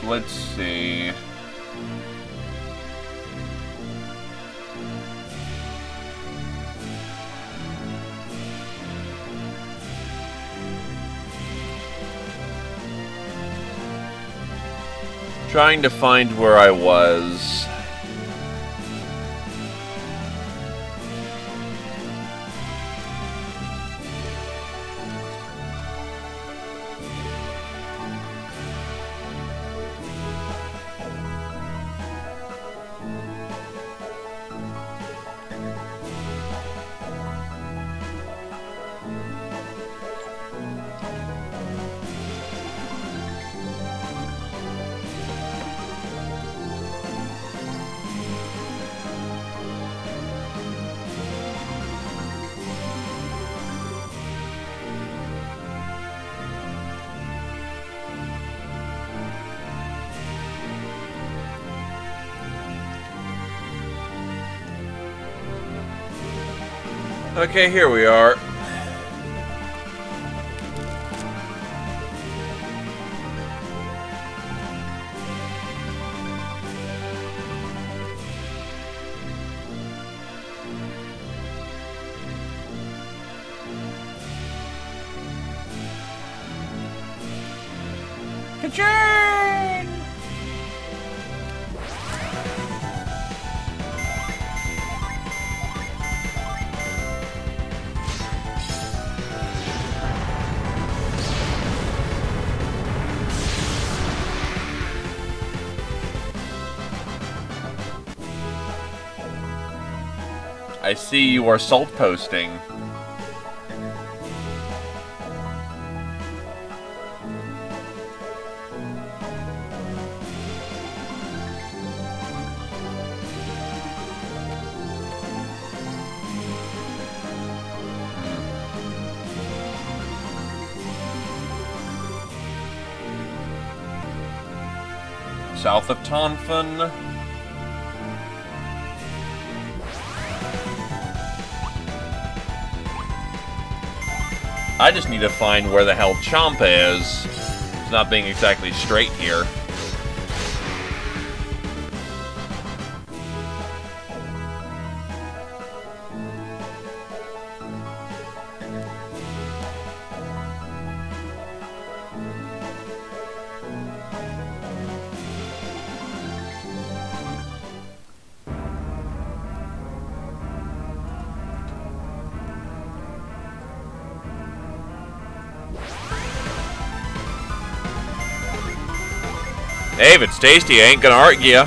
So let's see. Trying to find where I was. Okay, here we are. Ka-ching! I see you are salt posting. South of Tonfan. I just need to find where the hell Champa is. It's not being exactly straight here. Hey, if it's tasty, I ain't gonna argue.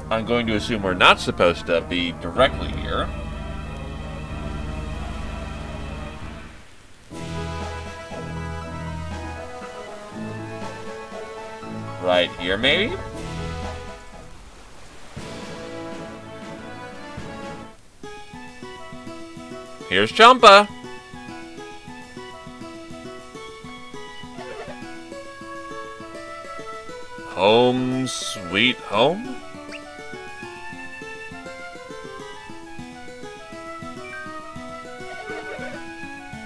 I'm going to assume we're not supposed to be directly here. Right here, maybe? Here's Champa. Home sweet home?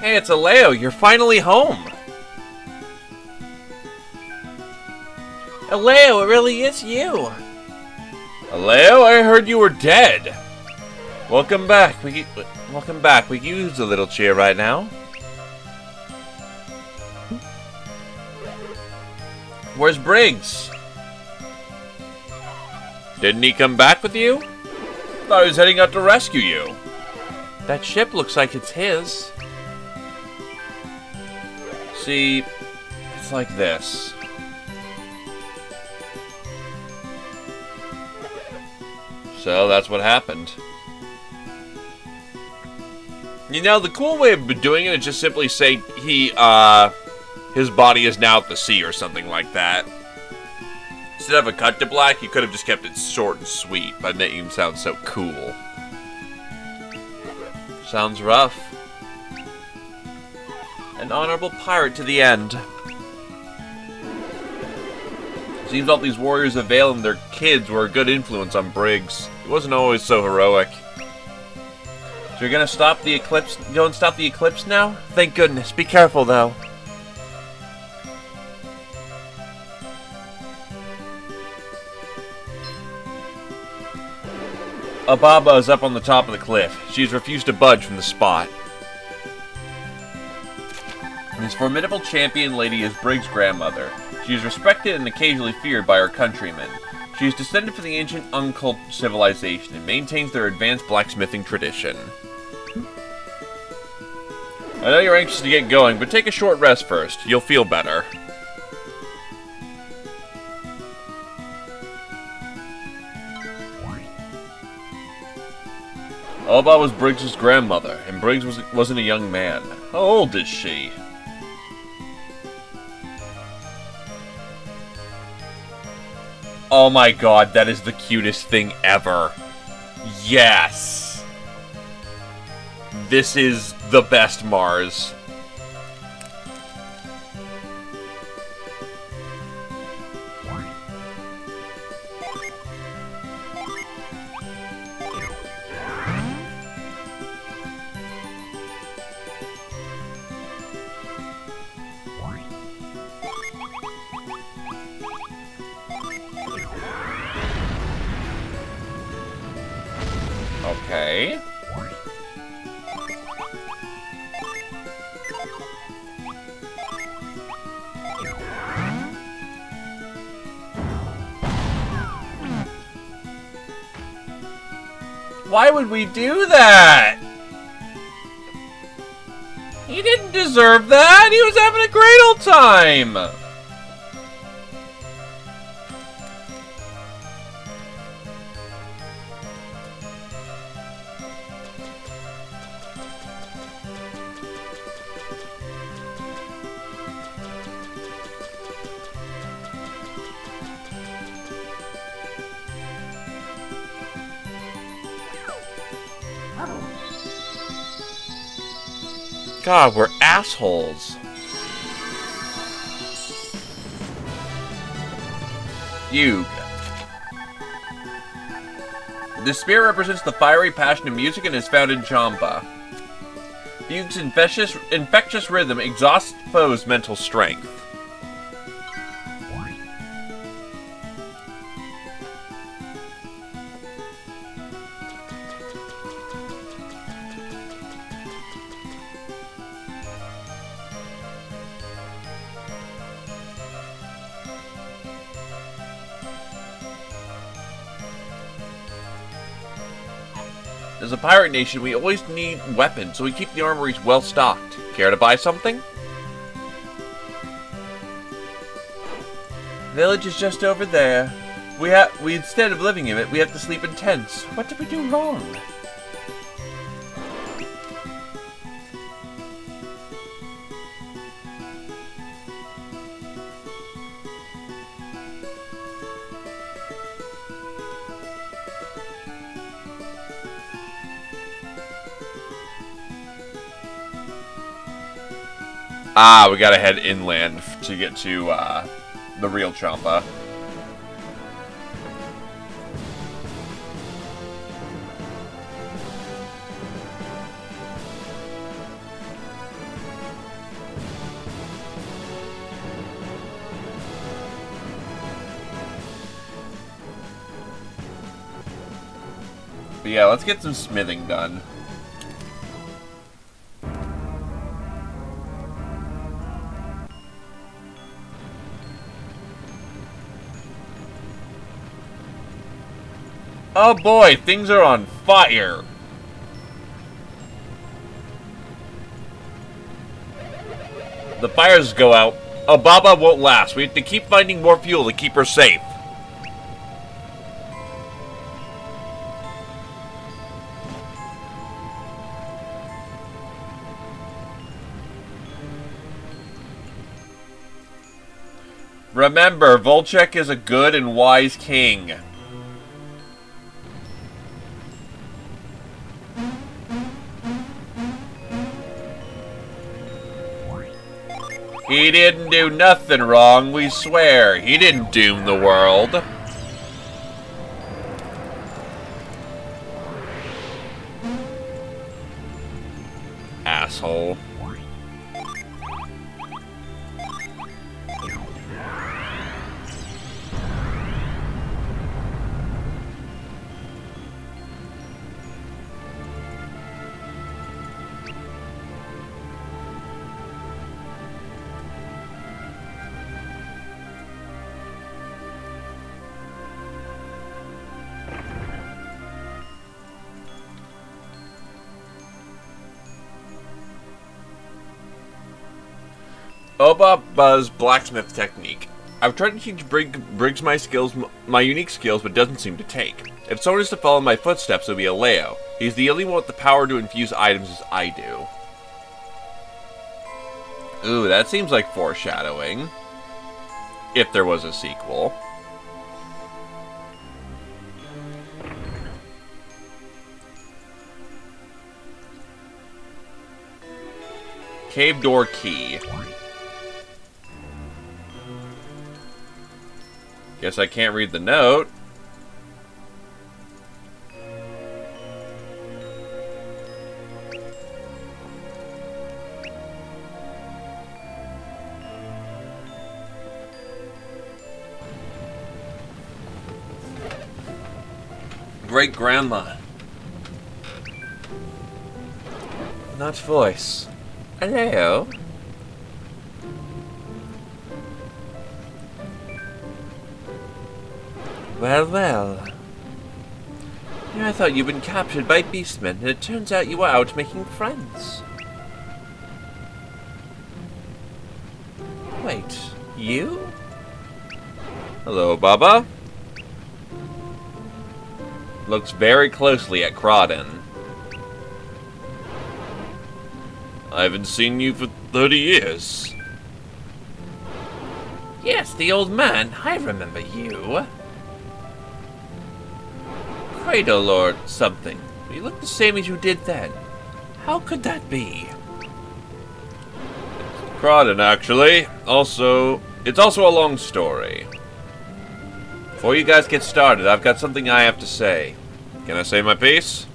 Hey, it's Aleo. You're finally home. Aleo, it really is you. Aleo, I heard you were dead. Welcome back. Welcome back. We could use a little cheer right now. Where's Briggs? Didn't he come back with you? Thought he was heading out to rescue you. That ship looks like it's his. See, it's like this. So that's what happened. You know, the cool way of doing it is just simply say his body is now at the sea or something like that. Instead of a cut to black, you could have just kept it short and sweet, but that even sounds so cool. Sounds rough. An honorable pirate to the end. Seems all these warriors of Vale and their kids were a good influence on Briggs. He wasn't always so heroic. So you're gonna stop the eclipse? Don't stop the eclipse now? Thank goodness. Be careful, though. Ababa is up on the top of the cliff. She has refused to budge from the spot. This formidable champion lady is Briggs' grandmother. She is respected and occasionally feared by her countrymen. She is descended from the ancient Uncult civilization and maintains their advanced blacksmithing tradition. I know you're anxious to get going, but take a short rest first. You'll feel better. Alba was Briggs' grandmother, and Briggs wasn't a young man. How old is she? Oh my god, that is the cutest thing ever. Yes! This is the best Mars. Okay. Why would we do that? He didn't deserve that. He was having a great old time. God, we're assholes. Fugue. This spear represents the fiery passion of music and is found in Champa. Fugue's infectious rhythm exhausts foes' mental strength. As a pirate nation, we always need weapons, so we keep the armories well stocked. Care to buy something? Village is just over there. We instead of living in it, we have to sleep in tents. What did we do wrong? Ah, we gotta head inland to get to, the real Champa. But yeah, let's get some smithing done. Oh boy, things are on fire! The fires go out. Ababa won't last. We have to keep finding more fuel to keep her safe. Remember, Volchek is a good and wise king. He didn't do nothing wrong, we swear. He didn't doom the world. Asshole. Oba Buzz blacksmith technique. I've tried to teach Briggs my unique skills, but doesn't seem to take. If someone is to follow my footsteps, it'll be a Leo. He's the only one with the power to infuse items as I do. Ooh, that seems like foreshadowing. If there was a sequel. Cave door key. Guess I can't read the note. Great grandma. Not voice. Hello. Well, well. Yeah, I thought you'd been captured by beastmen, and it turns out you were out making friends. Wait, you? Hello, Baba. Looks very closely at Crawdon. I haven't seen you for 30 years. Yes, the old man. I remember you. Cradle or something. You look the same as you did then. How could that be? Crawdon, actually. It's also a long story. Before you guys get started, I've got something I have to say. Can I say my piece?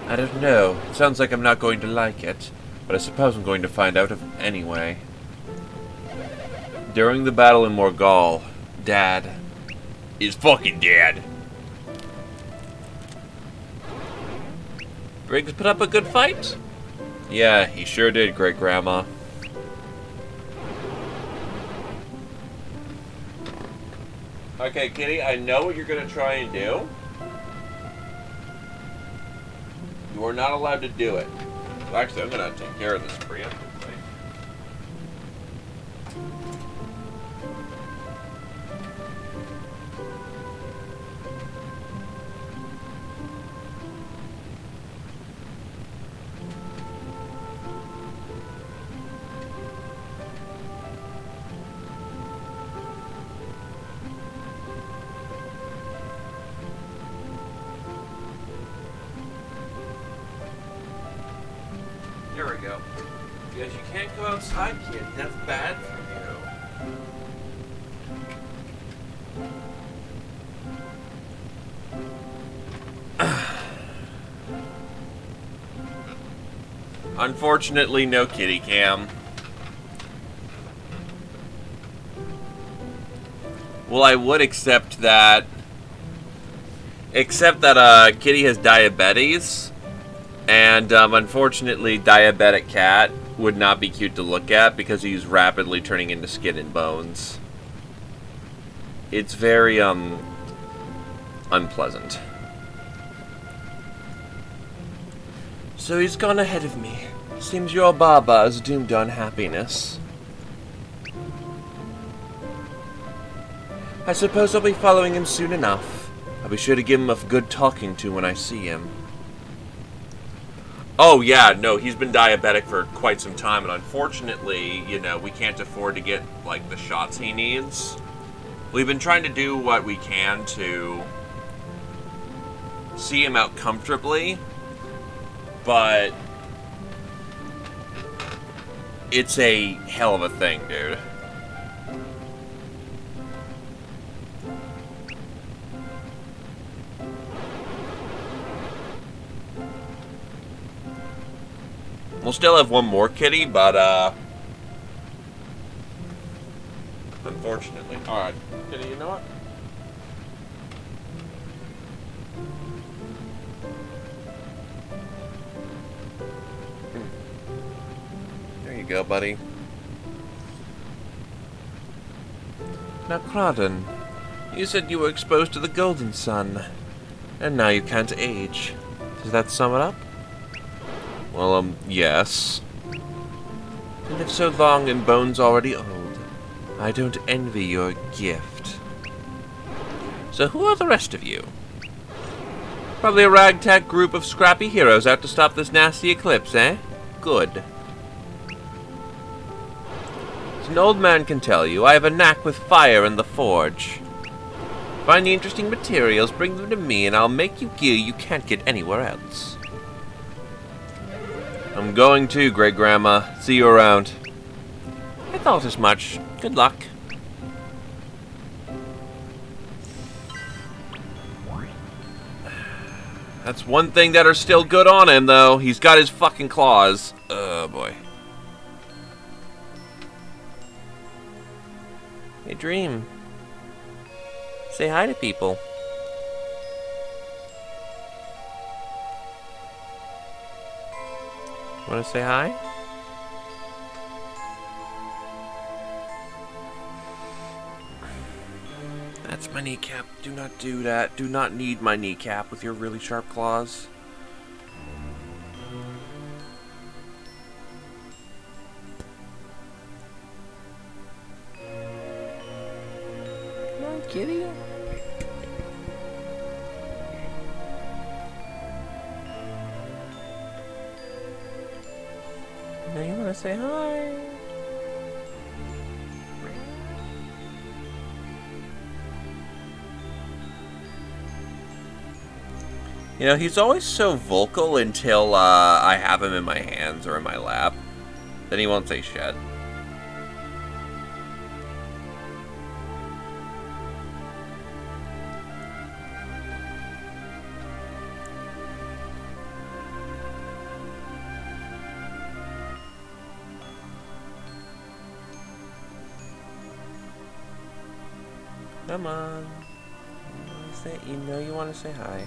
I don't know. It sounds like I'm not going to like it, but I suppose I'm going to find out anyway. During the battle in Morgal, Dad is fucking dead. Briggs put up a good fight? Yeah, he sure did, Great Grandma. Okay, Kitty, I know what you're gonna try and do. You are not allowed to do it. Well, actually, I'm gonna take care of this preemptively. There we go. Because you can't go outside, kid. That's bad for you. Unfortunately, no kitty cam. Well, I would accept that. Except that Kitty has diabetes. And unfortunately, diabetic cat would not be cute to look at because he's rapidly turning into skin and bones. It's very unpleasant. So he's gone ahead of me. Seems your Baba is doomed to unhappiness. I suppose I'll be following him soon enough. I'll be sure to give him a good talking to when I see him. Oh, yeah, no, he's been diabetic for quite some time, and unfortunately, you know, we can't afford to get, like, the shots he needs. We've been trying to do what we can to see him out comfortably, but it's a hell of a thing, dude. We'll still have one more kitty, but, unfortunately. Alright, kitty, you know what? There you go, buddy. Now, Crawdon, you said you were exposed to the golden sun, and now you can't age. Does that sum it up? Well, yes. You live so long and bones already old. I don't envy your gift. So who are the rest of you? Probably a ragtag group of scrappy heroes out to stop this nasty eclipse, eh? Good. As an old man can tell you, I have a knack with fire in the forge. Find the interesting materials, bring them to me, and I'll make you gear you can't get anywhere else. I'm going too, Great-Grandma. See you around. I thought as much. Good luck. That's one thing that are still good on him, though. He's got his fucking claws. Oh, boy. Hey, Dream. Say hi to people. Want to say hi? That's my kneecap. Do not do that. Do not need my kneecap with your really sharp claws. Come on, kitty. Now you want to say hi? You know, he's always so vocal until I have him in my hands or in my lap. Then he won't say shit. Come on. You know you want to say hi.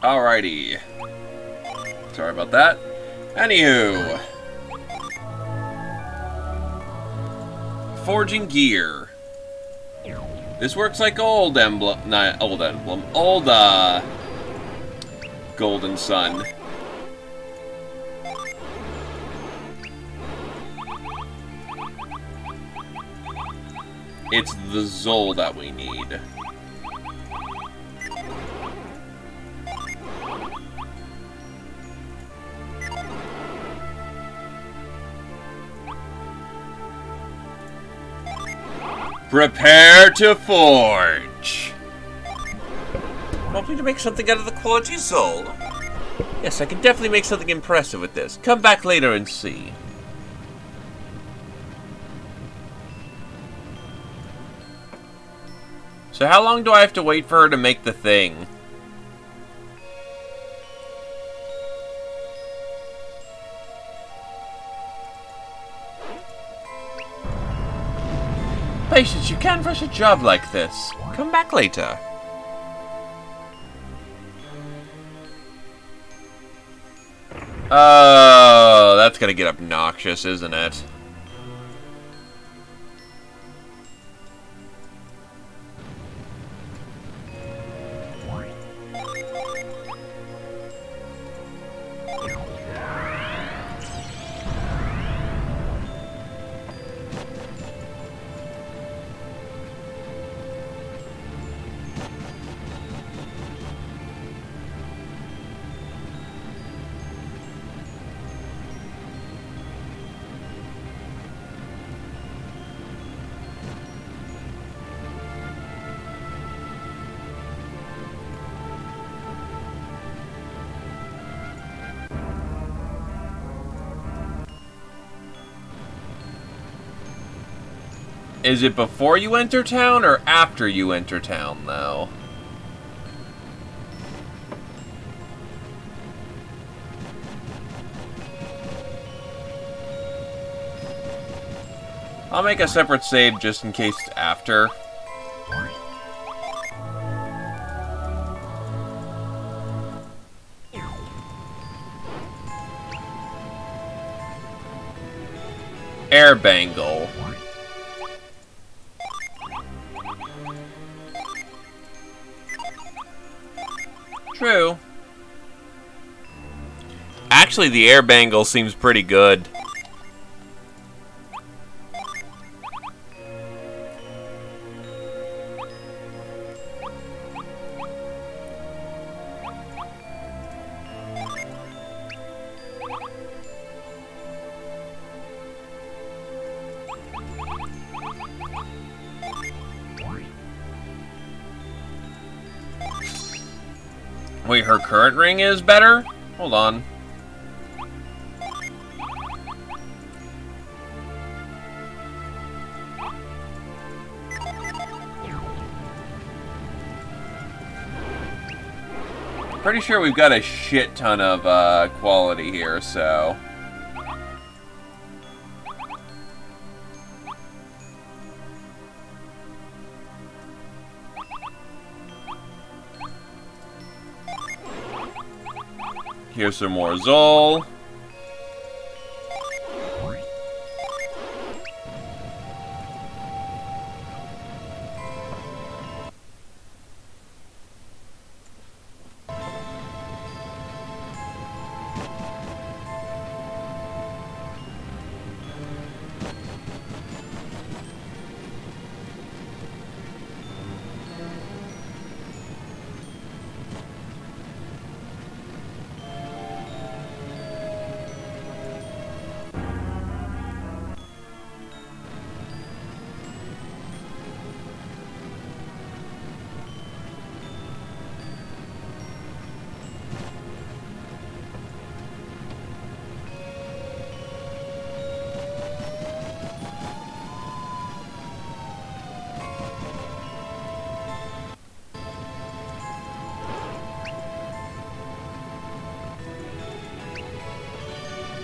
Alrighty. Sorry about that. Anywho. Forging gear. This works like old emblem, not old emblem, old, Golden Sun. It's the Zol that we need. Prepare to forge! Want me to make something out of the quality Zol? Yes, I can definitely make something impressive with this. Come back later and see. So how long do I have to wait for her to make the thing? Patience, you can't rush a job like this. Come back later. Oh, that's gonna get obnoxious, isn't it? Is it before you enter town or after you enter town, though? I'll make a separate save just in case it's after. Air Bangle. True. Actually, the Air Bangle seems pretty good. Wait, her current ring is better? Hold on. Pretty sure we've got a shit ton of quality here, so... Here's some more Zol.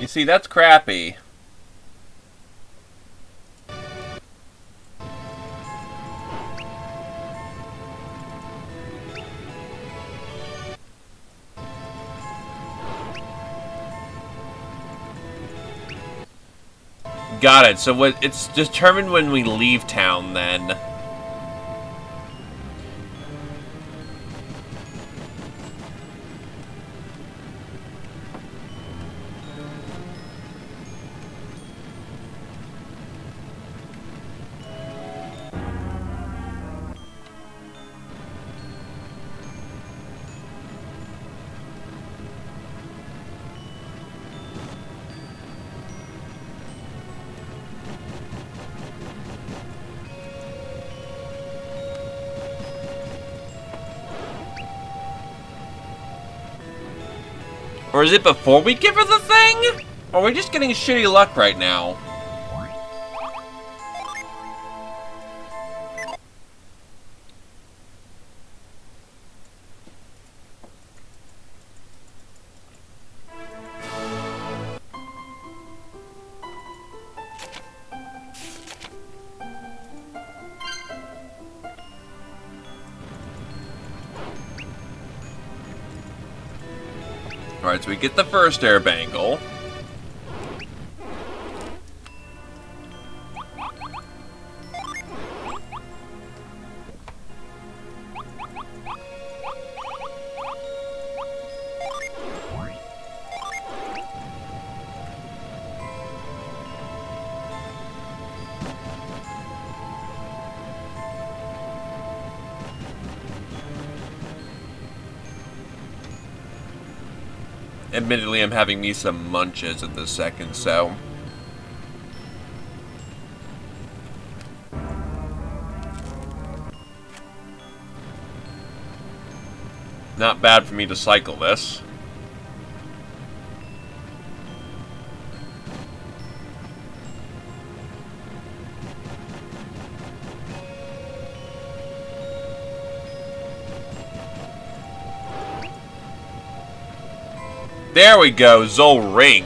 You see, that's crappy. Got it. So it's determined when we leave town, then. Or is it before we give her the thing? Or are we just getting shitty luck right now? Alright, so we get the first Air Bangle. Admittedly, I'm having me some munches at this second, so... Not bad for me to cycle this. There we go, Zol Ring.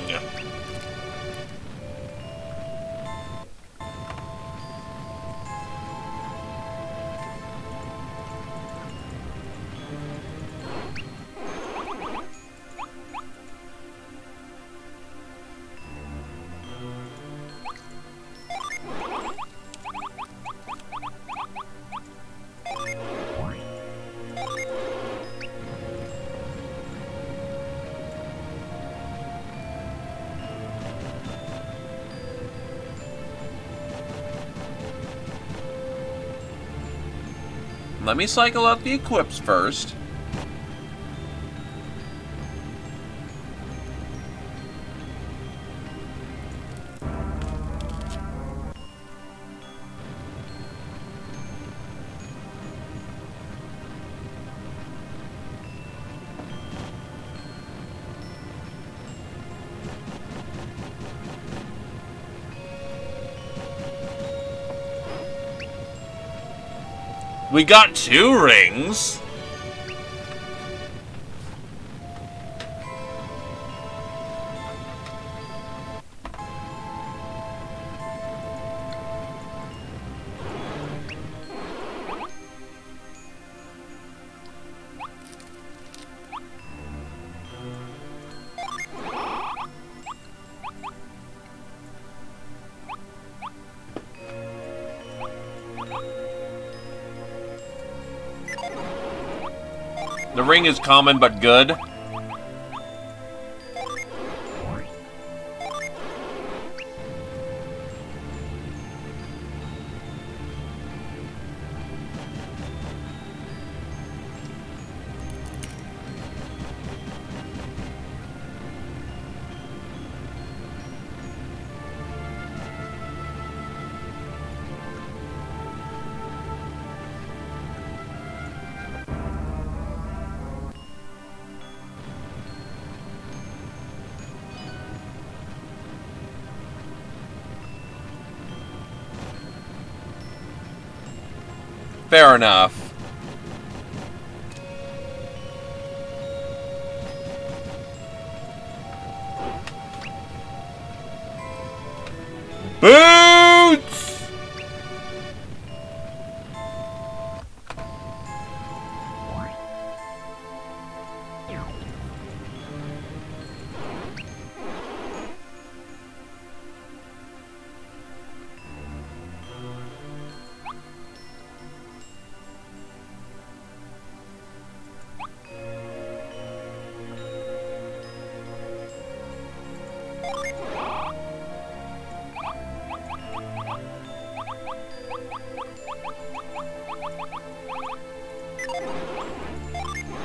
Let me cycle out the equips first. We got 2 rings. The ring is common but good. Fair enough. Boots!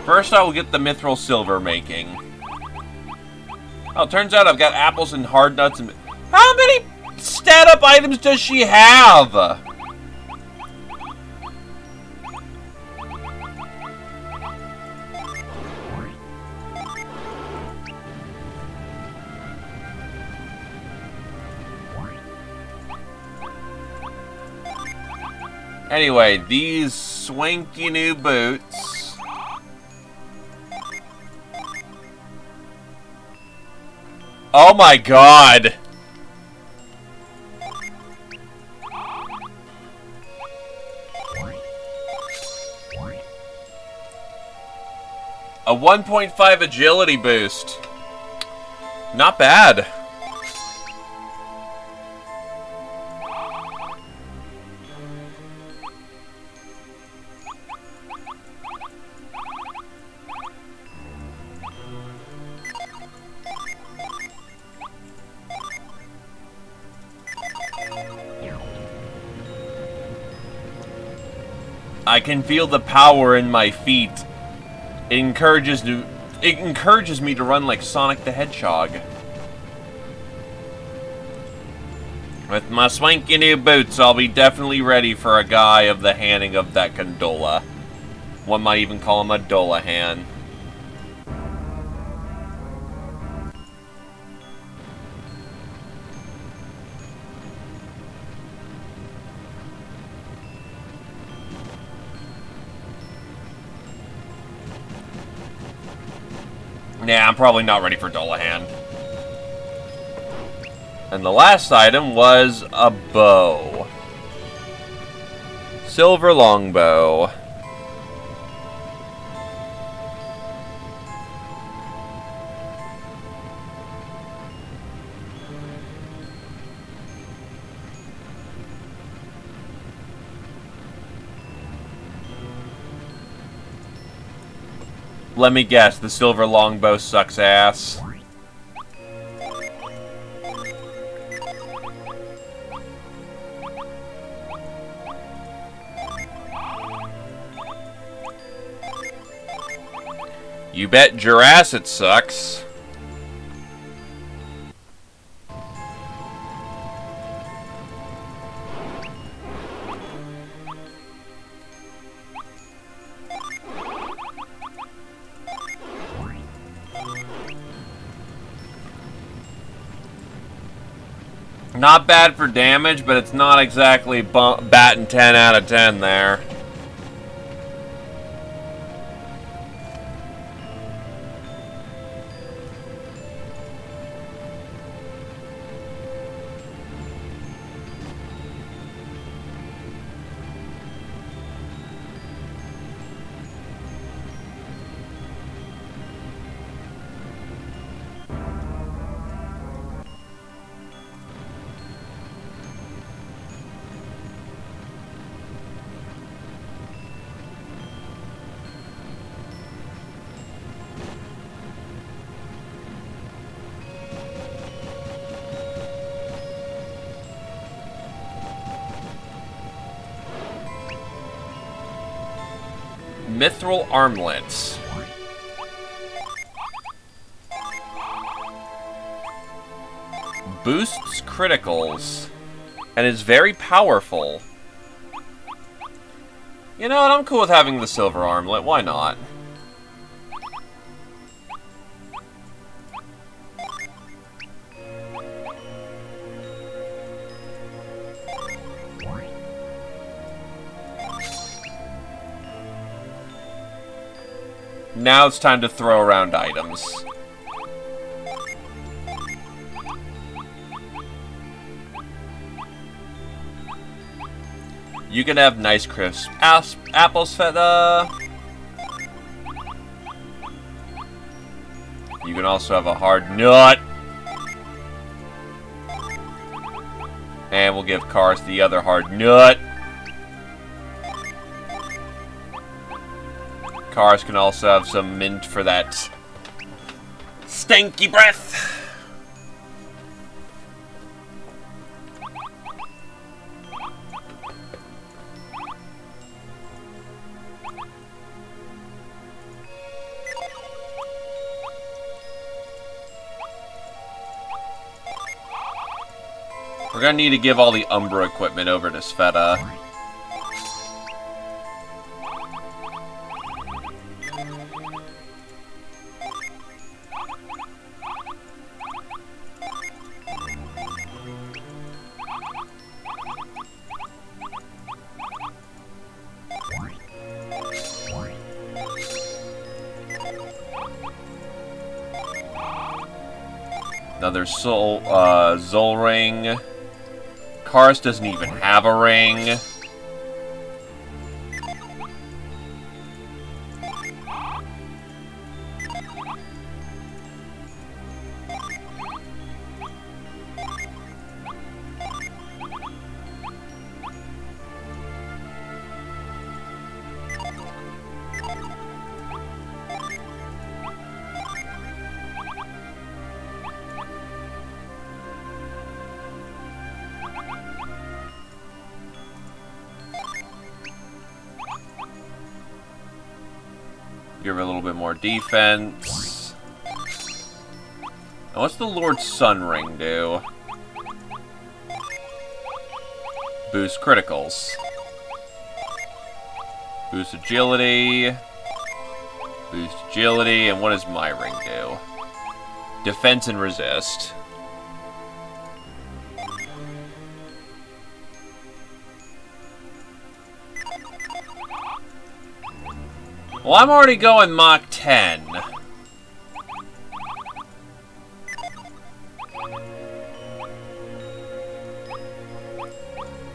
First, I will get the mithril silver making. Oh, turns out I've got apples and hard nuts and... How many stat-up items does she have? Anyway, these swanky new boots... Oh my god! A 1.5 agility boost. Not bad. I can feel the power in my feet. It encourages me to run like Sonic the Hedgehog. With my swanky new boots, I'll be definitely ready for a guy of the handing of that gondola. One might even call him a Dolahan. Yeah, I'm probably not ready for Dullahan. And the last item was a bow. Silver longbow. Let me guess, the silver longbow sucks ass. You bet Jurassic sucks. Not bad for damage, but it's not exactly batting 10 out of 10 there. Mithril armlets. Boosts criticals. And is very powerful. You know what? I'm cool with having the silver armlet. Why not? Now it's time to throw around items. You can have nice crisp apples feta. You can also have a hard nut. And we'll give Cars the other hard nut. Cars can also have some mint for that stanky breath. We're gonna need to give all the Umbra equipment over to Sveta. Another Zol ring. Cars doesn't even have a ring. Give her a little bit more defense. And what's the Lord's Sun Ring do? Boost criticals. Boost agility. Boost agility. And what does my ring do? Defense and resist. Well, I'm already going Mach 10.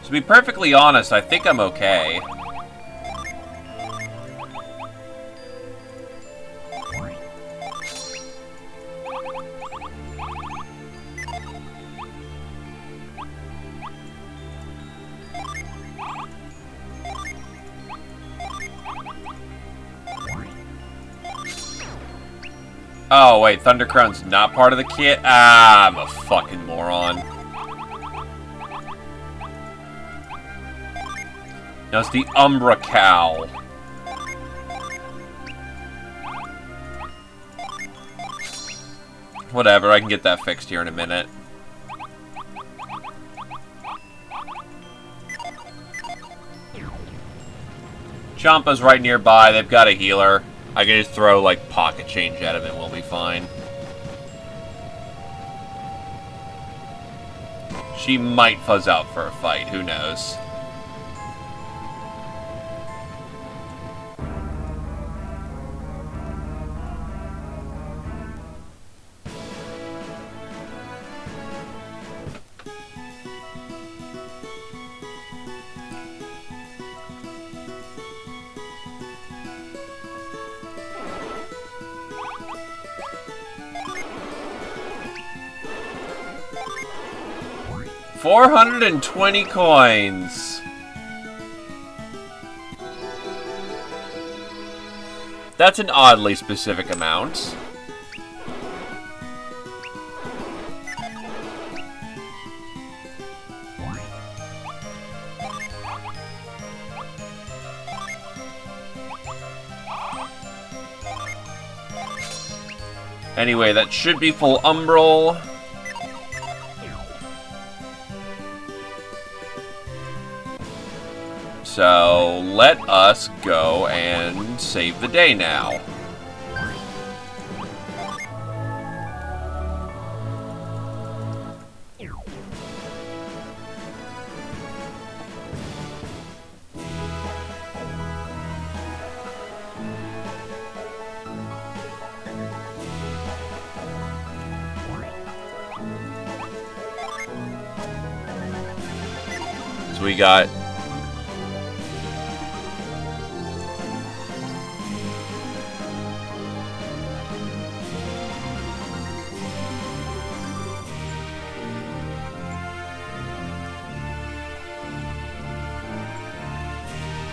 To be perfectly honest, I think I'm okay. Oh, wait, Thundercrown's not part of the kit? Ah, I'm a fucking moron. No, it's the Umbra Cow. Whatever, I can get that fixed here in a minute. Champa's right nearby, they've got a healer. I can just throw, like, pocket change at him and we'll be fine. She might fuzz out for a fight, who knows. $420 coins. That's an oddly specific amount. Anyway, that should be full Umbral. So, let us go and save the day now. So we got...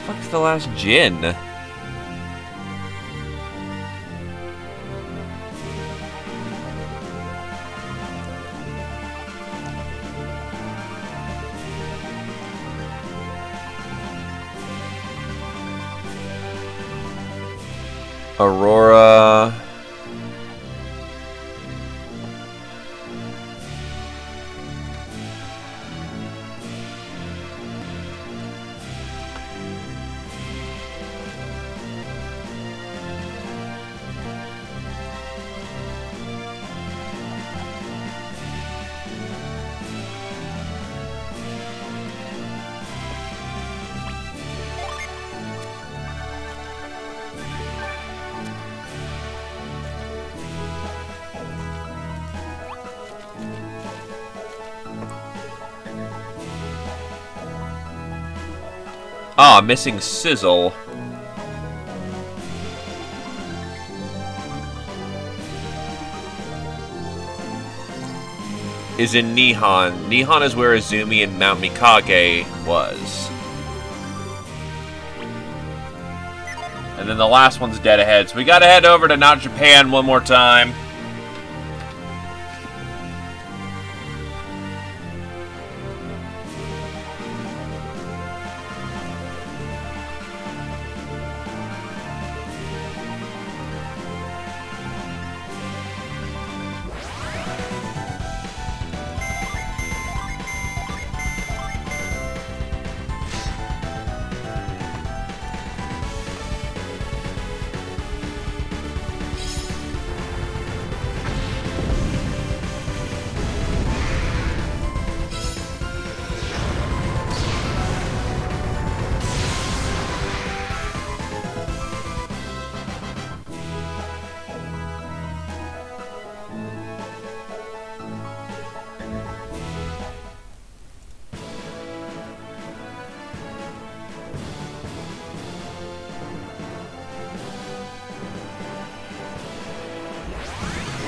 What's the last gin? Aurora. Ah, missing Sizzle. Is in Nihon. Nihon is where Izumi and Mount Mikage was. And then the last one's dead ahead, so we gotta head over to Not Japan one more time.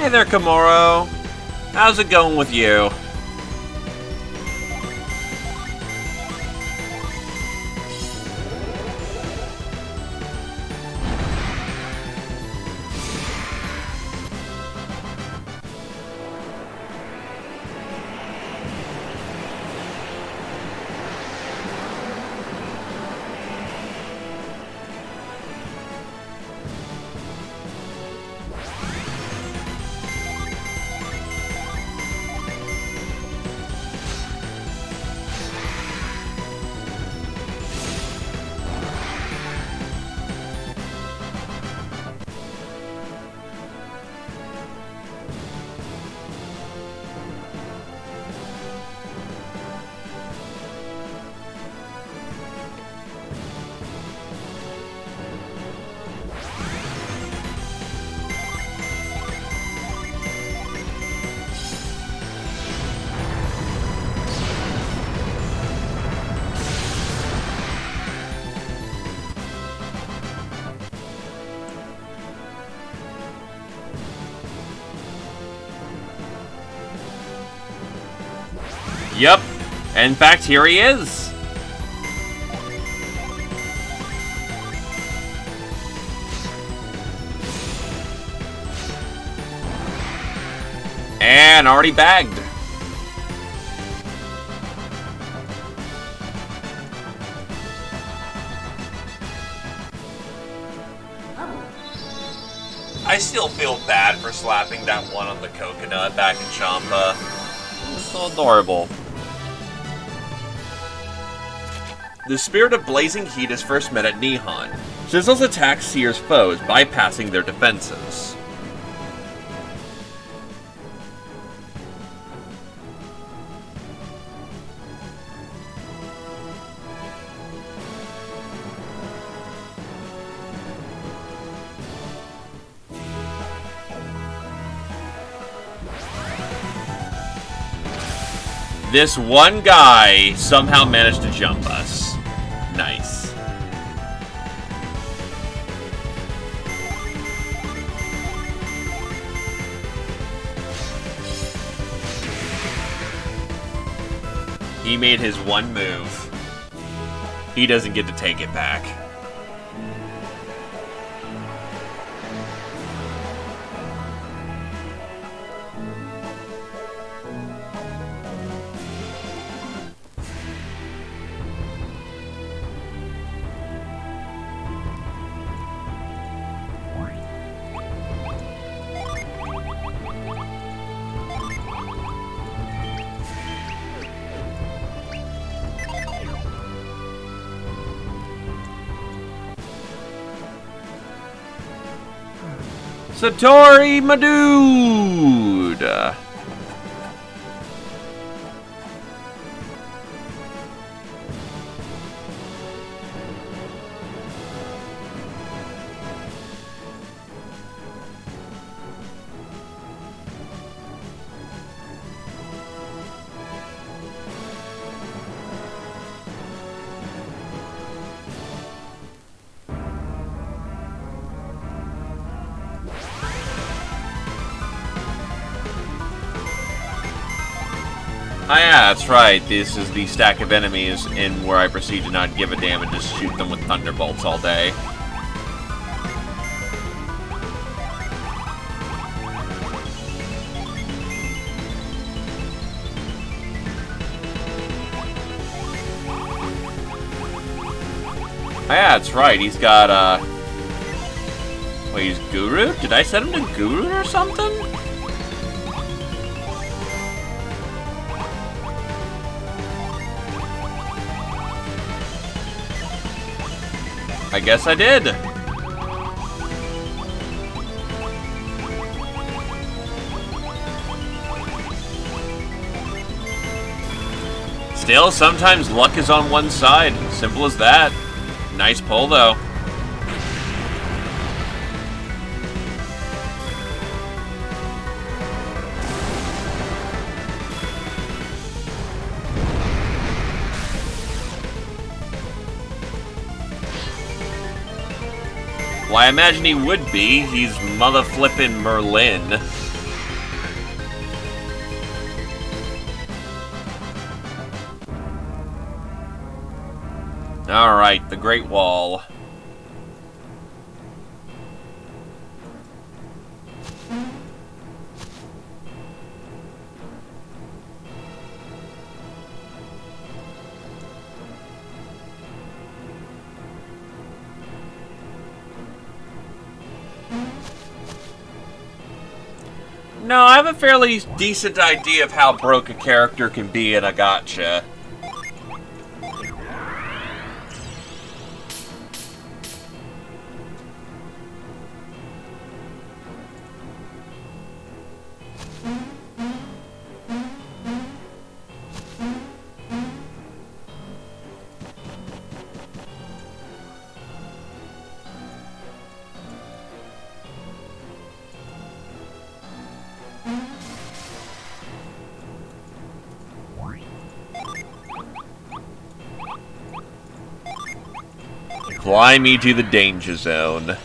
Hey there, Komoro. How's it going with you? Yep. In fact, here he is. And already bagged. I still feel bad for slapping that one on the coconut back in Champa. It's so adorable. The spirit of blazing heat is first met at Nihon. Sizzles attacks Seer's foes, bypassing their defenses. This one guy somehow managed to jump us. Nice. He made his one move. He doesn't get to take it back. Satori, my dude! Ah, yeah, that's right. This is the stack of enemies in where I proceed to not give a damn and just shoot them with thunderbolts all day. Ah, yeah, that's right. He's got, wait, he's Guru? Did I set him to Guru or something? I guess I did. Still, sometimes luck is on one side. Simple as that. Nice pull, though. Well, I imagine he would be. He's mother-flippin' Merlin. Alright, the Great Wall. No, I have a fairly decent idea of how broke a character can be in a gacha. Fly me to the danger zone.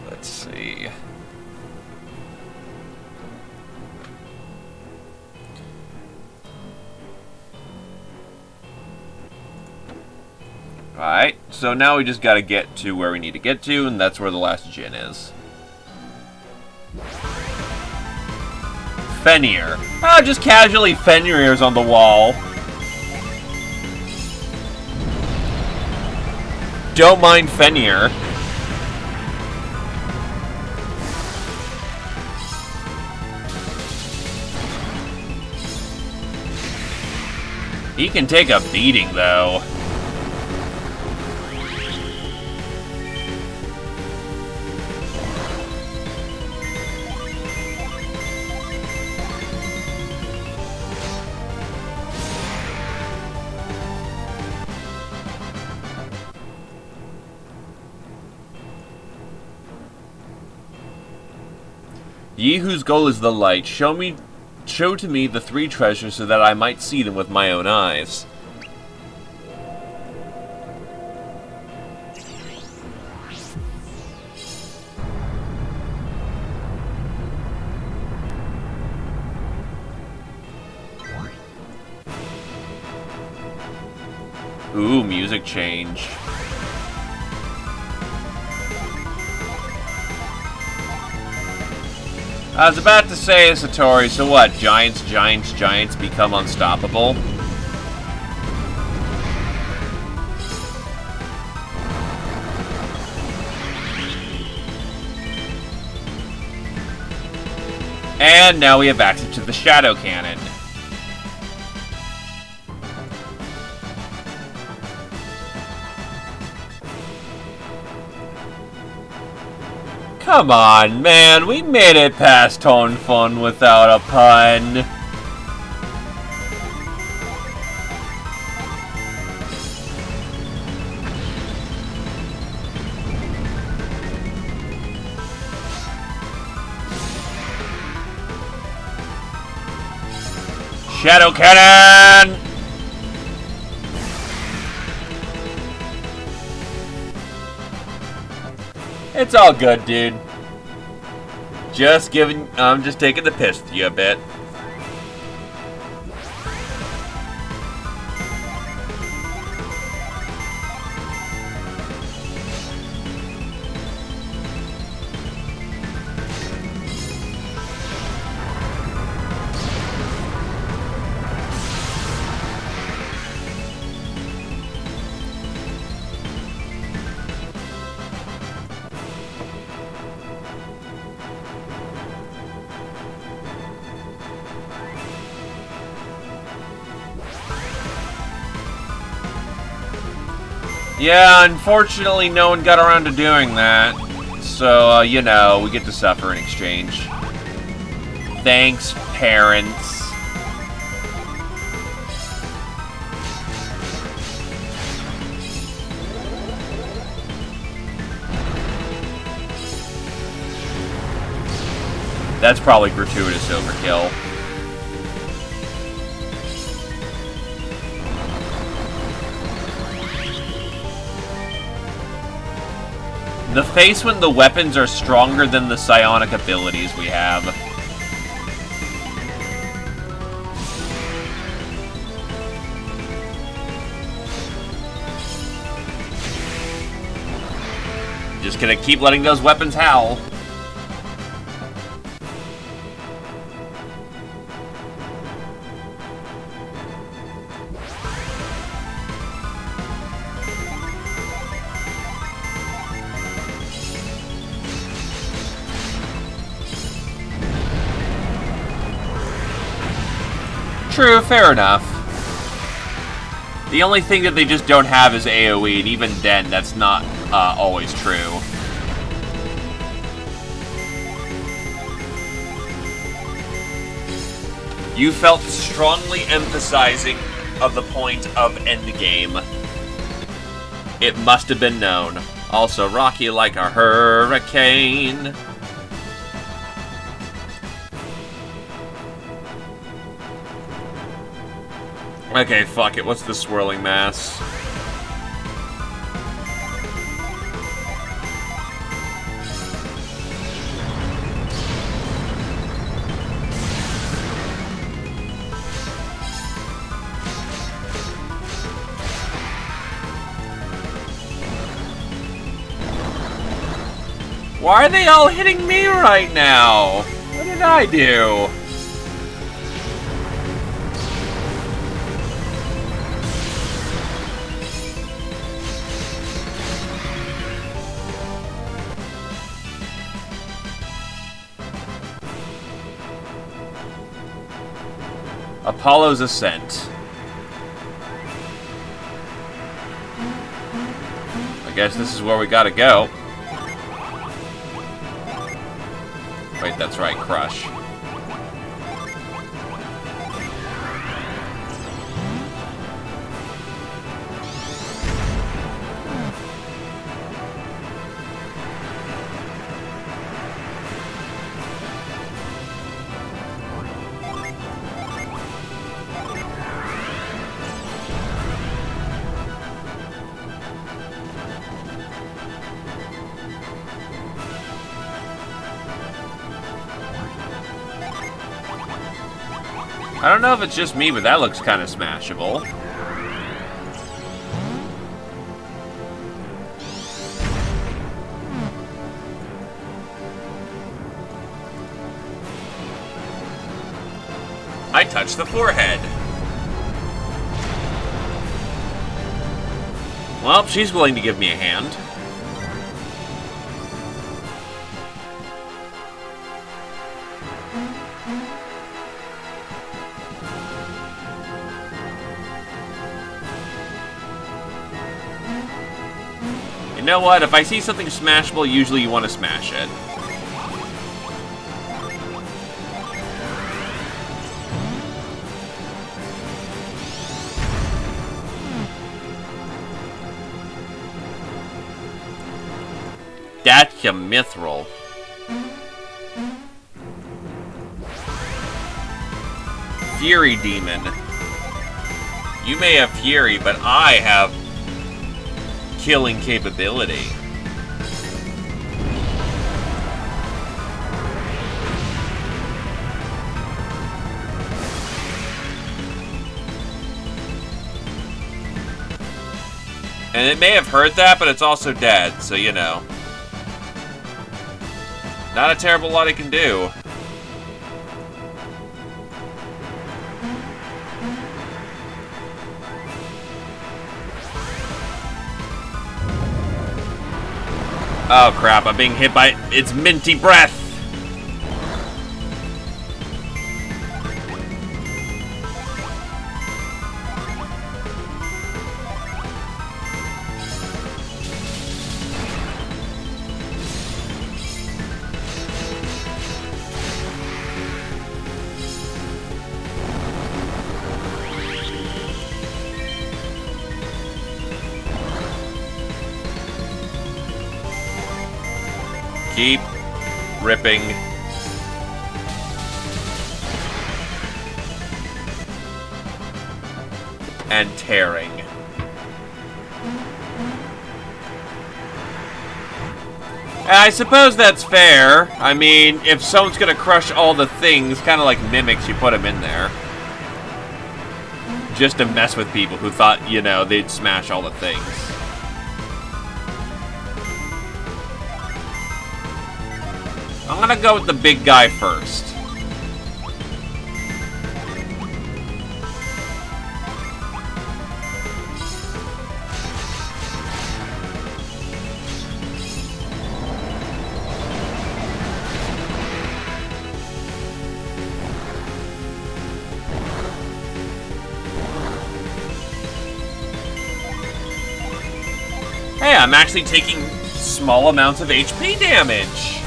Let's see. Alright, so now we just gotta get to where we need to get to, and that's where the last gin is. Fenrir. Oh, just casually Fenrir's on the wall. Don't mind Fenrir. He can take a beating, though. Ye whose goal is the light, show to me the three treasures so that I might see them with my own eyes. Ooh, music change. I was about to say, Satori, so what? Giants become unstoppable? And now we have access to the Shadow Cannon. Come on, man, we made it past Tone Fun without a pun. Shadow Cannon! It's all good, dude. I'm just taking the piss with you a bit. Yeah, unfortunately no one got around to doing that. So, you know, we get to suffer in exchange. Thanks, parents. That's probably gratuitous overkill. The face when the weapons are stronger than the psionic abilities we have. Just gonna keep letting those weapons howl. True, fair enough. The only thing that they just don't have is AoE, and even then, that's not always true. You felt strongly emphasizing of the point of endgame. It must have been known. Also, rocky like a hurricane. Okay, fuck it. What's the swirling mass? Why are they all hitting me right now? What did I do? Apollo's Ascent. I guess this is where we gotta go. Wait, that's right, Crush. I don't know if it's just me, but that looks kind of smashable. I touched the forehead. Well, she's willing to give me a hand. You know what? If I see something smashable, usually you want to smash it. That's your mithril. Fury Demon. You may have Fury, but I have killing capability. And it may have hurt that, but it's also dead, so you know. Not a terrible lot it can do. Oh crap, I'm being hit by its minty breath! Keep ripping. And tearing. I suppose that's fair. I mean, if someone's gonna crush all the things, kind of like mimics, you put them in there. Just to mess with people who thought, you know, they'd smash all the things. I'm gonna go with the big guy first. Hey, I'm actually taking small amounts of HP damage.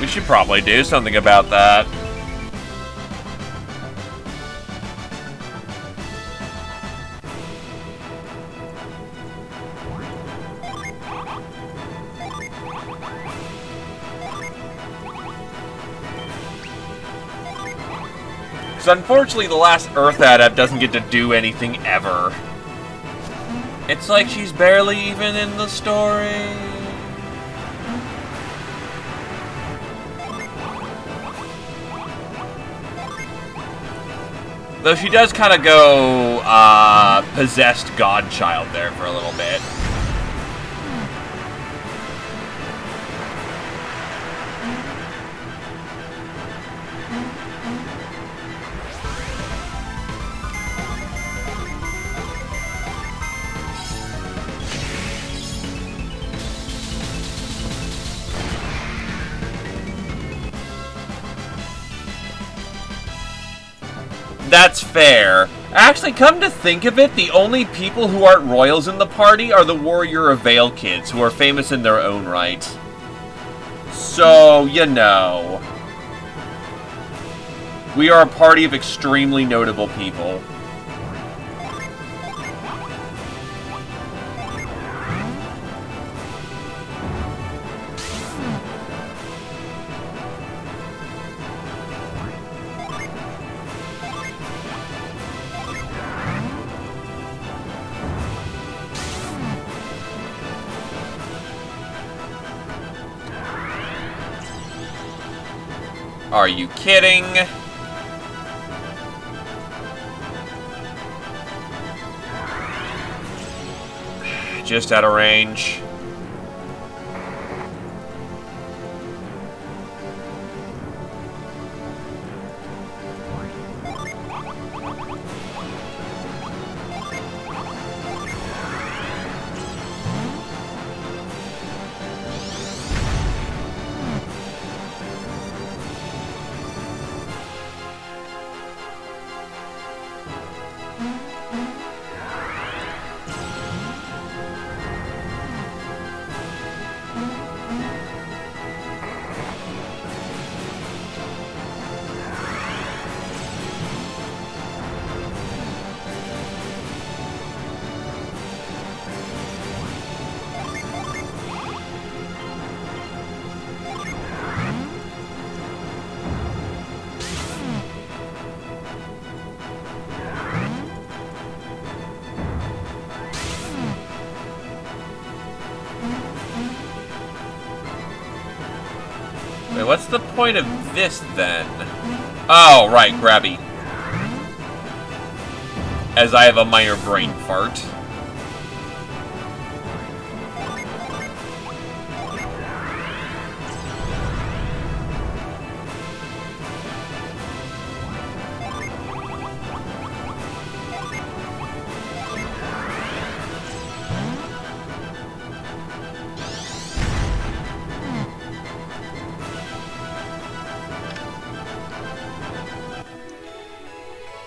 We should probably do something about that. So unfortunately, the last Earth adept doesn't get to do anything ever. It's like she's barely even in the story. Though she does kind of go possessed godchild there for a little bit. That's fair. Actually, come to think of it, the only people who aren't royals in the party are the Warrior of Vale kids, who are famous in their own right. So, you know. We are a party of extremely notable people. Are you kidding? Just out of range. Wait, what's the point of this, then? Oh, right, grabby. As I have a minor brain fart.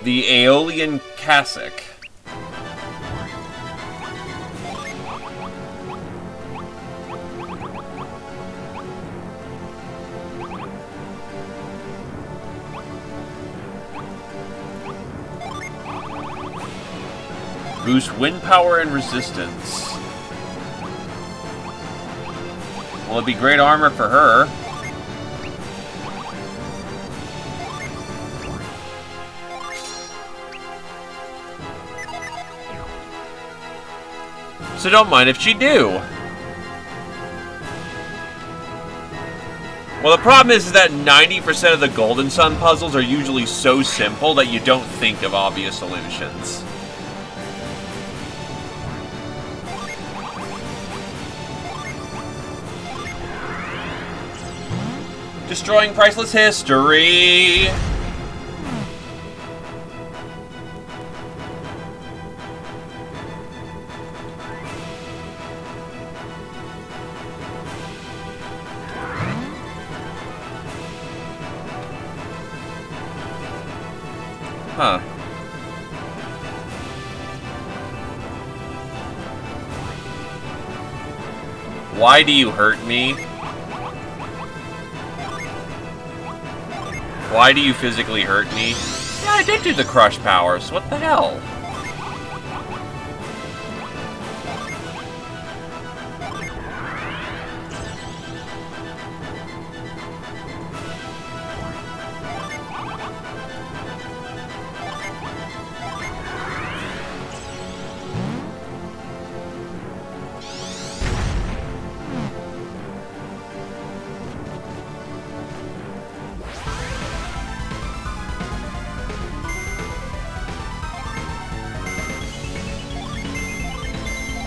The Aeolian Cassock. Boost wind power and resistance. Well, it'd be great armor for her. So don't mind if she do. Well, the problem is that 90% of the Golden Sun puzzles are usually so simple that you don't think of obvious solutions. Destroying priceless history! Huh. Why do you hurt me? Why do you physically hurt me? Yeah, I did do the crush powers. What the hell?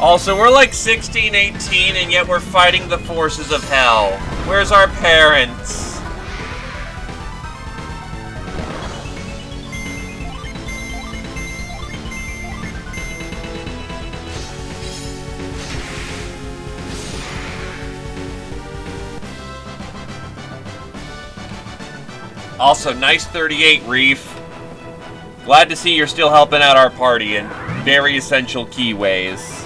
Also, we're like 16, 18, and yet we're fighting the forces of hell. Where's our parents? Also, nice 38, Reef. Glad to see you're still helping out our party in very essential key ways.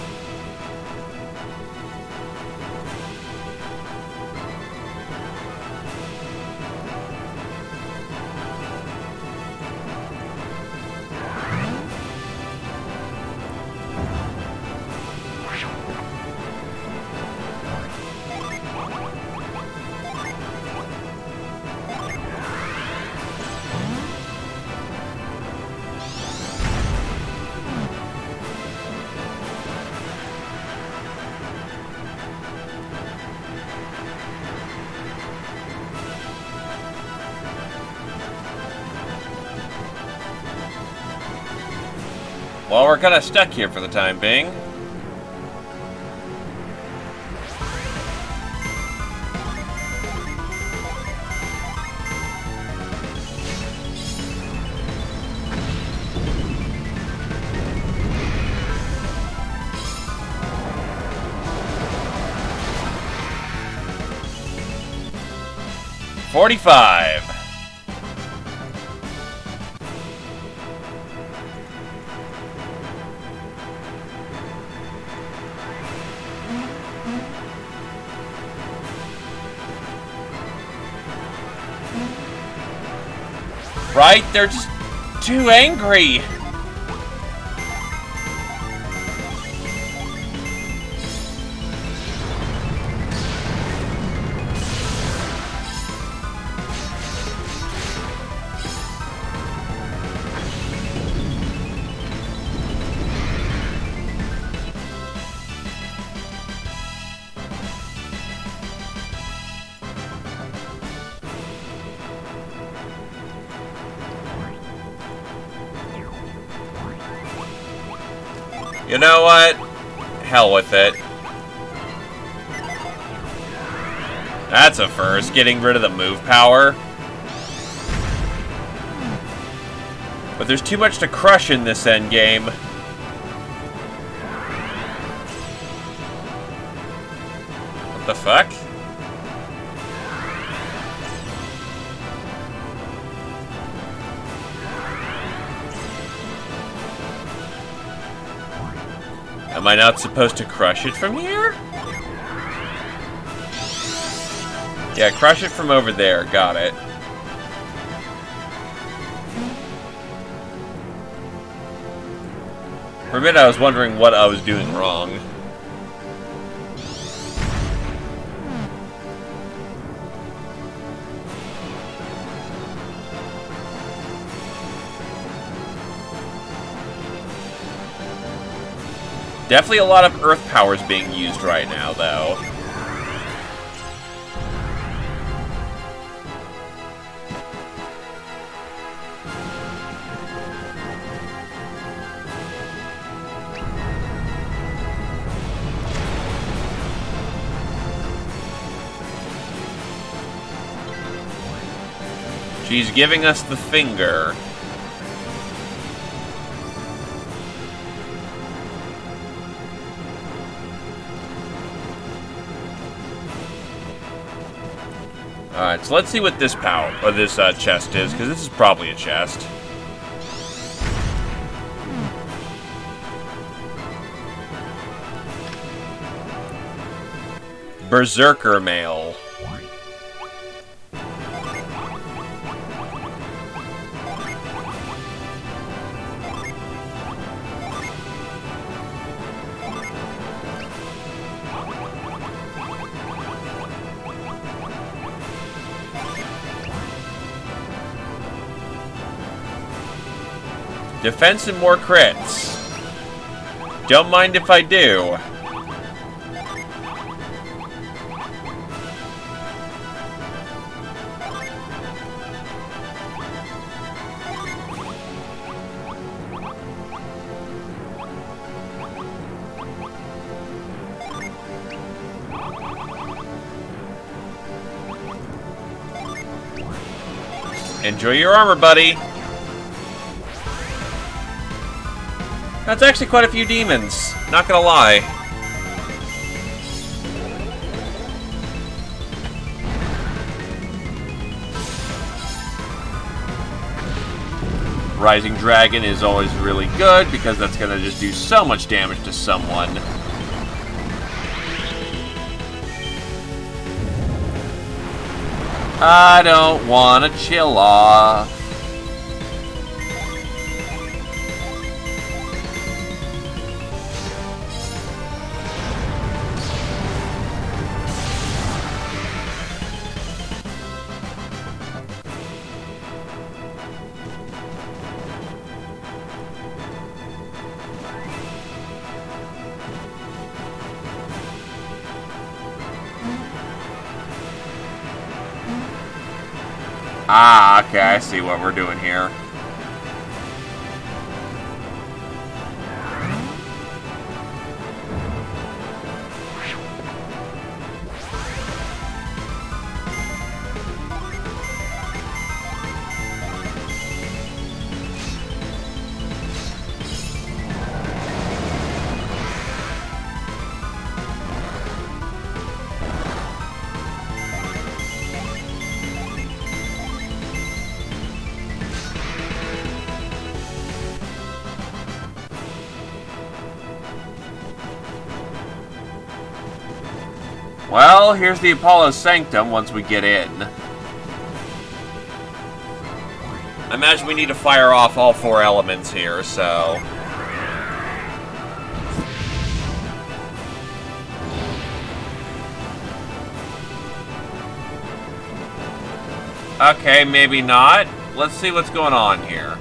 Well, we're kind of stuck here for the time being. $45. Right? They're just too angry. You know what? Hell with it. That's a first, getting rid of the move power. But there's too much to crush in this endgame. What the fuck? Am I not supposed to crush it from here? Yeah, crush it from over there. Got it. For a minute, I was wondering what I was doing wrong. Definitely a lot of earth powers being used right now, though. She's giving us the finger. Alright, so let's see what this chest is, because this is probably a chest. Berserker Mail. Defense and more crits. Don't mind if I do. Enjoy your armor, buddy. That's actually quite a few demons, not gonna lie. Rising Dragon is always really good because that's gonna just do so much damage to someone. I don't wanna chill off. Ah, okay, I see what we're doing here. Well, here's the Apollo's Sanctum once we get in. I imagine we need to fire off all 4 elements here, so... Okay, maybe not. Let's see what's going on here.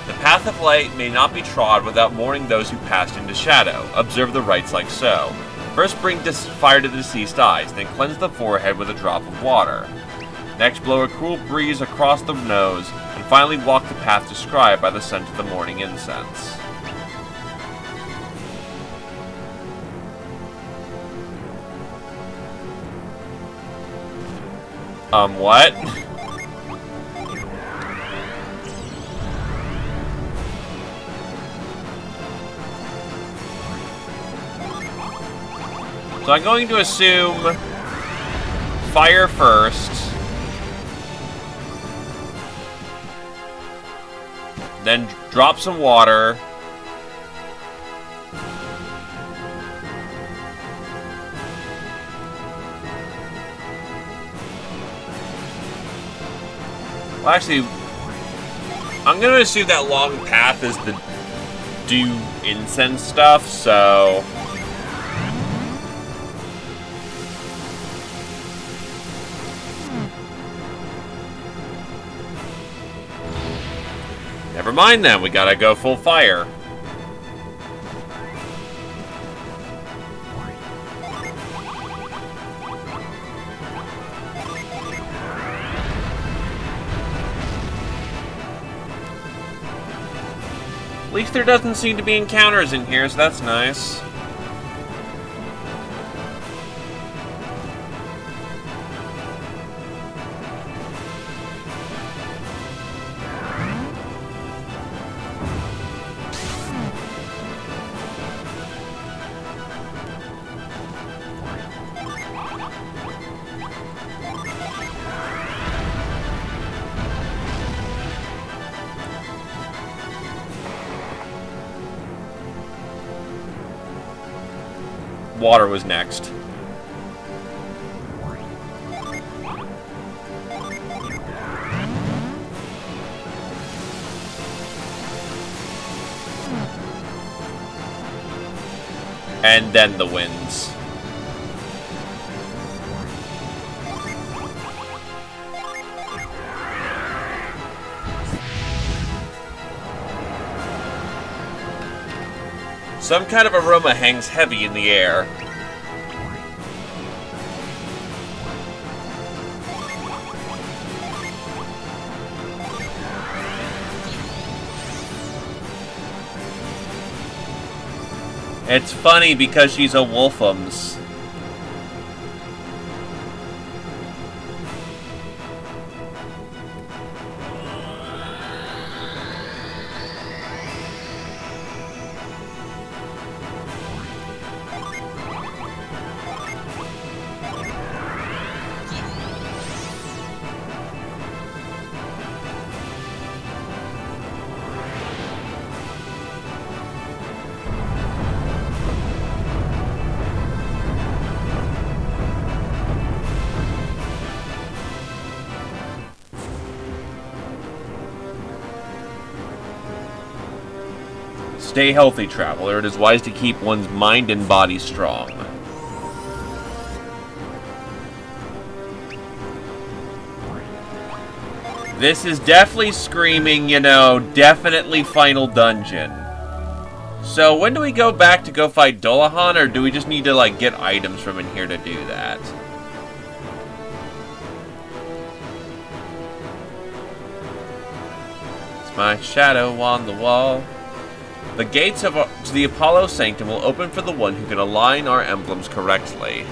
The path of light may not be trod without mourning those who passed into shadow. Observe the rites like so. First bring fire to the deceased eyes, then cleanse the forehead with a drop of water. Next blow a cool breeze across the nose, and finally walk the path described by the scent of the morning incense. What? So I'm going to assume fire first, then drop some water, well, actually, I'm going to assume that long path is the do incense stuff, so... Never mind then, we gotta go full fire. least there doesn't seem to be encounters in here, so that's nice. Water was next. And then the winds. Some kind of aroma hangs heavy in the air. It's funny because she's a wolfums. Stay healthy, traveler. It is wise to keep one's mind and body strong. This is definitely screaming, you know, definitely final dungeon. So when do we go back to go fight Dolahan, or do we just need to, like, get items from in here to do that? It's my shadow on the wall. The gates to the Apollo Sanctum will open for the one who can align our emblems correctly.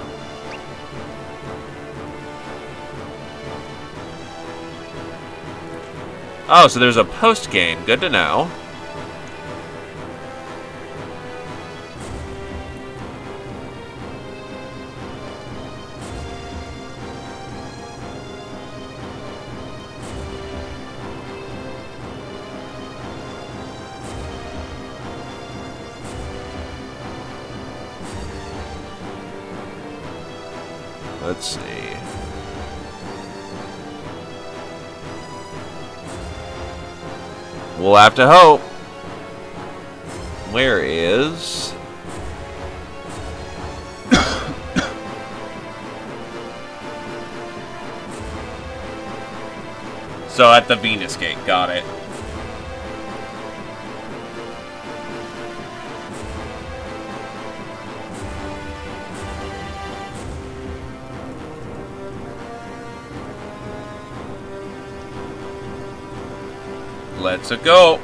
Oh, so there's a post-game. Good to know. Let's see. We'll have to hope. Where is... So at the Venus Gate, got it. Let's go.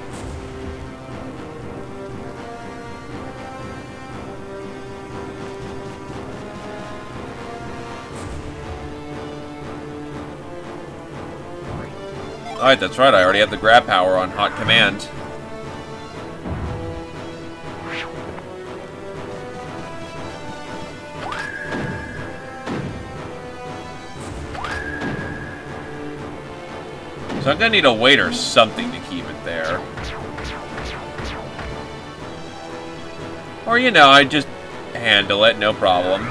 Alright, that's right. I already have the grab power on hot command. So I'm gonna need a weight or something to keep it there. Or, you know, I just handle it, no problem.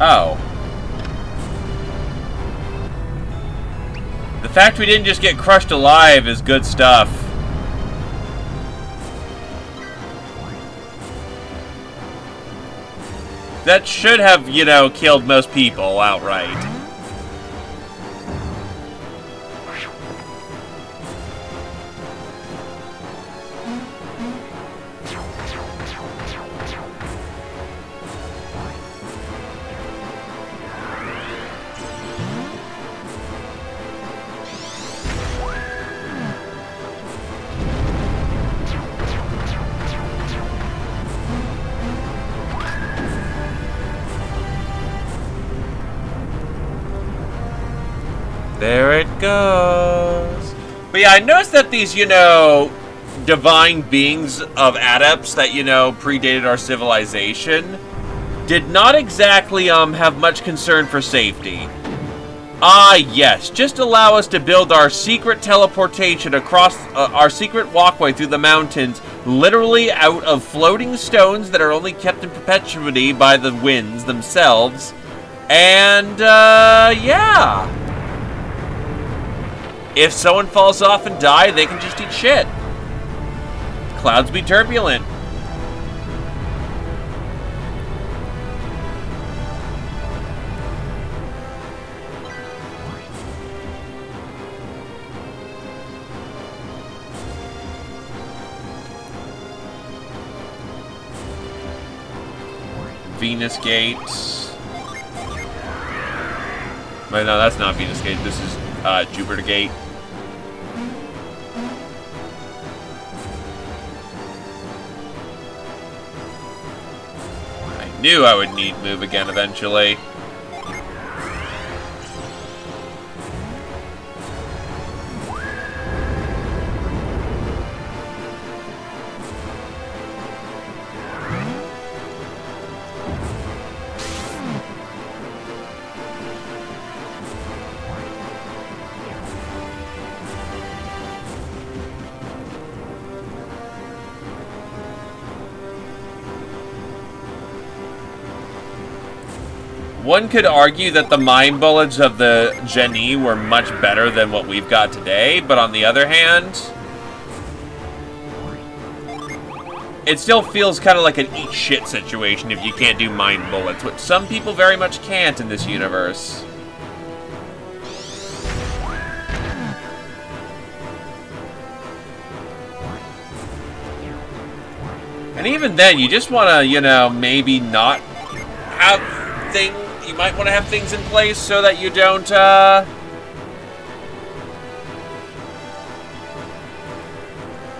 Oh. The fact we didn't just get crushed alive is good stuff. That should have, you know, killed most people outright. goes. But yeah, I noticed that these, you know, divine beings of adepts that, you know, predated our civilization did not exactly have much concern for safety. Ah, yes, just allow us to build our secret teleportation across our secret walkway through the mountains, literally out of floating stones that are only kept in perpetuity by the winds themselves. And, yeah. If someone falls off and die, they can just eat shit. Clouds be turbulent. Venus Gate. Wait, no, that's not Venus Gate. This is Jupiter Gate. I knew I would need move again eventually. One could argue that the mind bullets of the Genie were much better than what we've got today, but on the other hand, it still feels kind of like an eat shit situation if you can't do mind bullets, which some people very much can't in this universe. And even then, you just want to, you know, maybe not have things. You might want to have things in place so that you don't,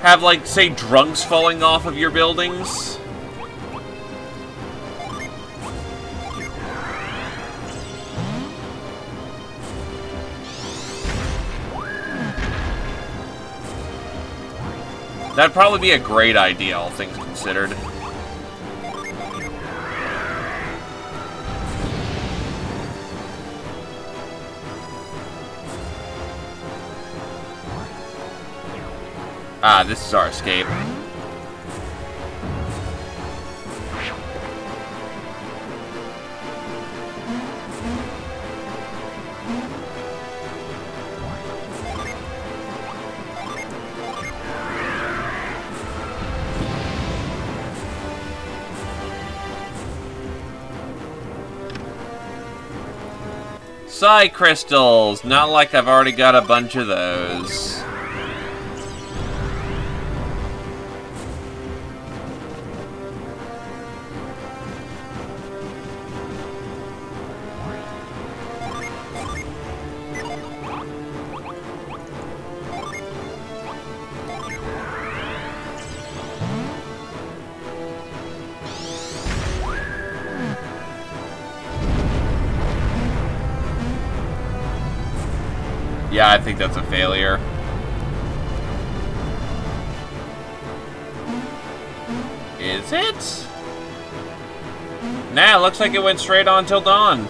have, like, say, drunks falling off of your buildings. That'd probably be a great idea, all things considered. Ah, this is our escape. Psi crystals! Not like I've already got a bunch of those. Yeah, I think that's a failure. Is it? Nah, looks like it went straight on till dawn.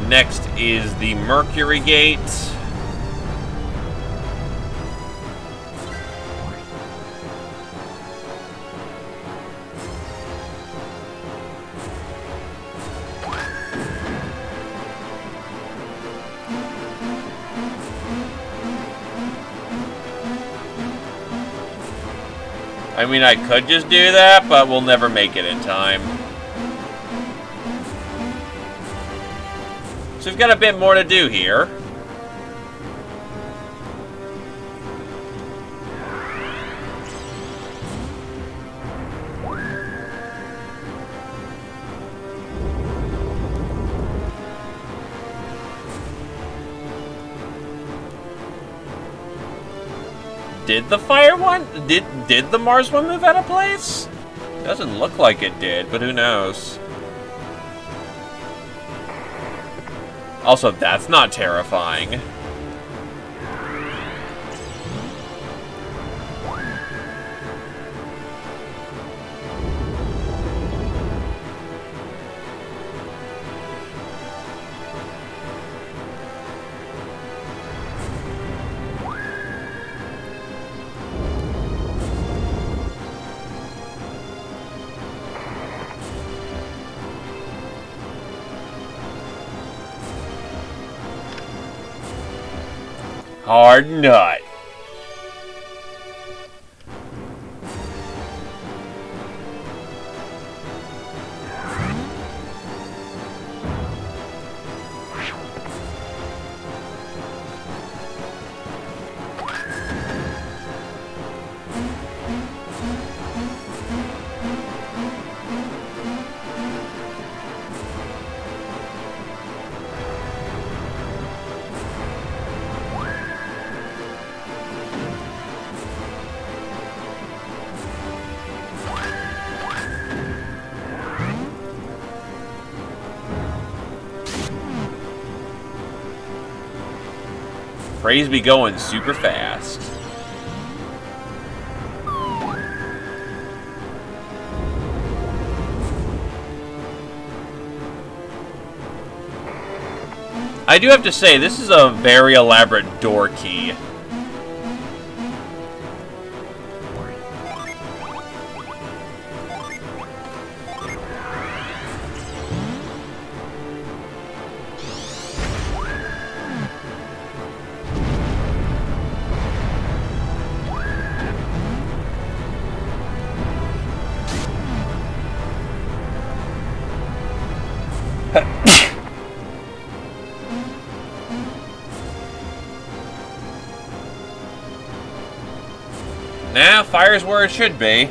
Next is the Mercury Gate. I mean, I could just do that, but we'll never make it in time. So we've got a bit more to do here. Did the fire one? Did the Mars one move out of place? Doesn't look like it did, but who knows? Also, that's not terrifying. Hard nut. Praise be going super fast. I do have to say, this is a very elaborate door key. Nah, fire's where it should be.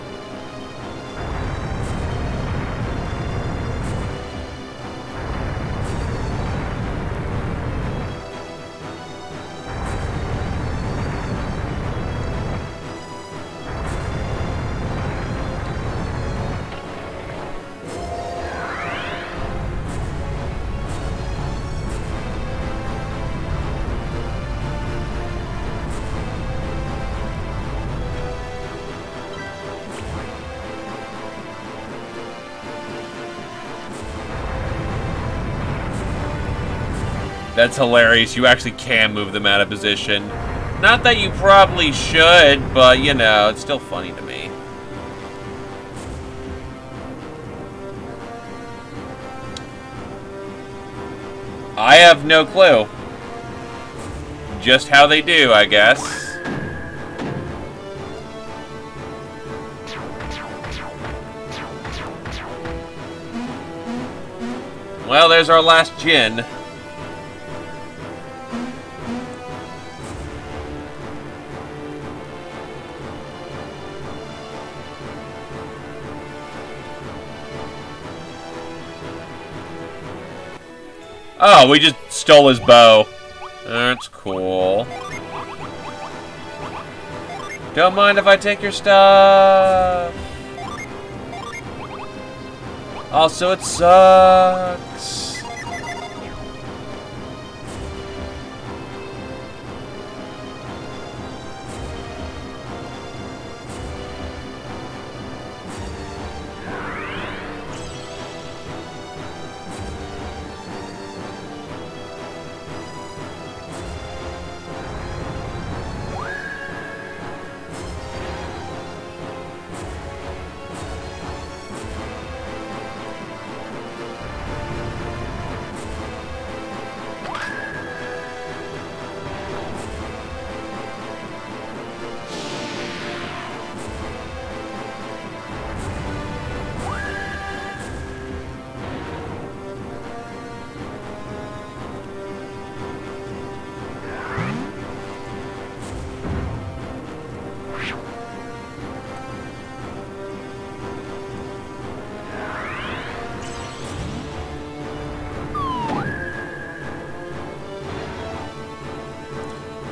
That's hilarious. You actually can move them out of position. Not that you probably should, but, you know, it's still funny to me. I have no clue. Just how they do, I guess. Well, there's our last Jin. Oh, we just stole his bow. That's cool. Don't mind if I take your stuff. Also, it sucks.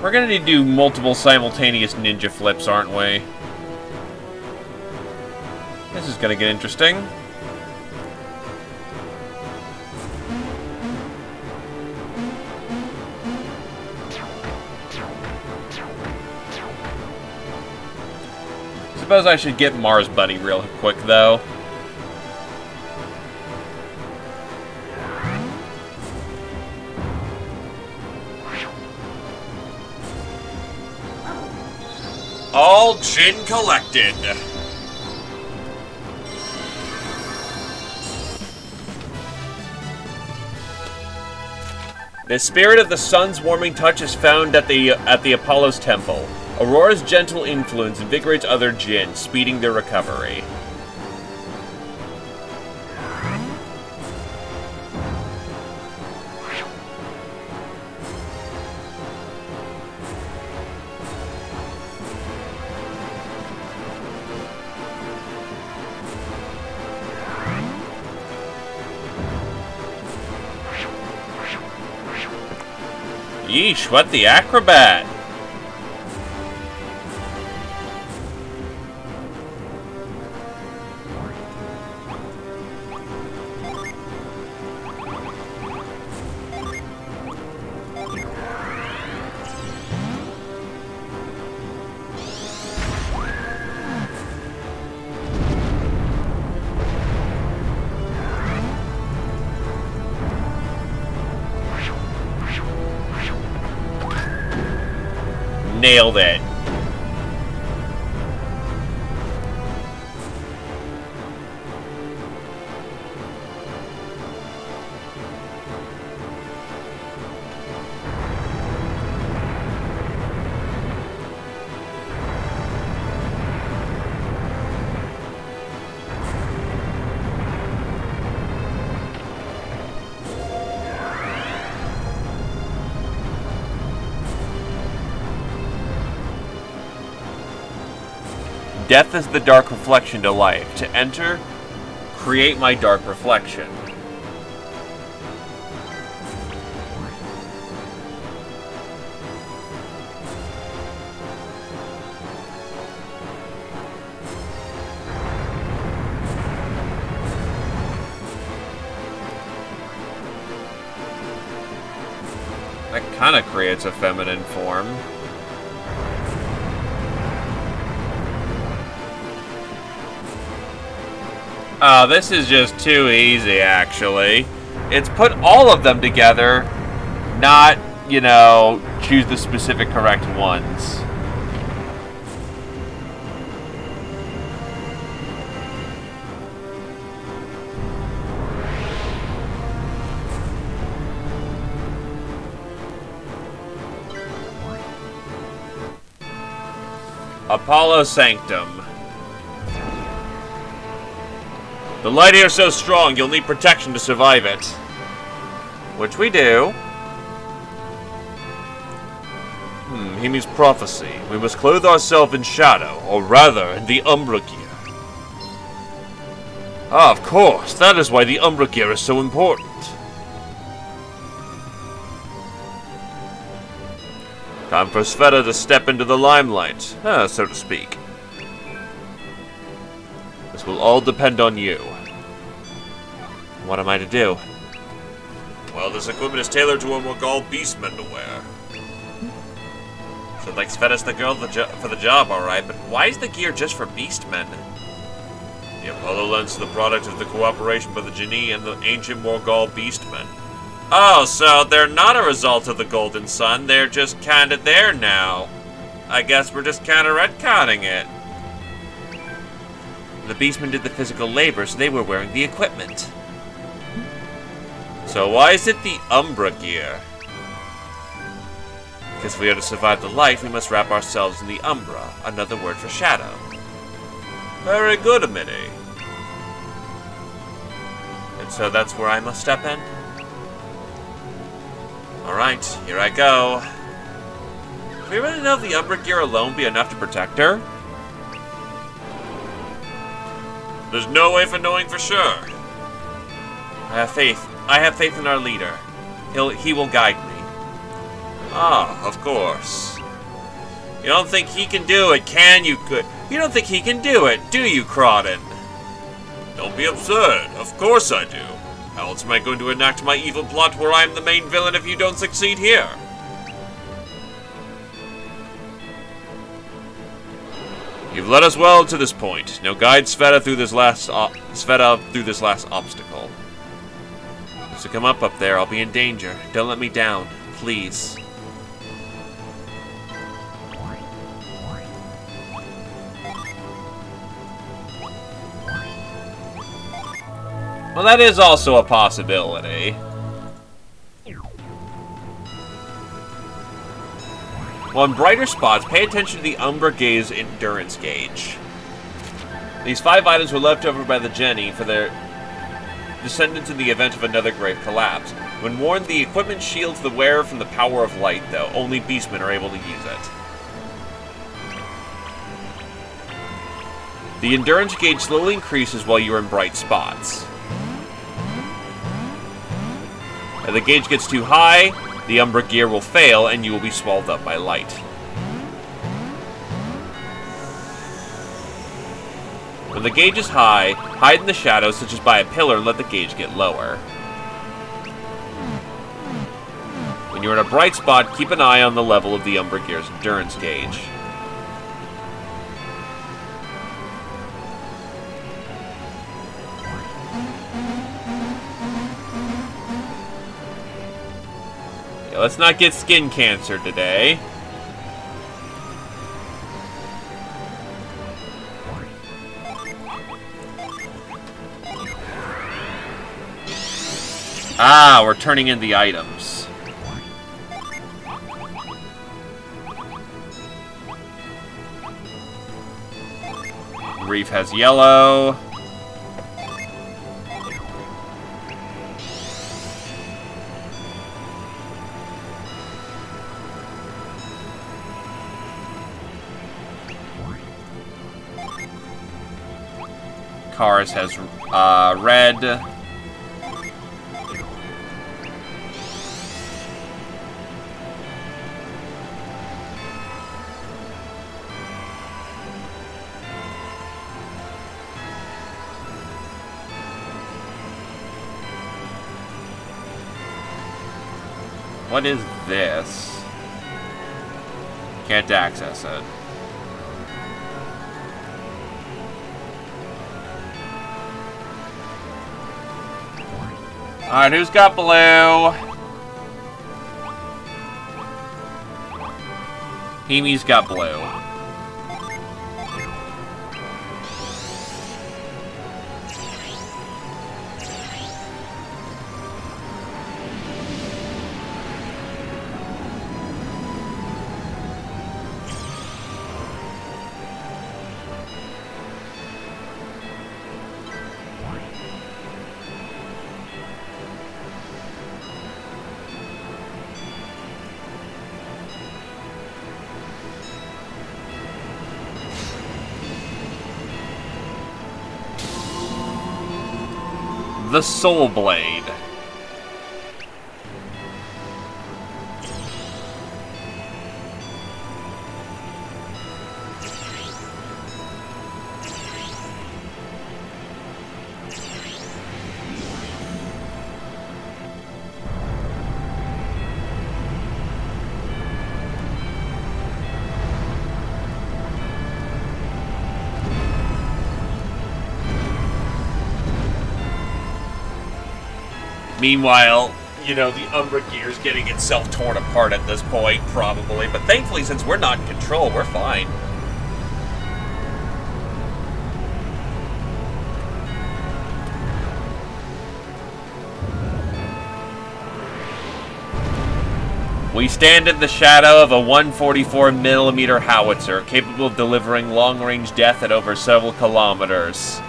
We're gonna need to do multiple simultaneous ninja flips, aren't we? This is gonna get interesting. Suppose I should get Mars Buddy real quick, though. All Jin collected. The spirit of the sun's warming touch is found at the Apollo's temple. Aurora's gentle influence invigorates other Jinn, speeding their recovery. Yeesh, what the acrobat? Nailed it. Death is the dark reflection to life. To enter, create my dark reflection. That kind of creates a feminine form. Oh, this is just too easy, actually. It's put all of them together, not, you know, choose the specific correct ones. Apollo Sanctum. The light here is so strong, you'll need protection to survive it. Which we do. He means prophecy. We must clothe ourselves in shadow, or rather, in the Umbra gear. Ah, of course. That is why the Umbra gear is so important. Time for Sveta to step into the limelight, so to speak. This will all depend on you. What am I to do? Well, this equipment is tailored to what we'll call beastmen to wear. So, like, Sveta's the girl for the job, alright, but why is the gear just for beastmen? The Apollo lens is the product of the cooperation by the Genie and the ancient Morgul beastmen. Oh, so they're not a result of the Golden Sun, they're just kinda there now. I guess we're just kinda retconning it. The beastmen did the physical labor, so they were wearing the equipment. So why is it the Umbra gear? Because if we are to survive the light, we must wrap ourselves in the Umbra, another word for shadow. Very good, Amity. And so that's where I must step in? Alright, here I go. Do we really know if the Umbra gear alone be enough to protect her? There's no way for knowing for sure. I have faith. I have faith in our leader. He will guide me. Ah, of course. You don't think he can do it, can you? You don't think he can do it, do you, Crawdon? Don't be absurd. Of course I do. How else am I going to enact my evil plot where I am the main villain if you don't succeed here? You've led us well to this point. Now guide Sveta through this last obstacle. So come up there. I'll be in danger. Don't let me down, please. Well, that is also a possibility. Well, in brighter spots, pay attention to the Umbra Gaze endurance gauge. These 5 items were left over by the Jenny for their descendants in the event of another grave collapse. When worn, the equipment shields the wearer from the power of light, though. Only beastmen are able to use it. The endurance gauge slowly increases while you are in bright spots. If the gauge gets too high, the Umbra gear will fail and you will be swallowed up by light. When the gauge is high, hide in the shadows such as by a pillar and let the gauge get lower. When you're in a bright spot, keep an eye on the level of the Umbra gear's endurance gauge. Let's not get skin cancer today. Ah, we're turning in the items. Reef has yellow. Cars has red. What is this? Can't access it. Alright, who's got blue? Himi's got blue. The Soul Blade. Meanwhile, you know, the Umbra gear's getting itself torn apart at this point, probably. But thankfully, since we're not in control, we're fine. We stand in the shadow of a 144mm howitzer, capable of delivering long-range death at over several kilometers.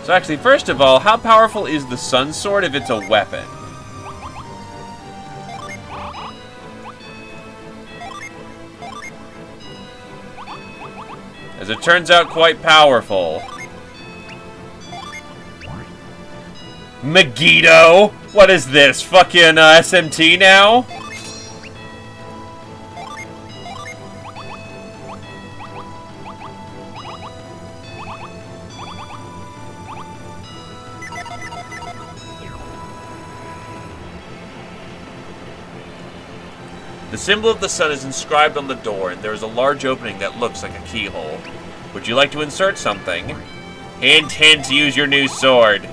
So actually, first of all, how powerful is the Sun Sword if it's a weapon? As it turns out, quite powerful. Megiddo? What is this? Fucking SMT now? The symbol of the sun is inscribed on the door, and there is a large opening that looks like a keyhole. Would you like to insert something? Hint, hint, use your new sword.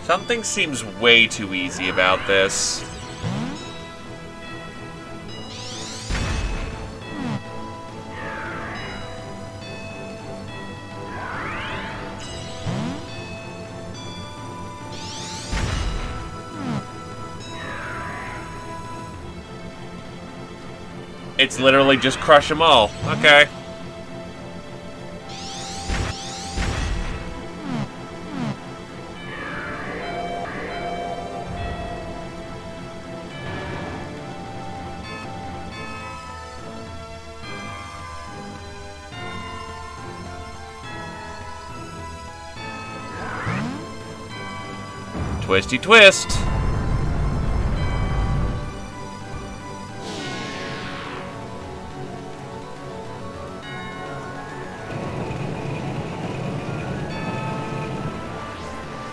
Something seems way too easy about this. It's literally just crush them all. Okay. Twisty twist.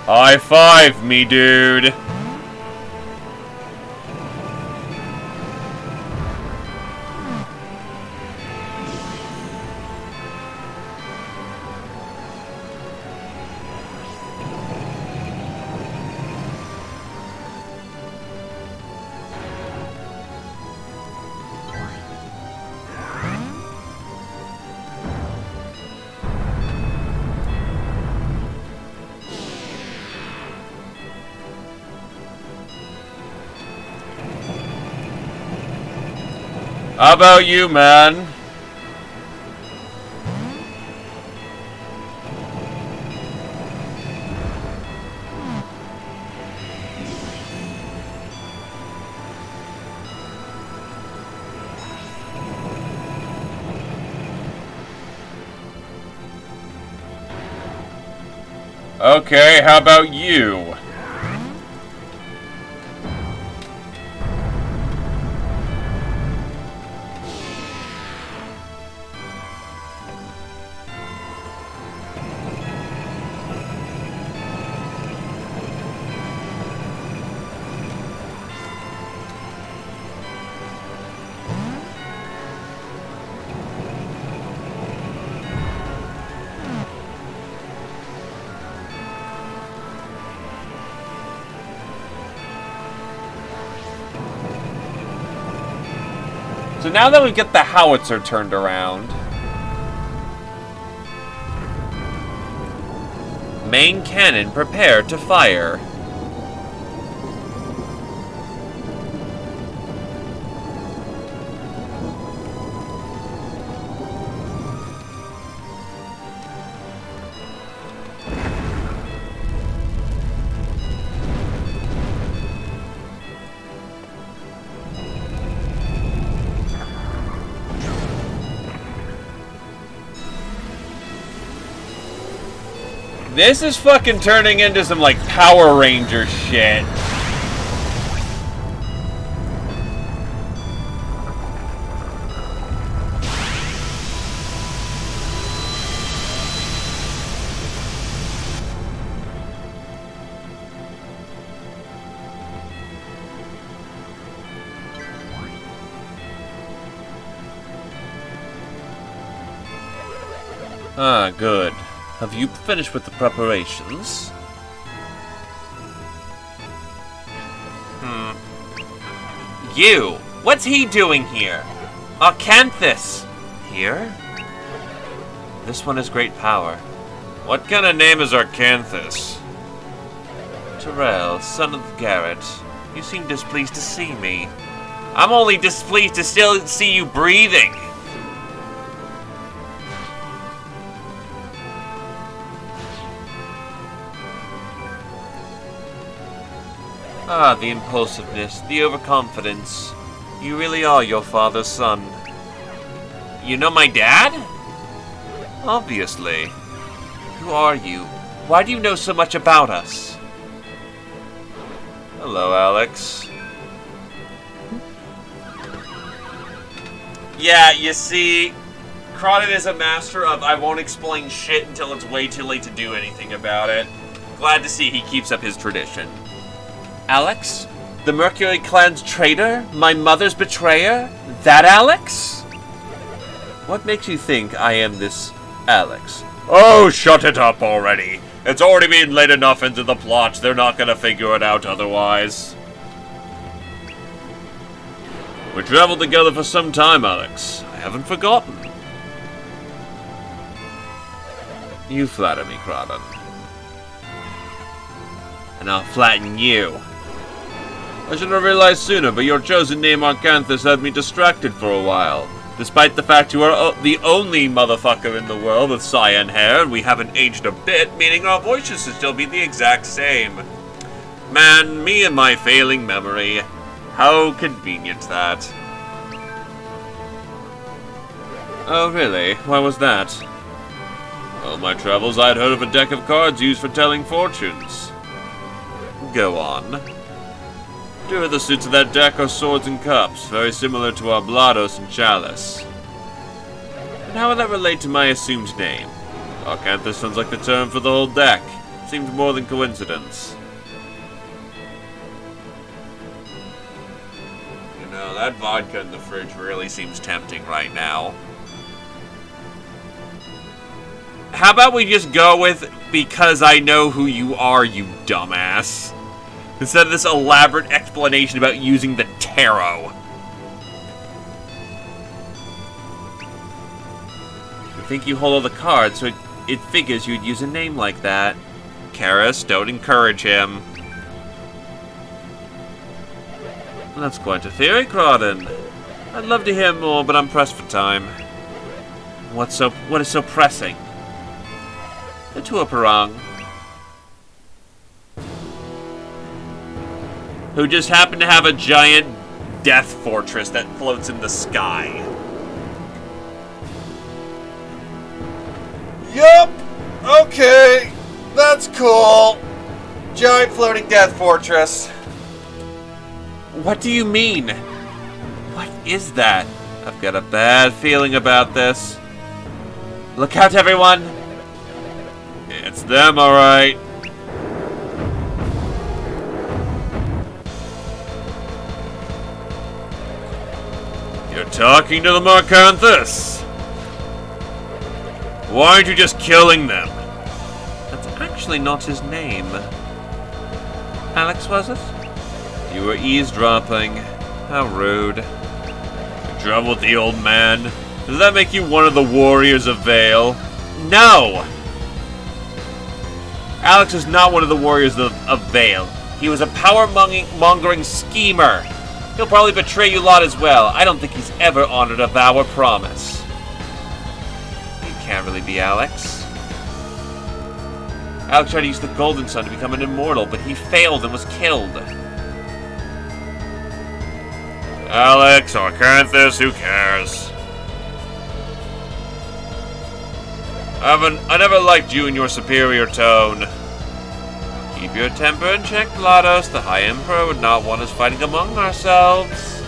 High five me, dude. How about you, man? Okay, how about you? So now that we get the howitzer turned around, main cannon prepare to fire. This is fucking turning into some, like, Power Ranger shit. Ah, good. Have you finished with the preparations? You! What's he doing here? Acanthus! Here? This one has great power. What kind of name is Acanthus? Terrell, son of Garrett, you seem displeased to see me. I'm only displeased to still see you breathing. Ah, the impulsiveness, the overconfidence. You really are your father's son. You know my dad? Obviously. Who are you? Why do you know so much about us? Hello, Alex. Yeah, you see, Crawdon is a master of I won't explain shit until it's way too late to do anything about it. Glad to see he keeps up his tradition. Alex? The Mercury Clan's traitor? My mother's betrayer? That Alex? What makes you think I am this Alex? Oh, shut it up already. It's already been late enough into the plot. They're not gonna figure it out otherwise. We traveled together for some time, Alex. I haven't forgotten. You flatter me, Crawdon. And I'll flatten you. I should have realized sooner, but your chosen name, Acanthus, had me distracted for a while. Despite the fact you are the only motherfucker in the world with cyan hair, and we haven't aged a bit, meaning our voices should still be the exact same. Man, me and my failing memory. How convenient that. Oh, really? Why was that? On my travels, I had heard of a deck of cards used for telling fortunes. Go on. Two of the suits of that deck are swords and cups, very similar to our Blados and Chalice. And how would that relate to my assumed name? Acanthus sounds like the term for the whole deck. Seems more than coincidence. You know, that vodka in the fridge really seems tempting right now. How about we just go with, because I know who you are, you dumbass? Instead of this elaborate explanation about using the tarot. I think you hold all the cards, so it figures you'd use a name like that. Karis, don't encourage him. That's quite a theory, Crawdon. I'd love to hear more, but I'm pressed for time. What is so pressing? The Tuaparang. Who just happen to have a giant death fortress that floats in the sky. Yup! Okay, that's cool. Giant floating death fortress. What do you mean? What is that? I've got a bad feeling about this. Look out, everyone! It's them, alright. You're talking to the Acanthus. Why aren't you just killing them? That's actually not his name. Alex, was it? You were eavesdropping. How rude. You trouble with the old man. Does that make you one of the warriors of Vale? No! Alex is not one of the warriors of Vale. He was a power-mongering schemer. He'll probably betray you lot as well. I don't think he's ever honored a vow or promise. You can't really be Alex. Alex tried to use the Golden Sun to become an immortal, but he failed and was killed. Alex or Acanthus, who cares? I never liked you and your superior tone. Keep your temper in check, Blados. The High Emperor would not want us fighting among ourselves.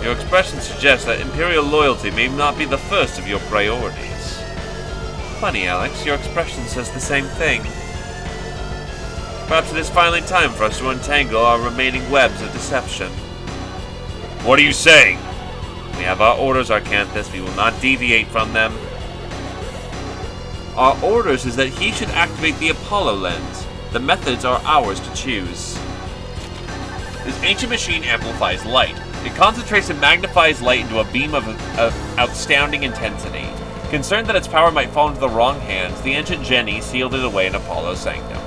Your expression suggests that Imperial loyalty may not be the first of your priorities. Funny, Alex, your expression says the same thing. Perhaps it is finally time for us to untangle our remaining webs of deception. What are you saying? We have our orders, Arcanthus. We will not deviate from them. Our orders is that he should activate the Apollo lens. The methods are ours to choose. This ancient machine amplifies light. It concentrates and magnifies light into a beam of outstanding intensity. Concerned that its power might fall into the wrong hands, the ancient Jenny sealed it away in Apollo's sanctum.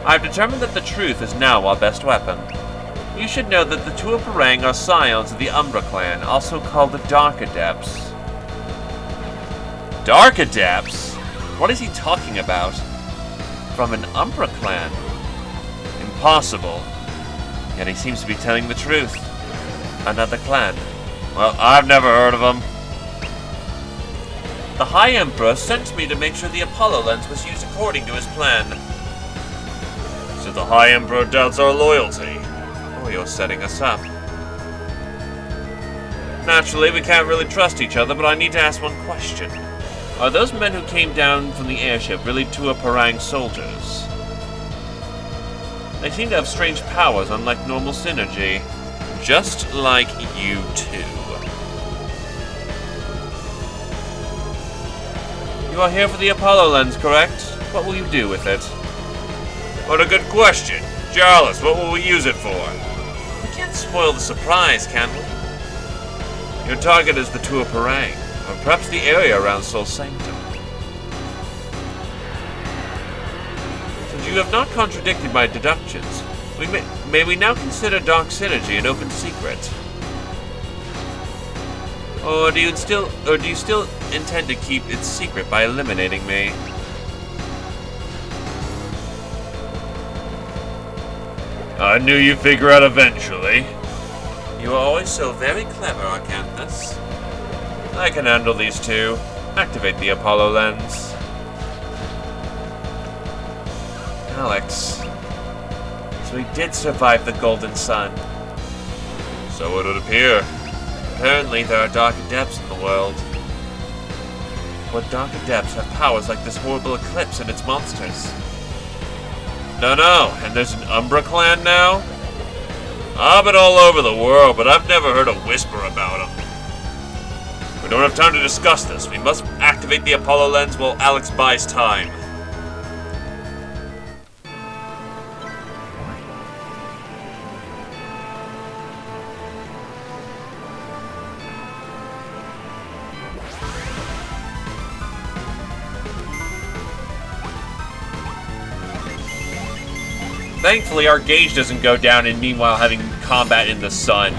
I've determined that the truth is now our best weapon. You should know that the Tuaparang are scions of the Umbra clan, also called the Dark Adepts. Dark Adepts? What is he talking about? From an Umbra clan? Impossible. Yet he seems to be telling the truth. Another clan. Well, I've never heard of them. The High Emperor sent me to make sure the Apollo lens was used according to his plan. So the High Emperor doubts our loyalty. Oh, you're setting us up. Naturally, we can't really trust each other, but I need to ask one question. Are those men who came down from the airship really Tuaparang soldiers? They seem to have strange powers, unlike normal synergy. Just like you two. You are here for the Apollo lens, correct? What will you do with it? What a good question. Jarlath, what will we use it for? We can't spoil the surprise, can we? Your target is the Tuaparang, or perhaps the area around Sol Sanctum. Since you have not contradicted my deductions, may we now consider Dark Synergy an open secret? Or do you still intend to keep its secret by eliminating me? I knew you'd figure out eventually. You are always so very clever, Arcanthus. I can handle these two. Activate the Apollo lens. Alex. So he did survive the Golden Sun. So it would appear. Apparently there are Dark Adepts in the world. But Dark Adepts have powers like this horrible eclipse and its monsters. No, and there's an Umbra clan now? I've been all over the world, but I've never heard a whisper about them. We don't have time to discuss this. We must activate the Apollo lens while Alex buys time. Thankfully, our gauge doesn't go down, and meanwhile having combat in the sun.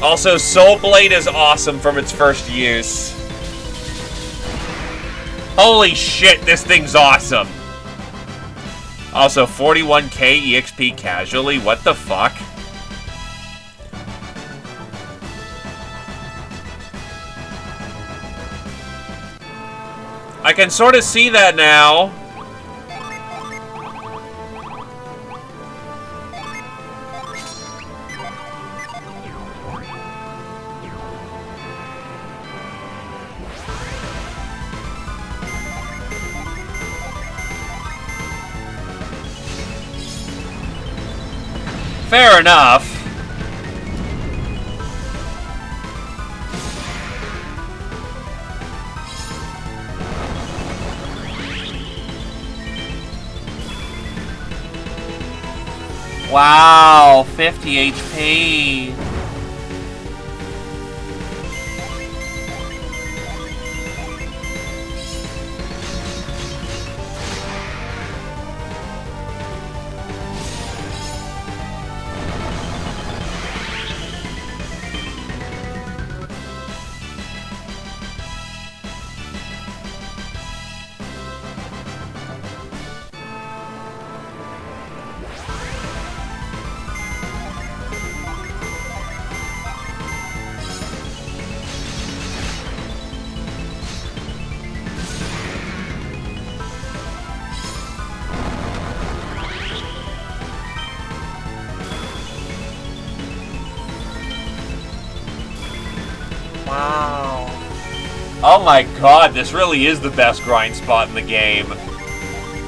Also, Soul Blade is awesome from its first use. Holy shit, this thing's awesome! Also, 41k EXP casually, what the fuck? I can sort of see that now. Fair enough. Wow, 50 HP. Oh my god, this really is the best grind spot in the game.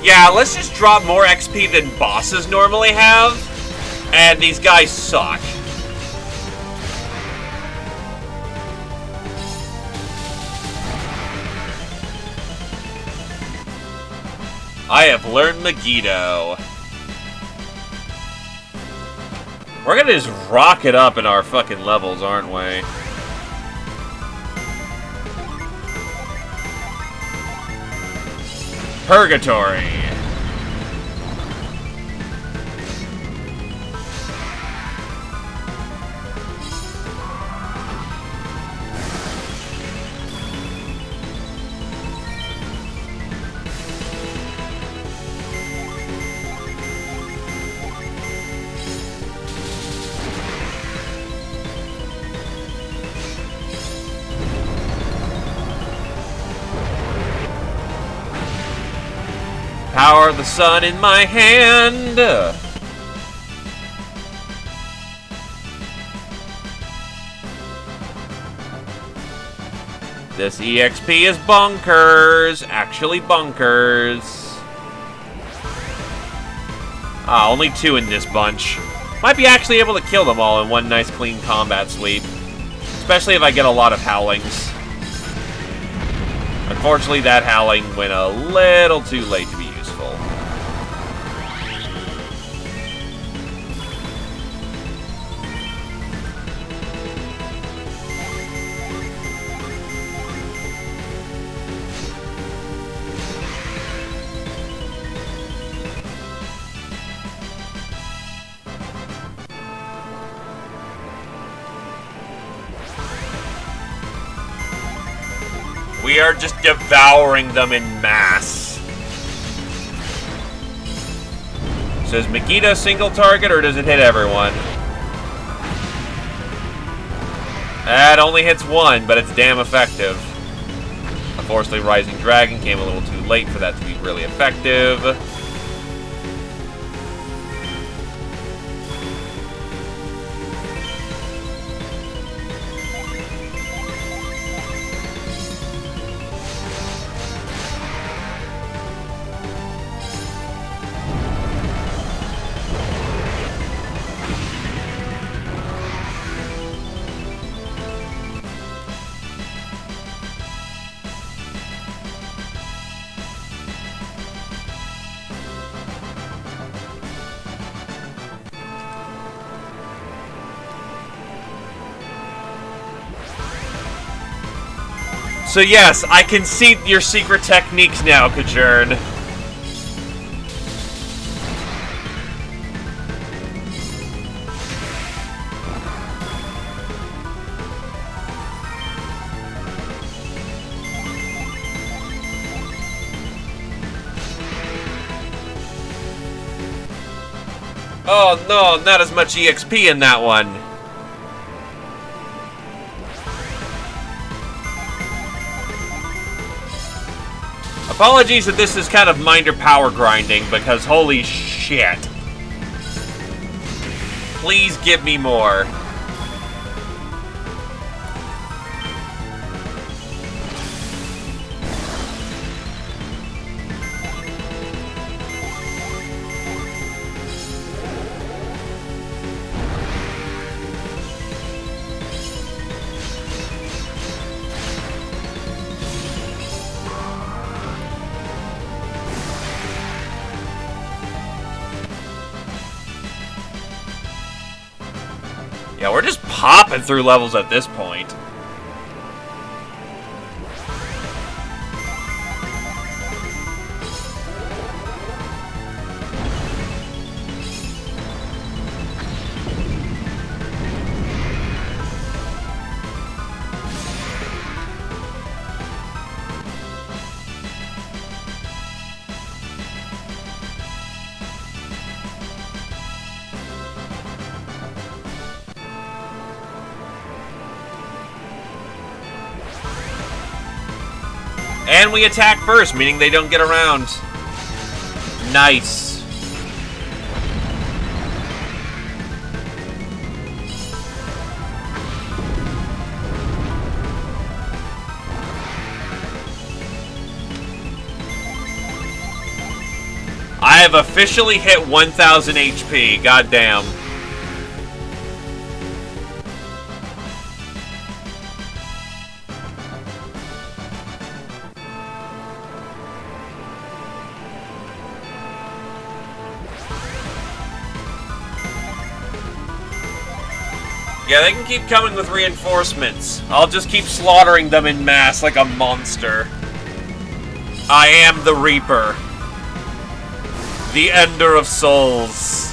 Yeah, let's just drop more XP than bosses normally have. And these guys suck. I have learned Megiddo. We're gonna just rock it up in our fucking levels, aren't we? Purgatory. Power of the sun in my hand. This EXP is bonkers. Actually bonkers. Ah, only 2 in this bunch. Might be actually able to kill them all in one nice clean combat sweep. Especially if I get a lot of howlings. Unfortunately, that howling went a little too late to be useful. We are just devouring them in mass. So is Megiddo single target, or does it hit everyone? That only hits 1, but it's damn effective. Unfortunately, Rising Dragon came a little too late for that to be really effective. So yes, I can see your secret techniques now, Kajern. Oh no, not as much EXP in that one. Apologies that this is kind of minor power grinding, because holy shit. Please give me more. Yeah, we're just popping through levels at this point. And we attack first, meaning they don't get around. Nice. have officially hit 1000 HP. Goddamn. Yeah, they can keep coming with reinforcements. I'll just keep slaughtering them in mass like a monster. I am the Reaper. The Ender of Souls.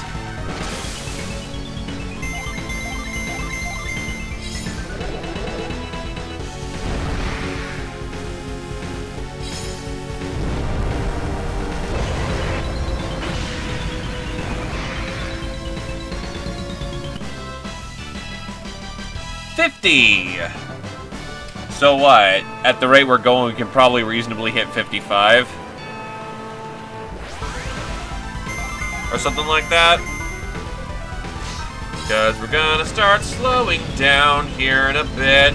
So what? At the rate we're going, we can probably reasonably hit 55. Or something like that. Because we're gonna start slowing down here in a bit.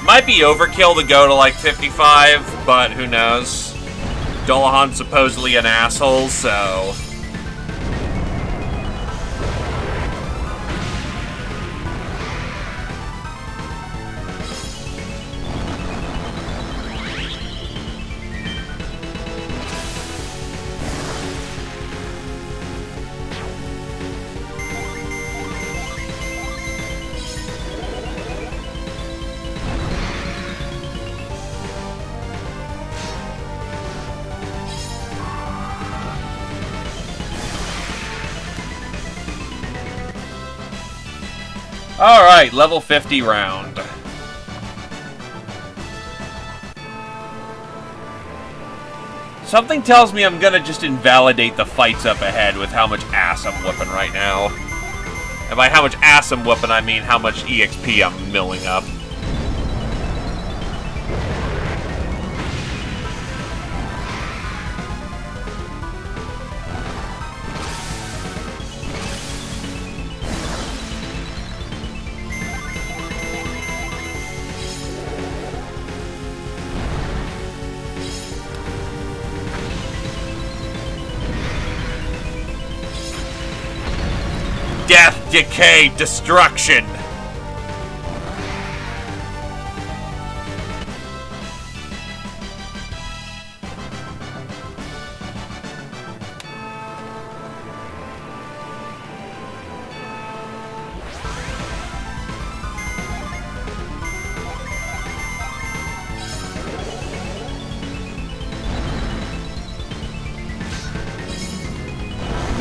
Might be overkill to go to like 55, but who knows? Dolahan's supposedly an asshole, so... Alright, level 50 round. Something tells me I'm gonna just invalidate the fights up ahead with how much ass I'm whooping right now. And by how much ass I'm whooping, I mean how much EXP I'm milling up. Death, decay, destruction.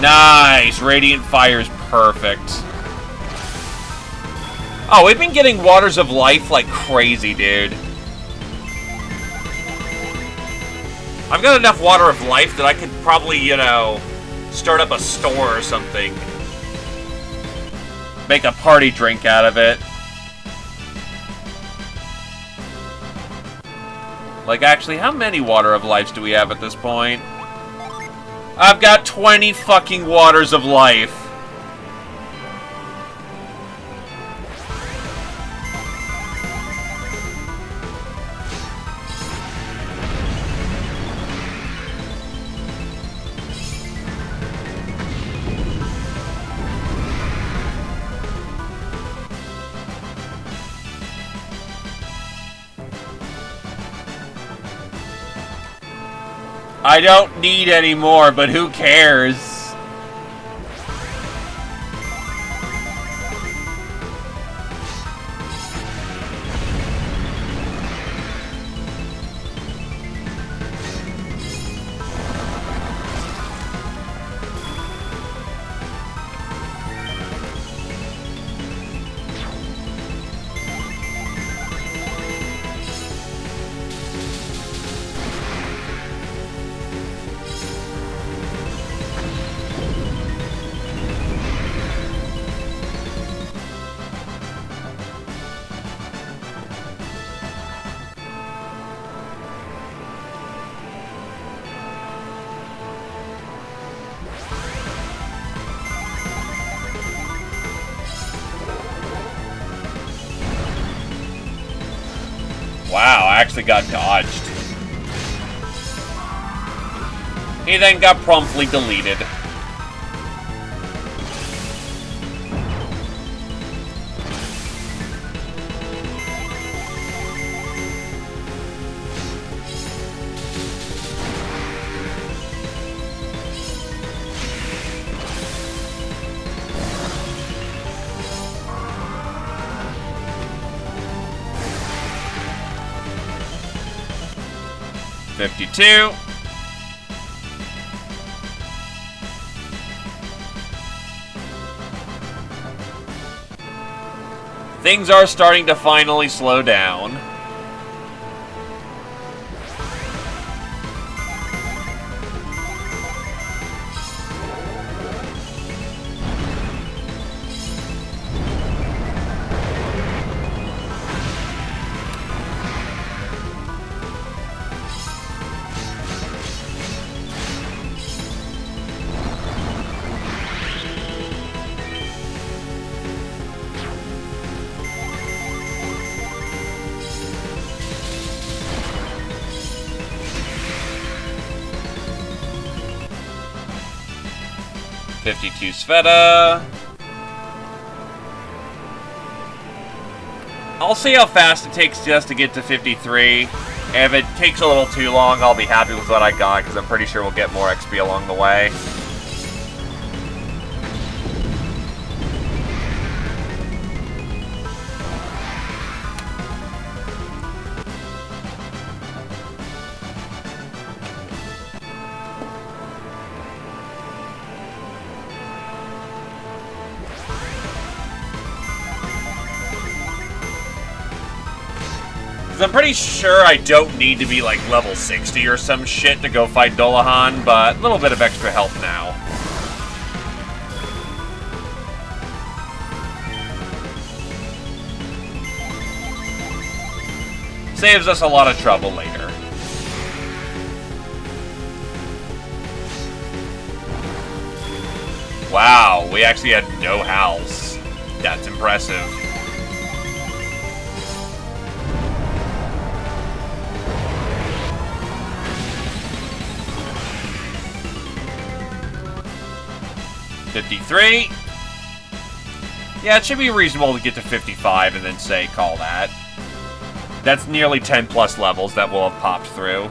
Nice! Radiant Fire's perfect. Oh, we've been getting Waters of Life like crazy, dude. I've got enough Water of Life that I could probably, you know, start up a store or something. Make a party drink out of it. Like, actually, how many Water of Lives do we have at this point? I've got 20 fucking Waters of Life. I don't need any more, but who cares? Wow, I actually got dodged. He then got promptly deleted. $52. Things are starting to finally slow down. $52 Sveta. I'll see how fast it takes just to get to 53. If it takes a little too long, I'll be happy with what I got, because I'm pretty sure we'll get more XP along the way. I'm pretty sure I don't need to be like level 60 or some shit to go fight Dolahan, but a little bit of extra health now. Saves us a lot of trouble later. Wow, we actually had no howls. That's impressive. $53. Yeah, it should be reasonable to get to 55 and then say, call that. That's nearly 10 plus levels that will have popped through.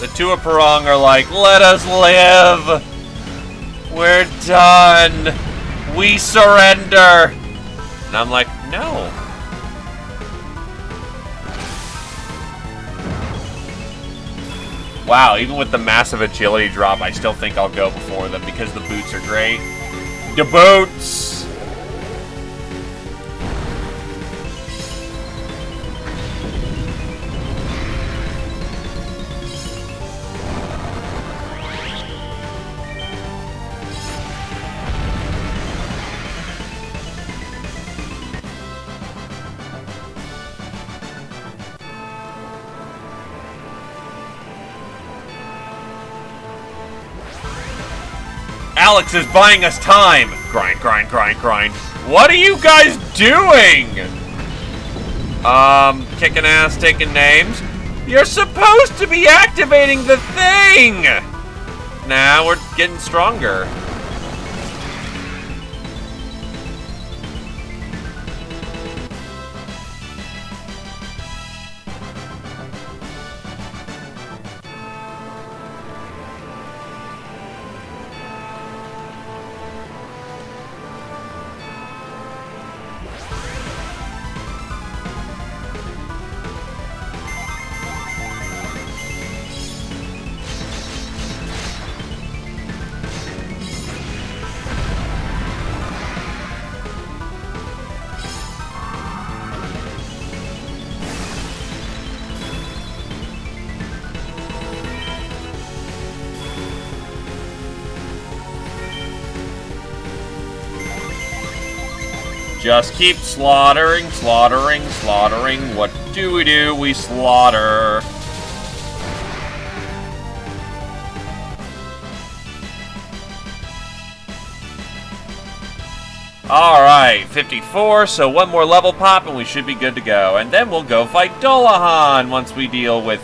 The two of Parang are like, let us live! We're done! We surrender! And I'm like, no. Wow, even with the massive agility drop, I still think I'll go before them because the boots are great. The boots! Alex is buying us time! Grind, grind, grind, grind. What are you guys doing? Kicking ass, taking names. You're supposed to be activating the thing! Nah, we're getting stronger. Just keep slaughtering, slaughtering, slaughtering. What do? We slaughter. Alright, 54, so one more level pop and we should be good to go. And then we'll go fight Dolahan once we deal with...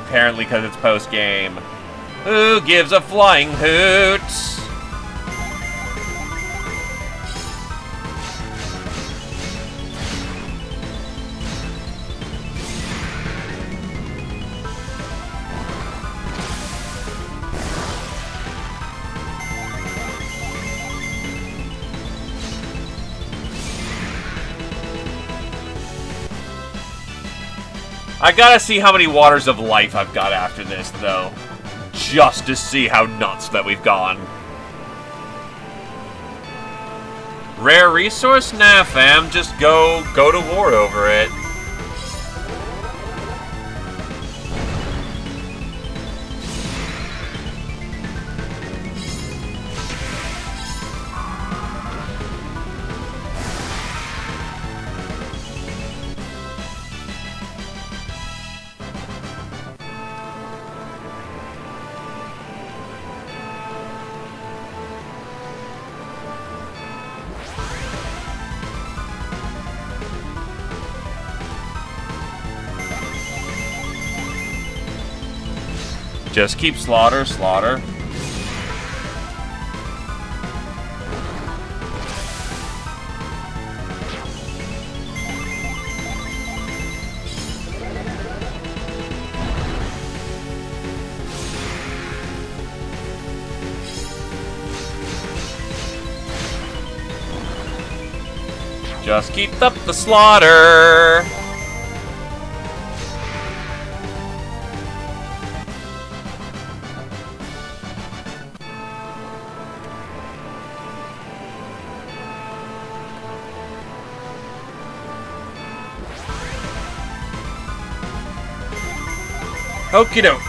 Apparently because it's post-game. Who gives a flying hoot? I gotta see how many waters of life I've got after this, though. Just to see how nuts that we've gone. Rare resource? Nah, fam. Just go to war over it. Just keep slaughter. Just keep up the slaughter. Okie doke.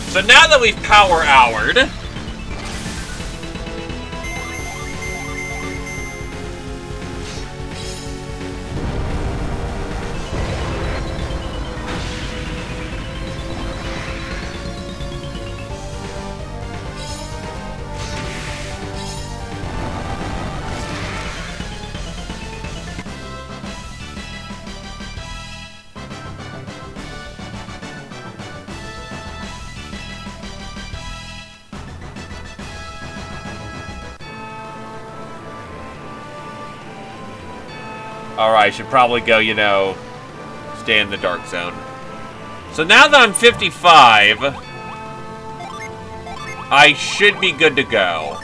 So now that we've power-houred, alright, I should probably go, you know, stay in the dark zone. So now that I'm 55, I should be good to go.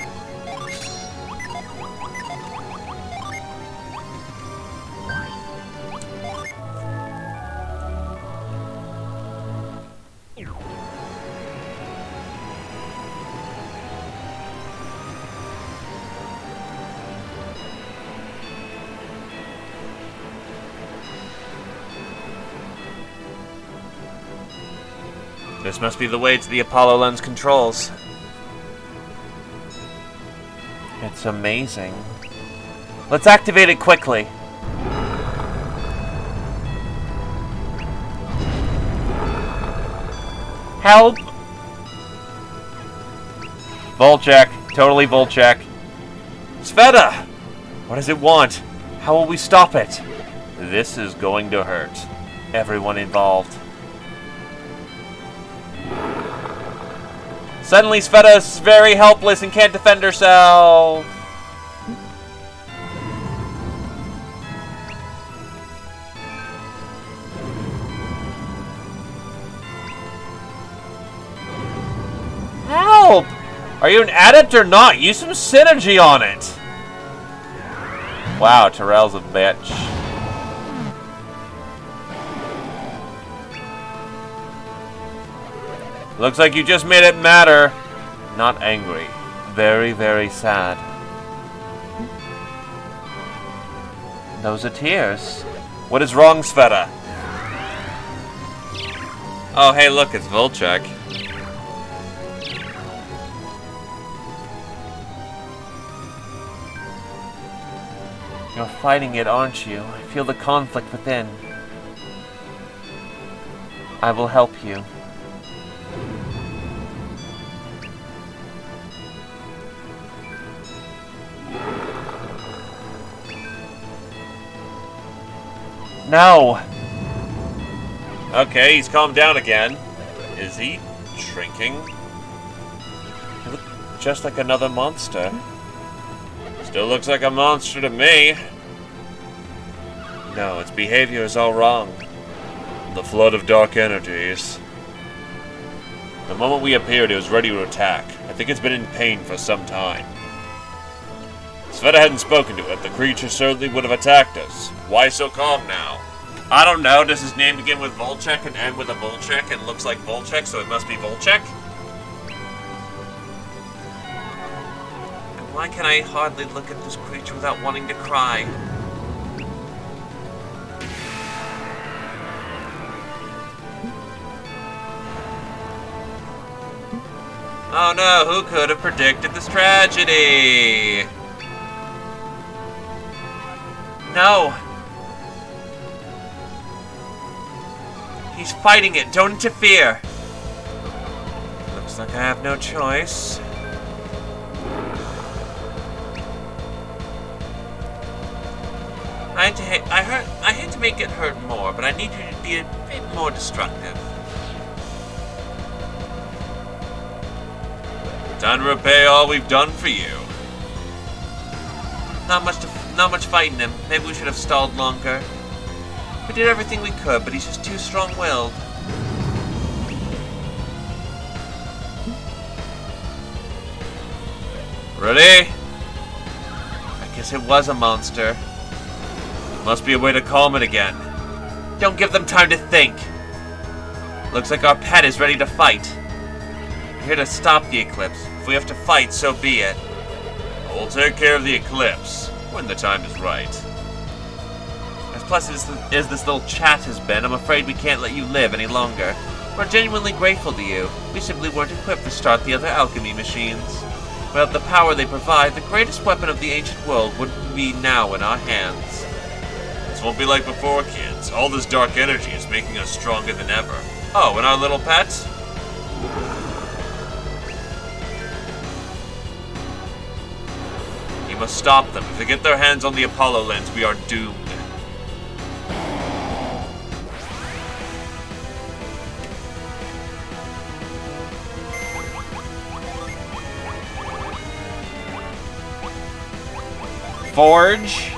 This must be the way to the Apollo lens controls. It's amazing. Let's activate it quickly. Help! Volcheck. Totally Volcheck. Sveta! What does it want? How will we stop it? This is going to hurt. Everyone involved. Suddenly, Sveta is very helpless and can't defend herself. Help! Are you an adept or not? Use some synergy on it. Wow, Terrell's a bitch. Looks like you just made it matter. Not angry. Very, very sad. Those are tears. What is wrong, Sveta? Oh, hey, look, it's Volcheck. You're fighting it, aren't you? I feel the conflict within. I will help you. No! Okay, he's calmed down again. Is he shrinking? He looks just like another monster. Still looks like a monster to me. No, its behavior is all wrong. The flood of dark energies. The moment we appeared, it was ready to attack. I think it's been in pain for some time. If Sveta hadn't spoken to it, the creature certainly would have attacked us. Why so calm now? I don't know. Does his name begin with Volchek and end with a Volchek and looks like Volchek, so it must be Volchek? And why can I hardly look at this creature without wanting to cry? Oh no, who could have predicted this tragedy? No! He's fighting it. Don't interfere. Looks like I have no choice. I hate to make it hurt more, but I need you to be a bit more destructive. Time to repay all we've done for you. Not much fighting him. Maybe we should have stalled longer. We did everything we could, but he's just too strong-willed. Ready? I guess it was a monster. Must be a way to calm it again. Don't give them time to think. Looks like our pet is ready to fight. We're here to stop the eclipse. If we have to fight, so be it. We'll take care of the eclipse when the time is right. As pleasant as this little chat has been, I'm afraid we can't let you live any longer. We're genuinely grateful to you. We simply weren't equipped to start the other alchemy machines. Without the power they provide, the greatest weapon of the ancient world would be now in our hands. This won't be like before, kids. All this dark energy is making us stronger than ever. Oh, and our little pet? We must stop them. If they get their hands on the Apollo lens, we are doomed. Forge.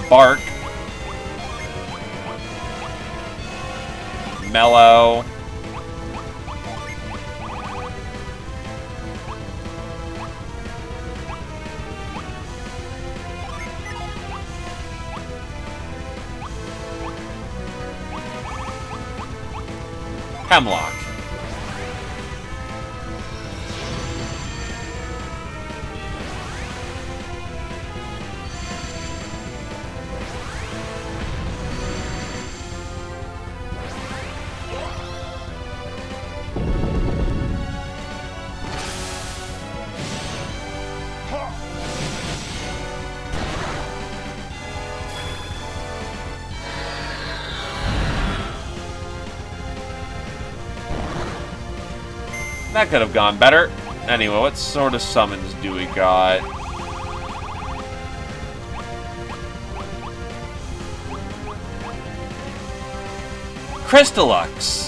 Bark. Mellow. Hemlock. That could have gone better. Anyway, what sort of summons do we got? Crystallux.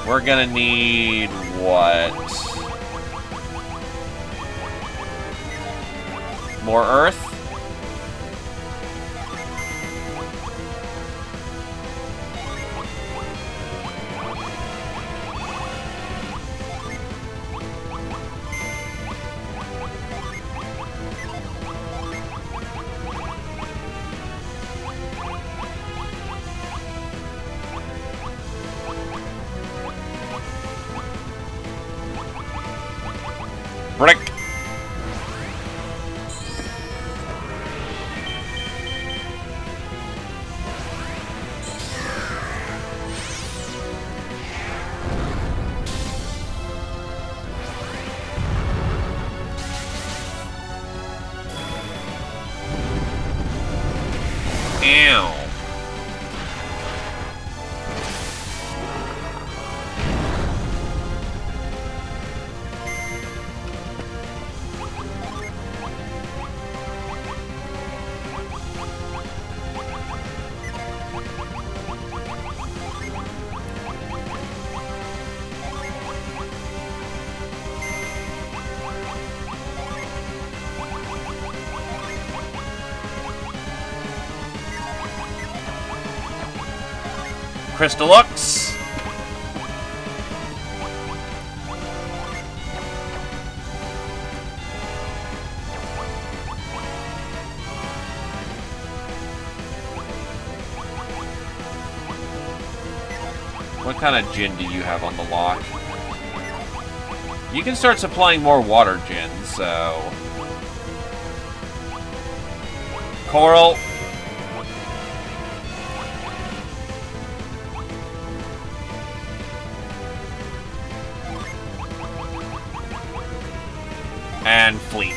We're gonna need what? More earth? Brick. Ow. Crystallux. What kind of gin do you have on the lock? You can start supplying more water gin, so... Coral. And Fleet.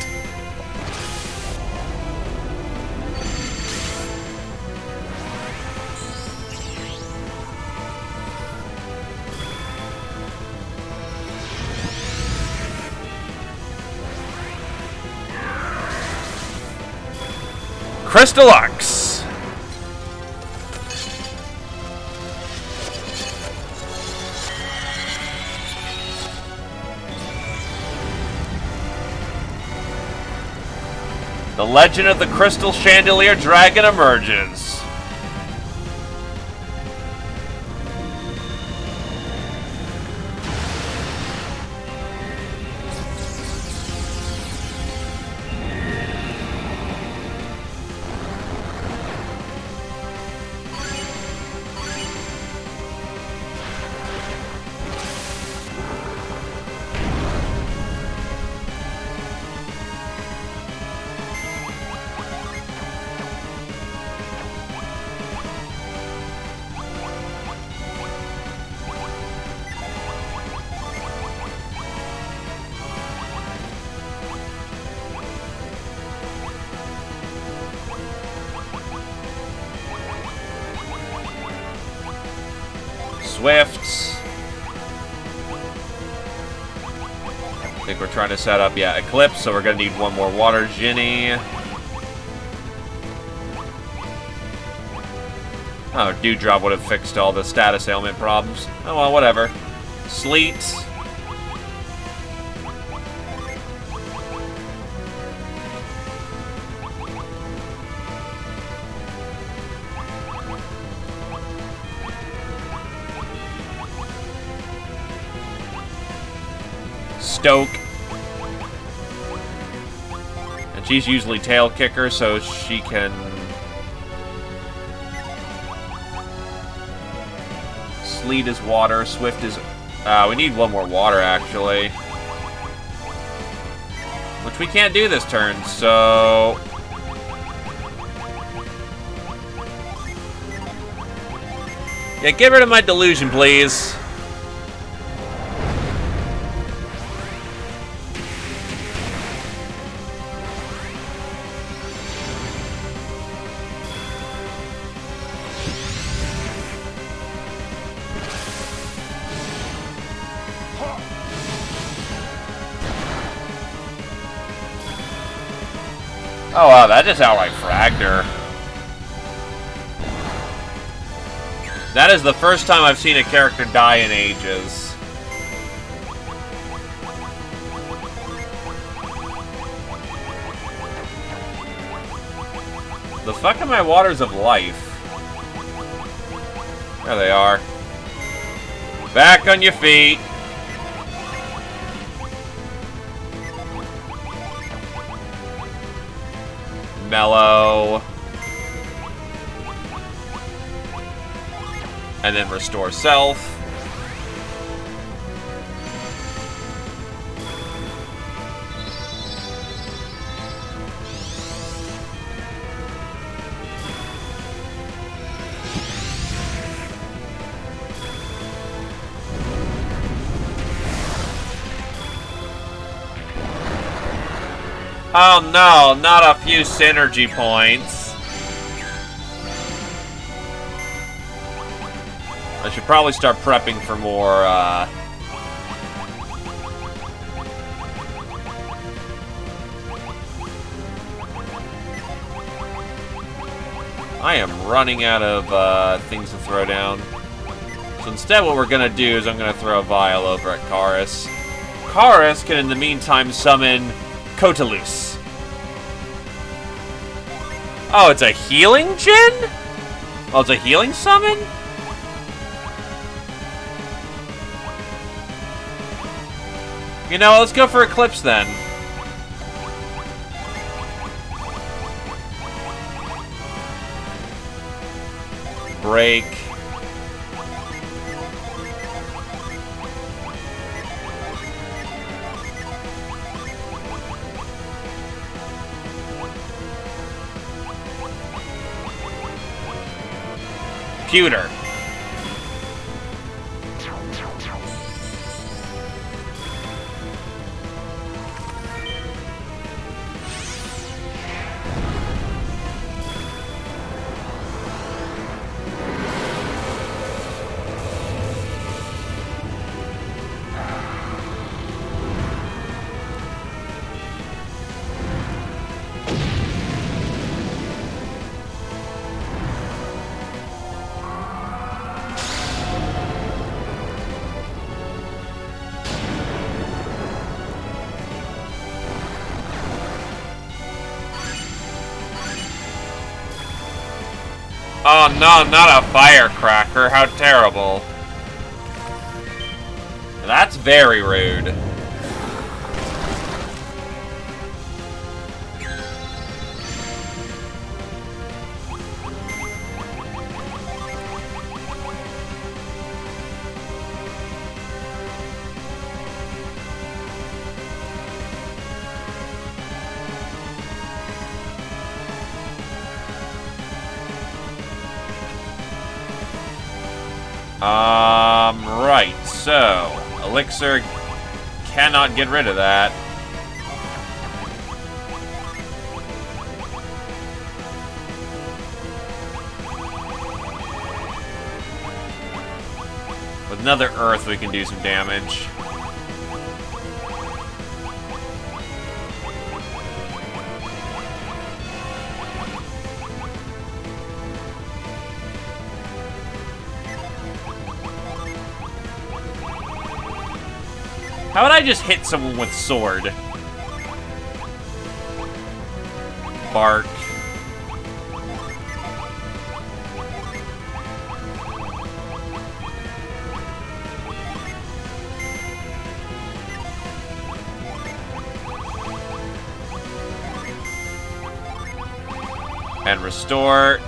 Crystallux. The legend of the Crystal Chandelier Dragon emerges. Swifts. I think we're trying to set up, yeah, Eclipse, so we're going to need one more Water Ginny. Oh, Dewdrop would have fixed all the status ailment problems. Oh, well, whatever. Sleet. Stoke. And she's usually tail kicker, so she can... Sleet is water, Swift is... we need one more water, actually. Which we can't do this turn, so... Yeah, get rid of my delusion, please. Oh wow, that just outright fragged her. That is the first time I've seen a character die in ages. The fuck are my waters of life? There they are. Back on your feet. Mellow. And then restore self. Oh no, not a few synergy points. I should probably start prepping for more, I am running out of things to throw down. So instead what we're going to do is I'm going to throw a vial over at Karis. Karis can in the meantime summon Kotalus. Oh, it's a healing gen? Oh, it's a healing summon? You know, let's go for Eclipse then. Break. Pewter. Oh no, not a firecracker. How terrible. That's very rude. Right, so Elixir cannot get rid of that. With another Earth, we can do some damage. How would I just hit someone with sword? Bark. And restore.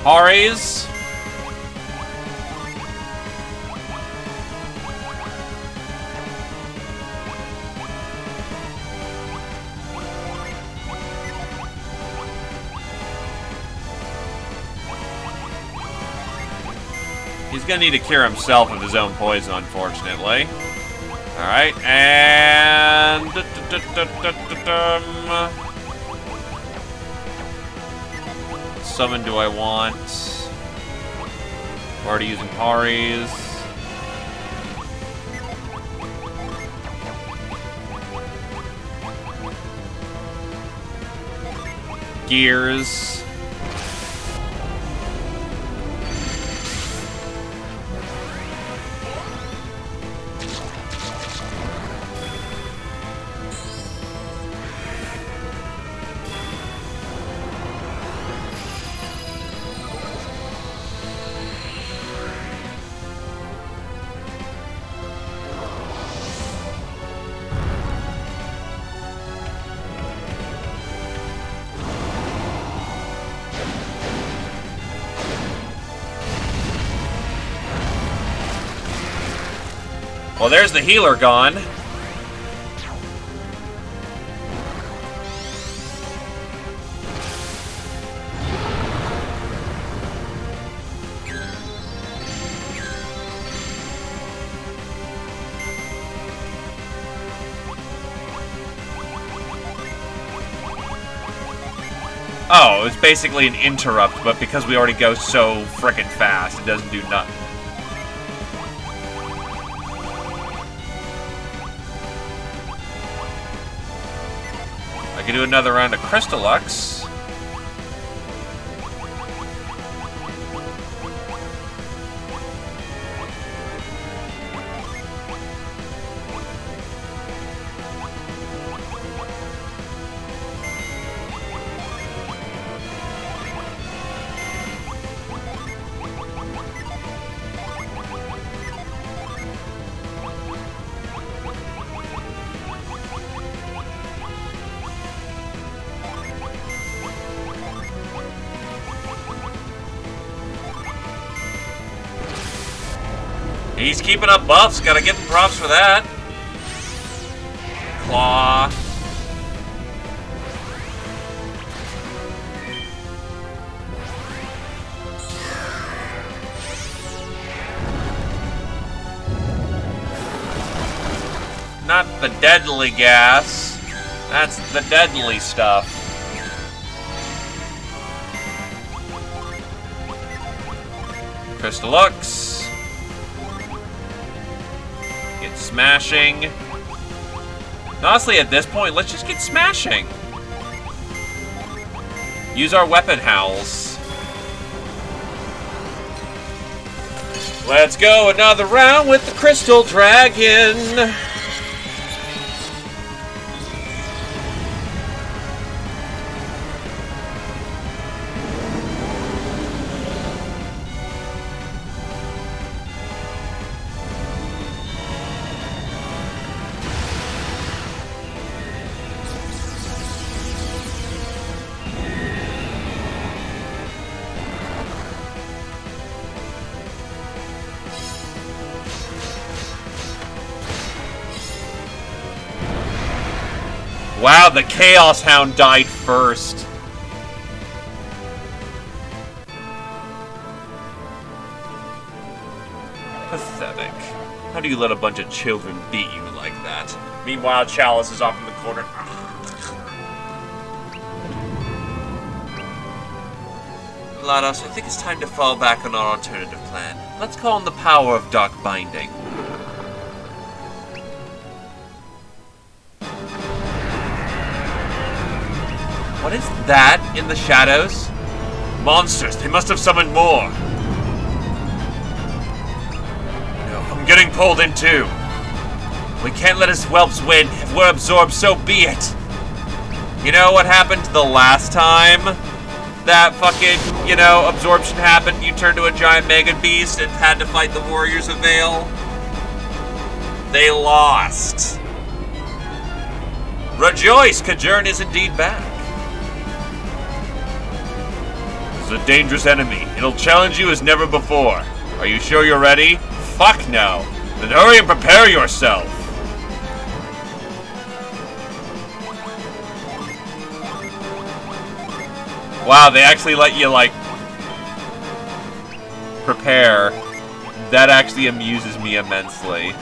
Ares. He's gonna need to cure himself of his own poison, unfortunately. Alright, and... Summon do I want? I'm already using Ares. Gears. Well, there's the healer gone. Oh, it's basically an interrupt, but because we already go so frickin' fast, it doesn't do nothing. I can do another round of Crystallux. He's keeping up buffs, gotta give him props for that. Claw. Not the deadly gas. That's the deadly stuff. Crystallux. Get smashing. Honestly, at this point, let's just get smashing. Use our weapon howls. Let's go another round with the Crystal Dragon. Wow, the Chaos Hound died first. Pathetic. How do you let a bunch of children beat you like that? Meanwhile, Chalice is off in the corner. GLaDOS, I think it's time to fall back on our alternative plan. Let's call on the power of Dark Binding. What is that in the shadows? Monsters, they must have summoned more. No, I'm getting pulled in too. We can't let his whelps win. If we're absorbed, so be it. You know what happened the last time that fucking, absorption happened? You turned to a giant mega beast and had to fight the Warriors of Vale? They lost. Rejoice, Kajern is indeed back. It's a dangerous enemy. It'll challenge you as never before. Are you sure you're ready? Fuck no. Then hurry and prepare yourself. Wow, they actually let you, prepare. That actually amuses me immensely.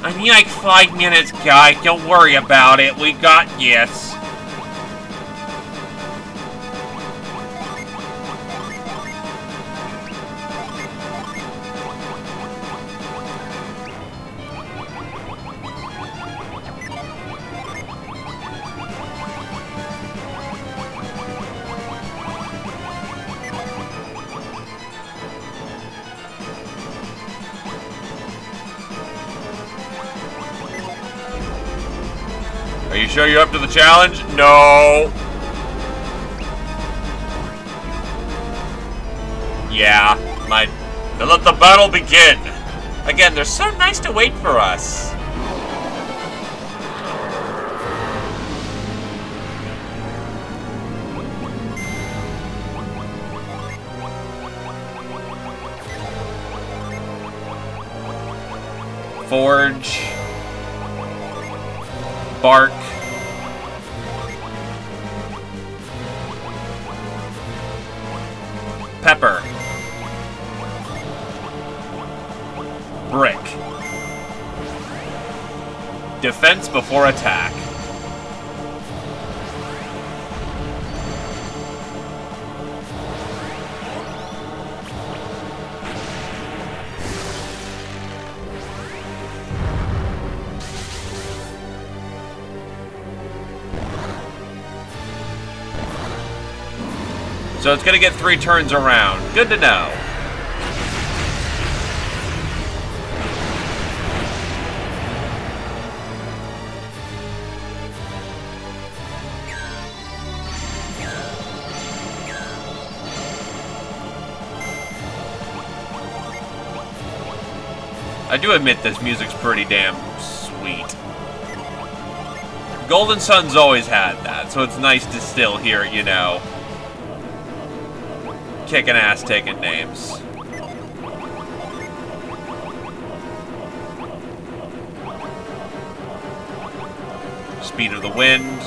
I need 5 minutes, guy. Don't worry about it. We got this. Are you sure you're up to the challenge? No. Yeah, Then let the battle begin. Again, they're so nice to wait for us. Forge. Bark. Pepper. Brick. Defense before attack. So it's going to get 3 turns around. Good to know. I do admit this music's pretty damn sweet. Golden Sun's always had that, so it's nice to still hear, you know, kicking ass, taking names. Speed of the wind.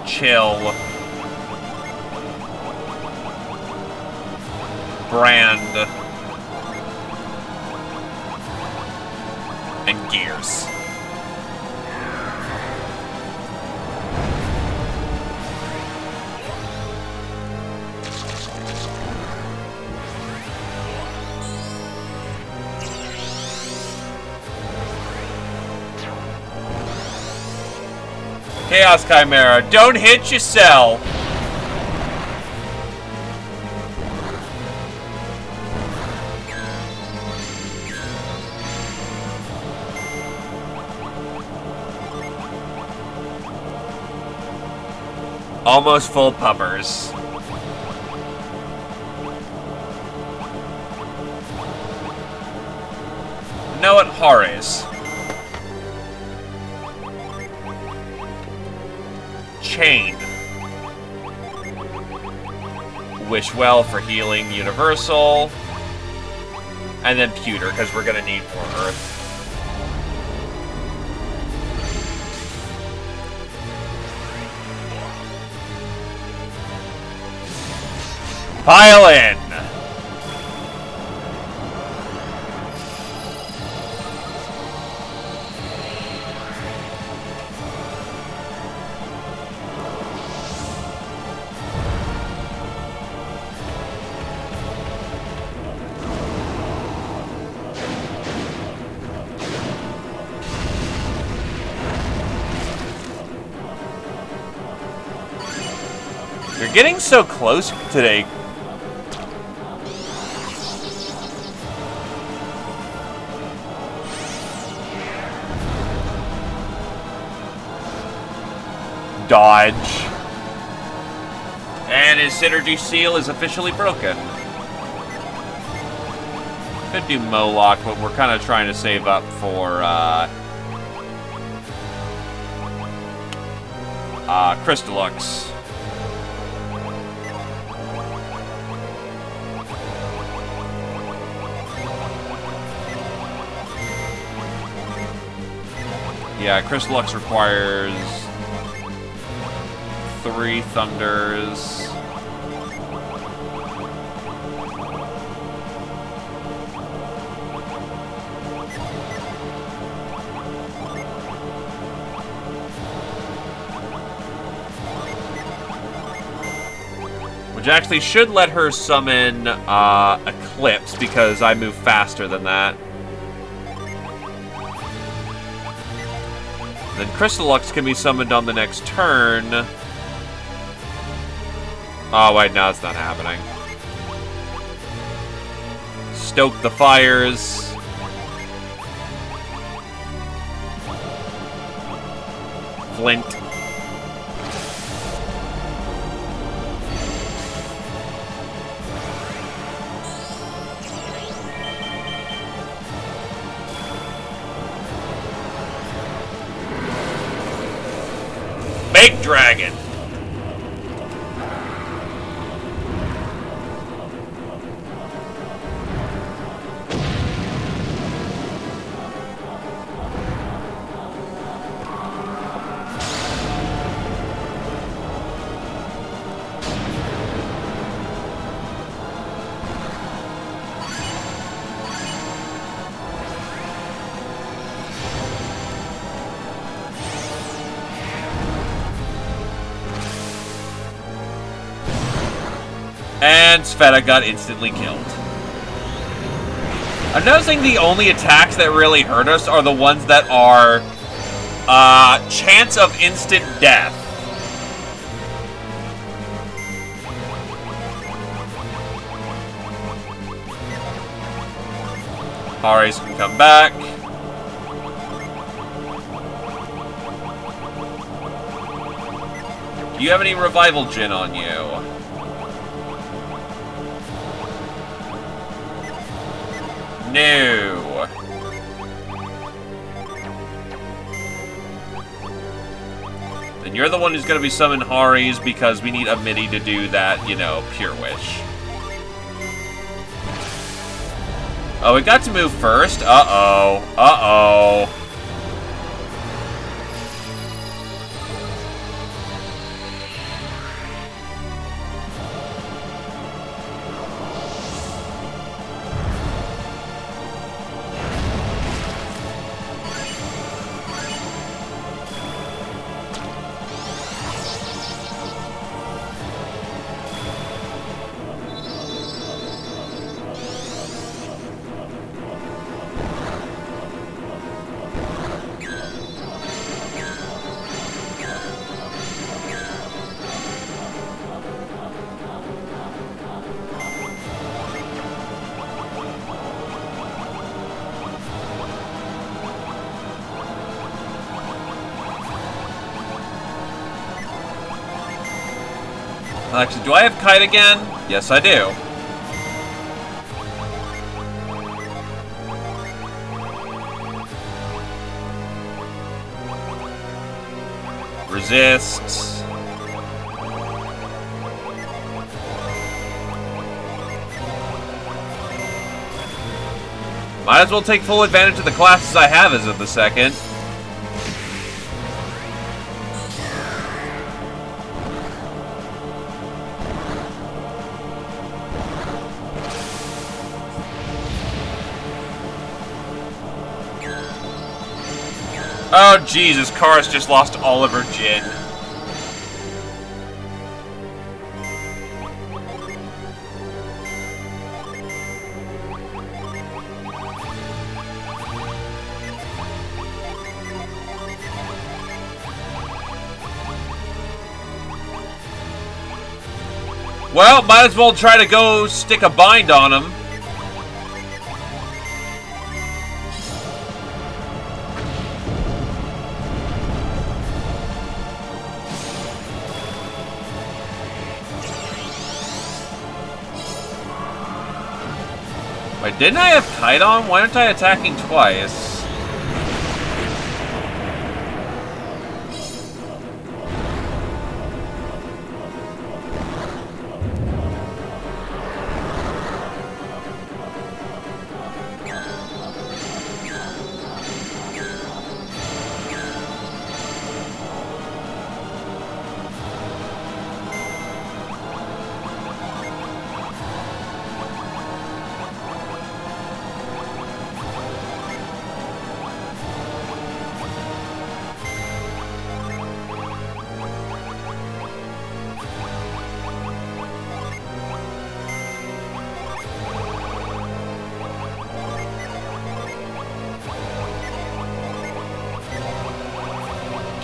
Chill. Brand. And gears. Chaos Chimera, don't hit yourself! Almost full puppers. No, it horrors. Chain. Wish well for healing universal. And then pewter, because we're going to need more earth. Pile in! You're getting so close today. Dodge. And his synergy seal is officially broken. Could do Moloch, but we're kind of trying to save up for Crystallux. Yeah, Crystallux requires 3 thunders. Which actually should let her summon Eclipse, because I move faster than that. Then Crystallux can be summoned on the next turn. Oh, wait, no, it's not happening. Stoke the fires. Flint. Big dragon. And Sveta got instantly killed. I'm noticing the only attacks that really hurt us are the ones that are chance of instant death. Haris can come back. Do you have any revival gin on you? No. Then you're the one who's going to be summoning Haris because we need a mini to do that, you know, Pure Wish. Oh, we got to move first? Uh-oh. Uh-oh. Actually, do I have Kite again? Yes, I do. Resist. Might as well take full advantage of the classes I have as of the second. Oh, Jesus, Karis just lost all of her Jin. Well, might as well try to go stick a bind on him. Wait, didn't I have Kite on? Why aren't I attacking twice?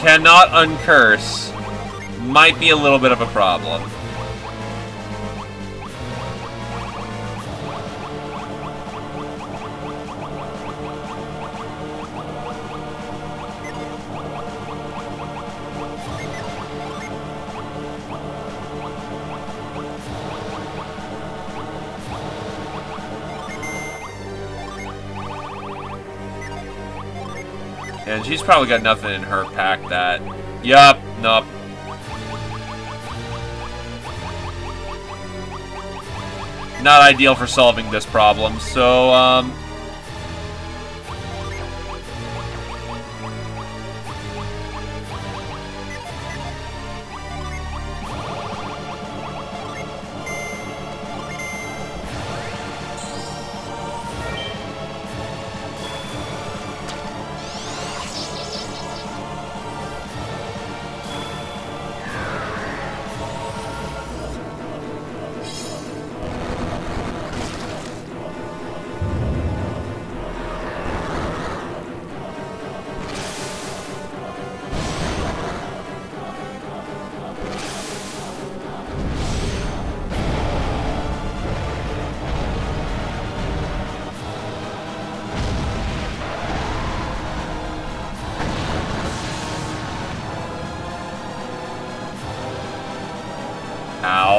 Cannot uncurse. Might be a little bit of a problem. And she's probably got nothing in her pack that... Yup, nope. Not ideal for solving this problem, so,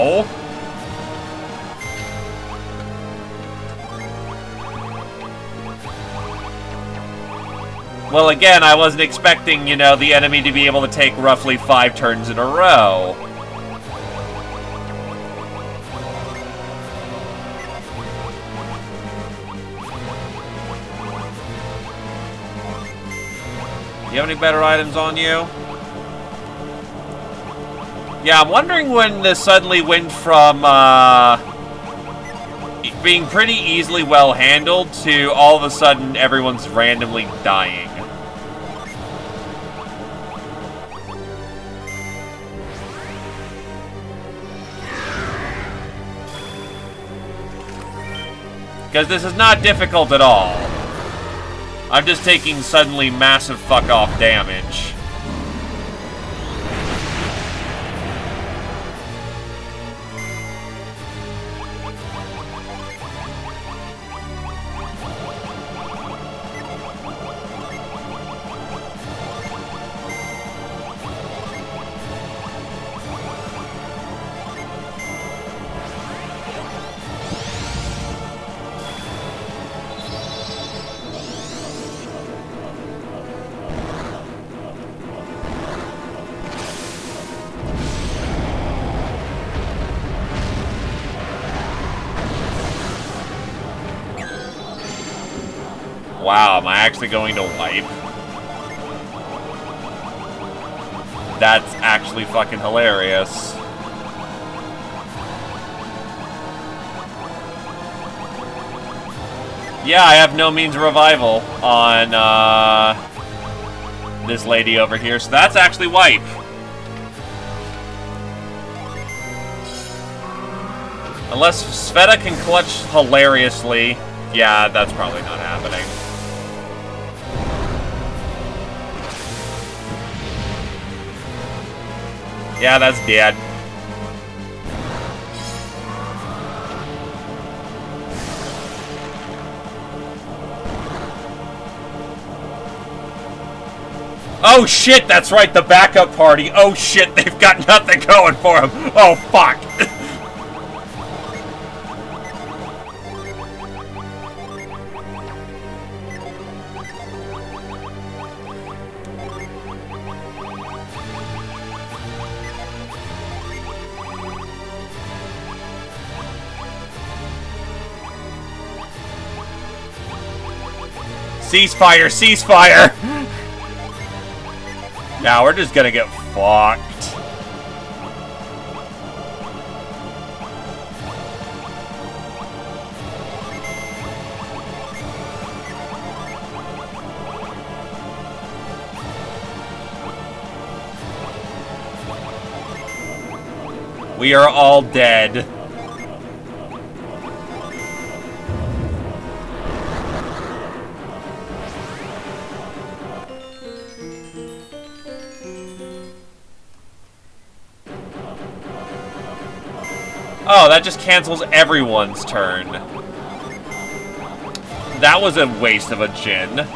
No. Well, again, I wasn't expecting, you know, the enemy to be able to take roughly 5 turns in a row. You have any better items on you? Yeah, I'm wondering when this suddenly went from, being pretty easily well-handled to all of a sudden everyone's randomly dying. Because this is not difficult at all. I'm just taking suddenly massive fuck-off damage. Wow, am I actually going to wipe? That's actually fucking hilarious. Yeah, I have no means of revival on, this lady over here, so that's actually wipe. Unless Sveta can clutch hilariously. Yeah, that's probably not happening. Yeah, that's dead. Oh shit, that's right, the backup party. Oh shit, they've got nothing going for them. Oh fuck. Ceasefire, ceasefire! Now we're just gonna get fucked. We are all dead. Oh, that just cancels everyone's turn. That was a waste of a Jin.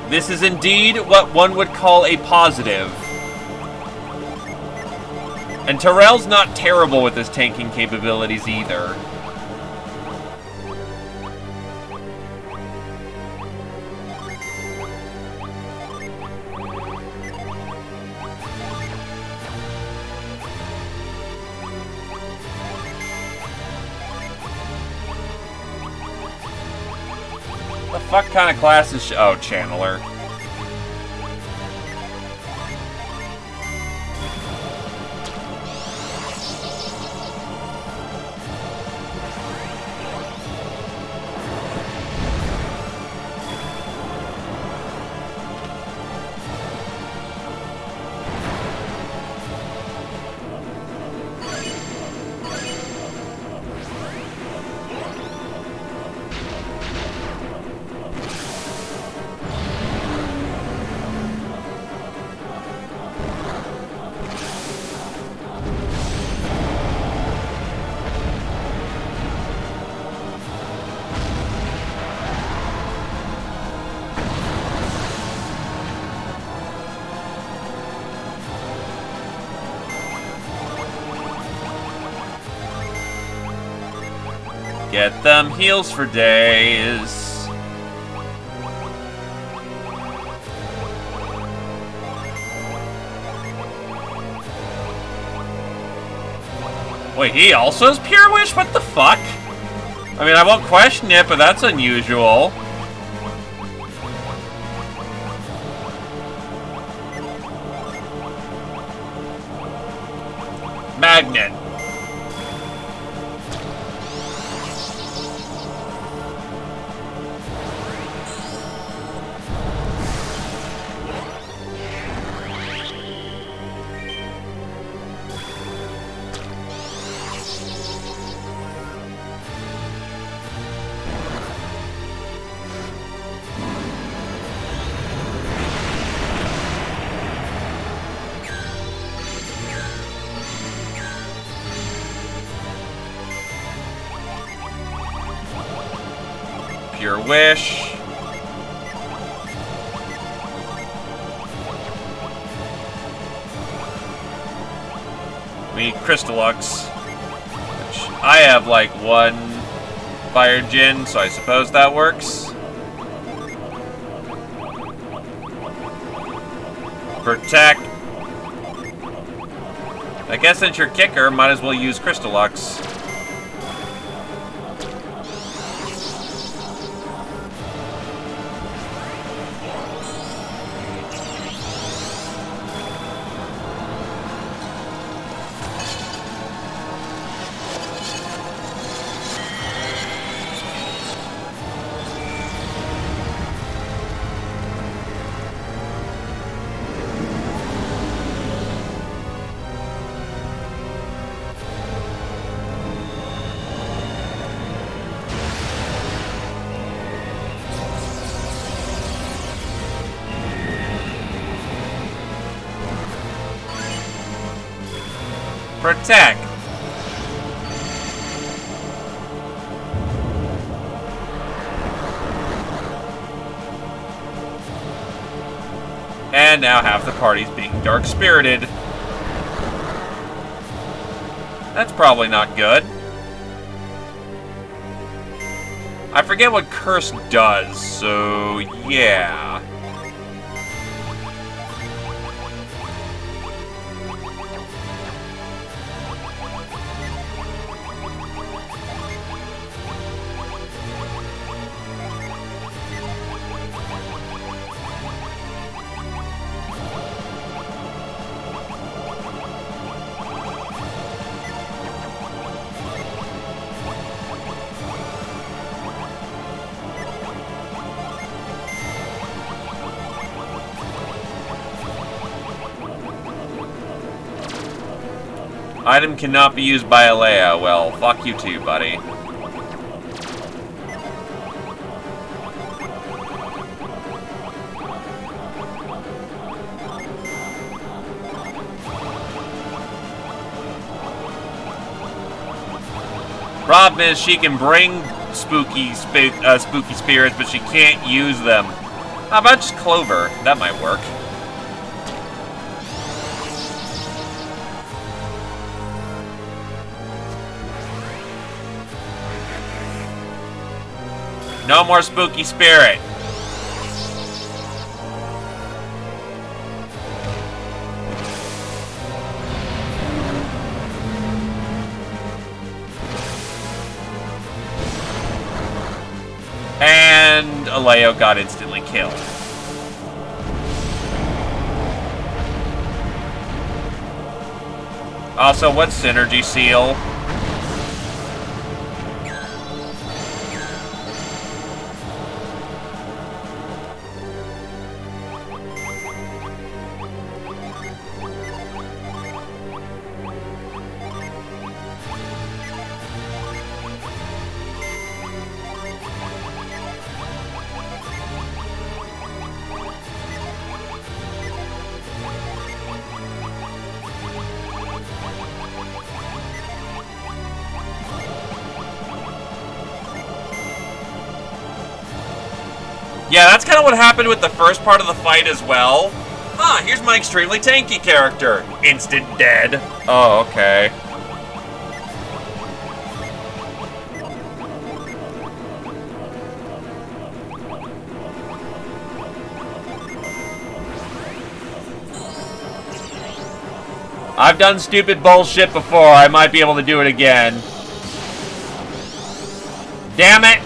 This is indeed what one would call a positive. And Terrell's not terrible with his tanking capabilities either. The fuck kind of class is oh, Channeler. Get them heals for days. Wait, he also has Pure Wish? What the fuck? I mean, I won't question it, but that's unusual. Magnet. Pure Wish. We need Crystallux. Which I have like one Fire Gin, so I suppose that works. Protect. I guess since you're kicker, might as well use Crystallux. Protect. And now half the party's being dark-spirited. That's probably not good. I forget what Curse does, so yeah. Item cannot be used by Alea. Well, fuck you too, buddy. Problem is, she can bring spooky spirits, but she can't use them. How about just Clover? That might work. No more spooky spirit. And Aleo got instantly killed. Also, what's Synergy Seal? Yeah, that's kind of what happened with the first part of the fight as well. Ah, here's my extremely tanky character. Instant dead. Oh, okay. I've done stupid bullshit before. I might be able to do it again. Damn it!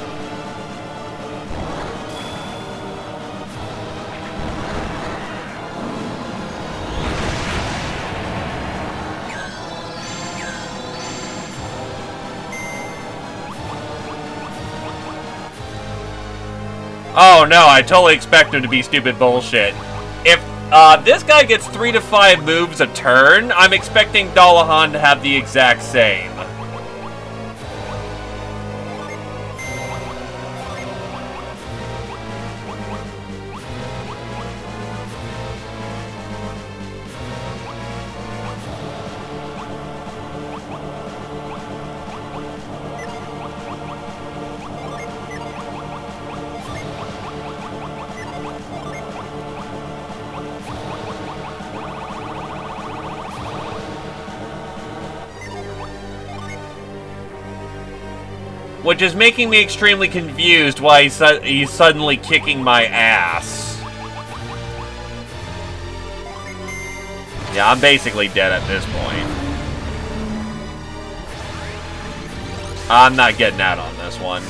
Oh no, I totally expect him to be stupid bullshit. If this guy gets 3 to 5 moves a turn, I'm expecting Dalahan to have the exact same. Which is making me extremely confused why he's suddenly kicking my ass. Yeah, I'm basically dead at this point. I'm not getting out on this one.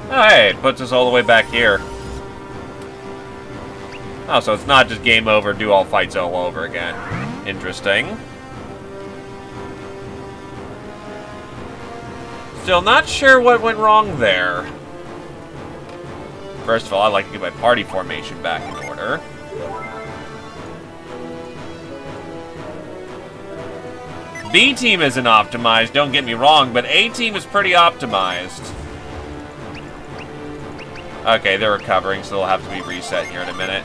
Oh, hey, it puts us all the way back here. Oh, so it's not just game over, do all fights all over again. Interesting. Still not sure what went wrong there. First of all, I'd like to get my party formation back in order. B team isn't optimized, don't get me wrong, but A team is pretty optimized. Okay, they're recovering, so they'll have to be reset here in a minute.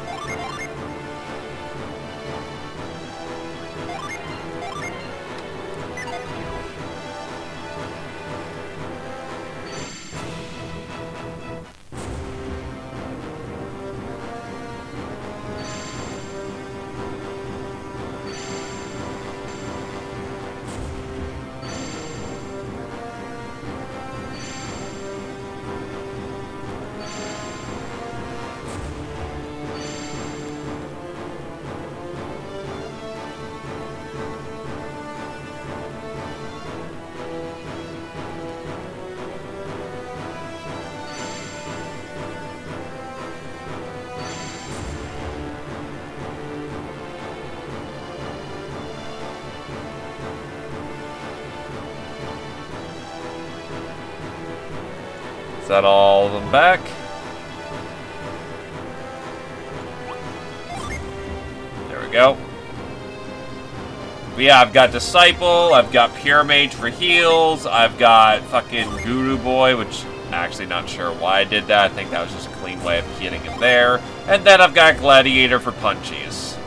Set all of them back. There we go. But yeah, I've got Disciple, I've got Pure Mage for heals, I've got fucking Guru Boy, which actually not sure why I did that. I think that was just a clean way of getting him there. And then I've got Gladiator for punchies.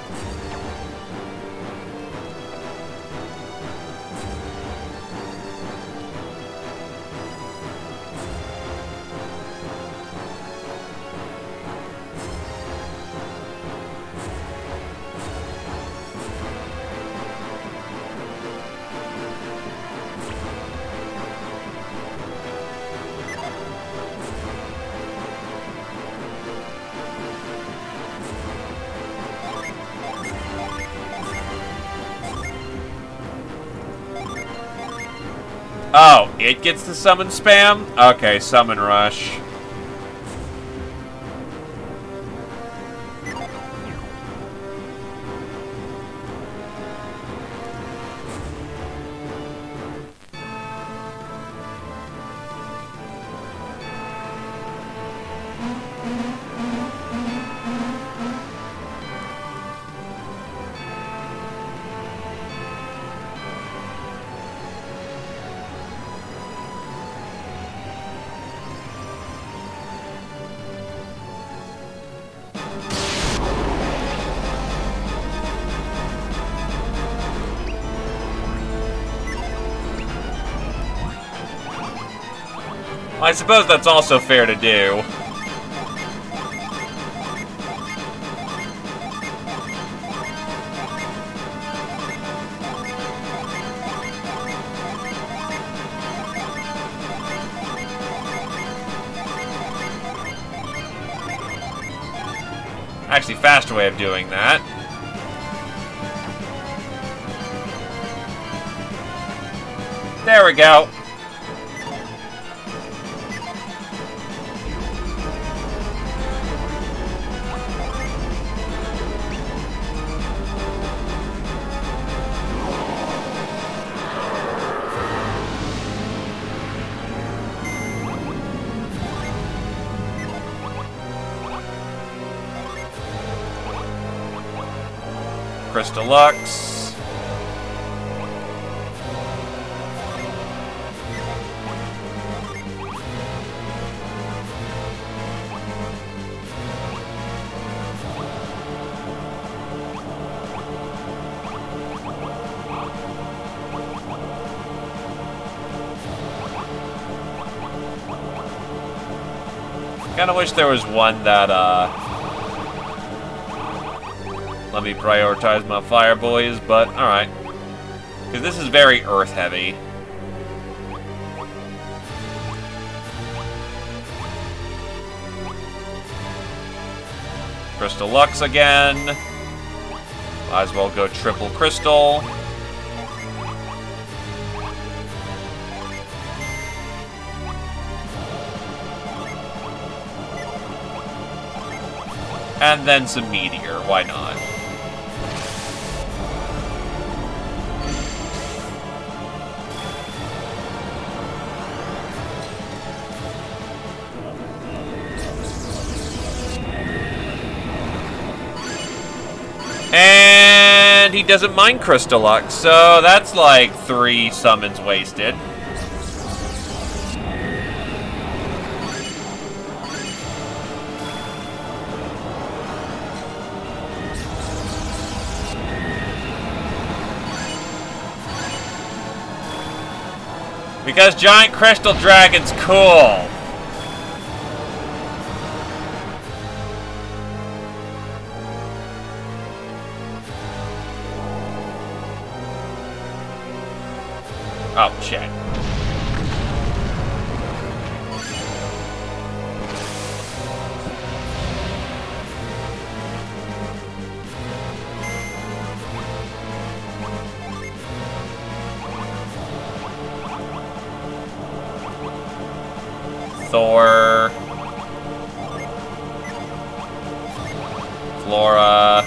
Oh, it gets to summon spam? Okay, summon rush. I suppose that's also fair to do. Actually, faster way of doing that. There we go. Crystal Lux. Kinda wish there was one that, let me prioritize my fire boys, but alright. Because this is very earth heavy. Crystal Lux again. Might as well go triple crystal. And then some meteor, why not? And he doesn't mind Crystal Lux, so that's like 3 summons wasted. Because Giant Crystal Dragon's cool. Oh, shit. Thor. Flora.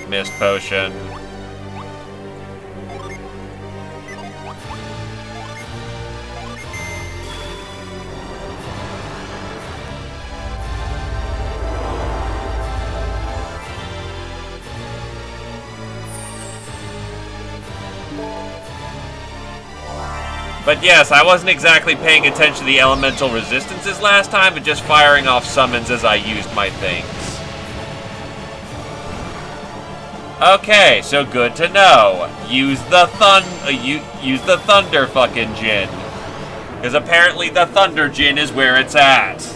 Mist Potion. But yes, I wasn't exactly paying attention to the elemental resistances last time, but just firing off summons as I used my things. Okay, so good to know. Use the thunder fucking Djinn. Because apparently the thunder Djinn is where it's at.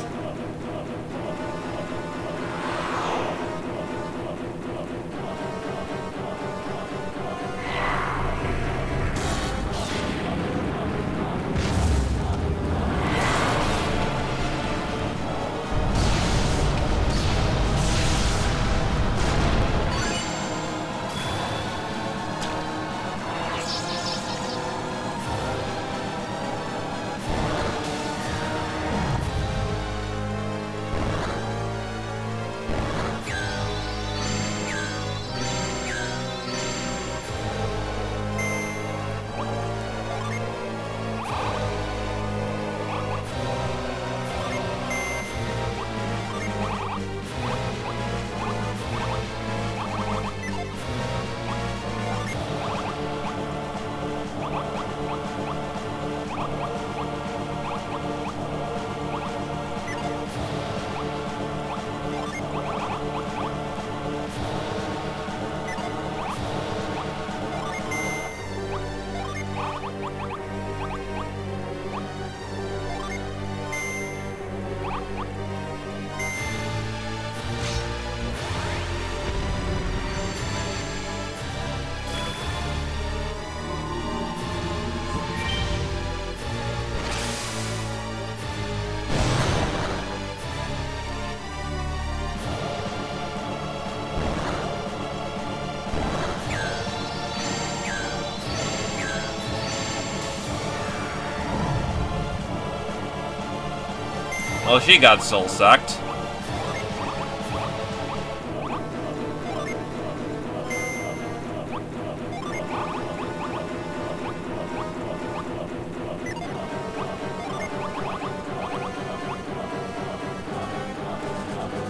Well, she got soul sucked.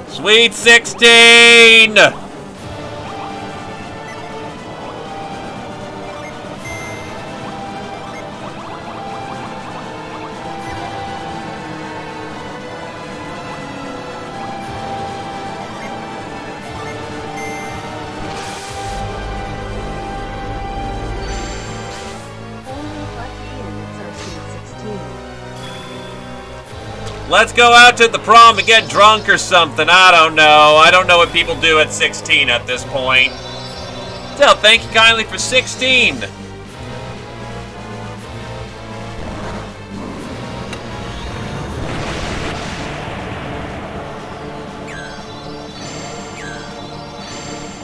Sweet 16! Let's go out to the prom and get drunk or something. I don't know. I don't know what people do at 16 at this point. Still, thank you kindly for 16.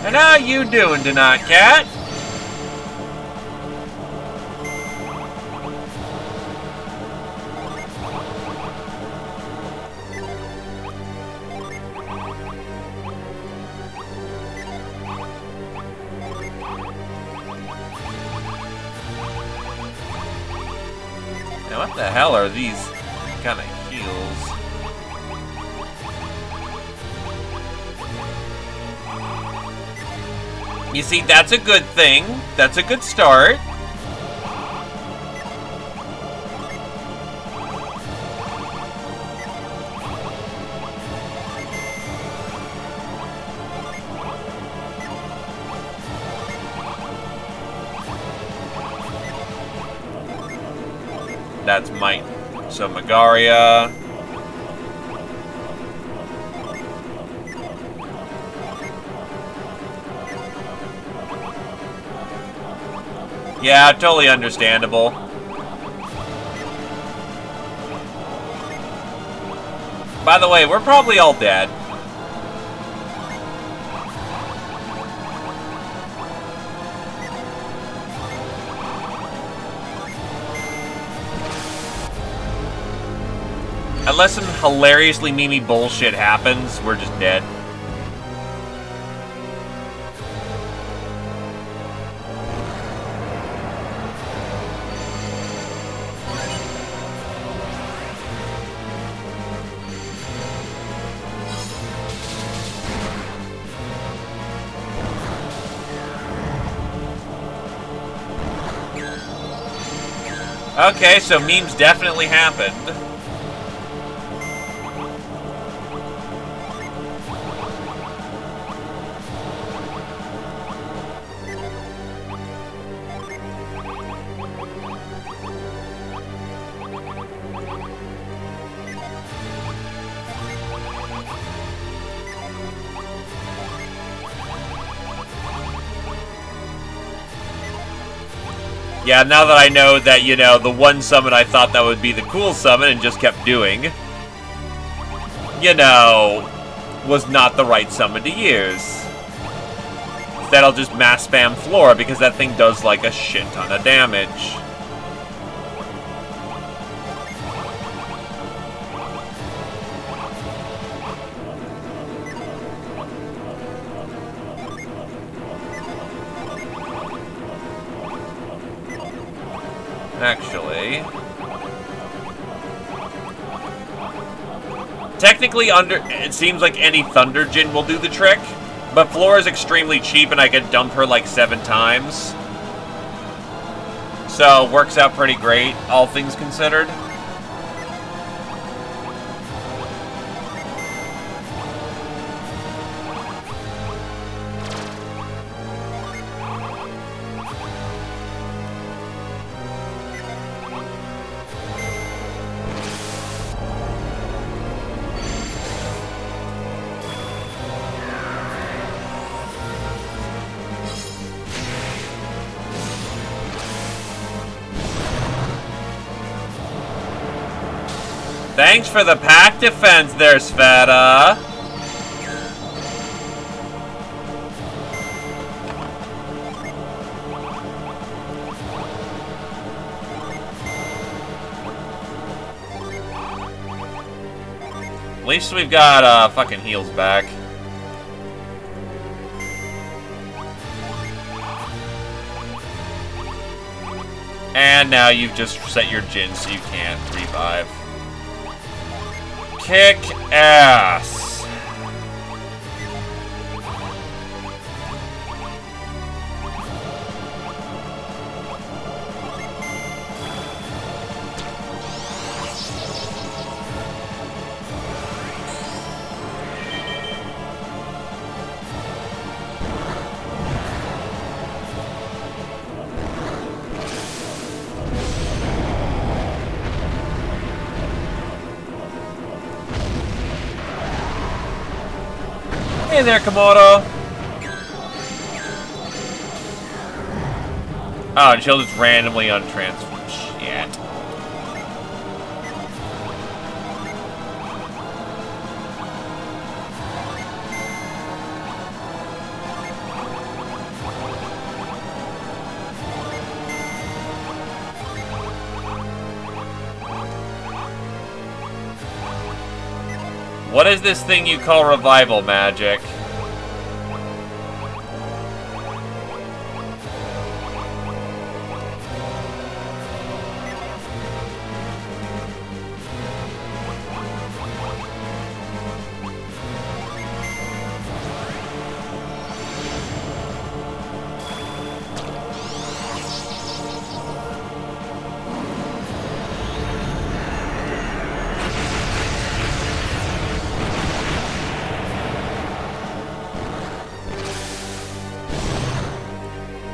And how you doing tonight, Cat? What the hell are these kind of heels? You see, that's a good thing. That's a good start. That's Might. So Magaria. Yeah, totally understandable. By the way, we're probably all dead. Unless some hilariously memey bullshit happens, we're just dead. Okay, so memes definitely happened. Yeah, now that I know that, you know, the one summon I thought that would be the cool summon and just kept doing, you know, was not the right summon to use. Instead, I'll just mass spam Flora because that thing does like a shit ton of damage. Actually, technically, it seems like any Thunder Djinn will do the trick, but Flora is extremely cheap and I can dump her like 7 times. So, works out pretty great, all things considered. Thanks for the pack defense there, Sveta. At least we've got fucking heals back. And now you've just set your Jin so you can't revive. Kick ass. Hey there, Komodo! Oh, and she'll just randomly untransfer. Shit. What is this thing you call revival magic?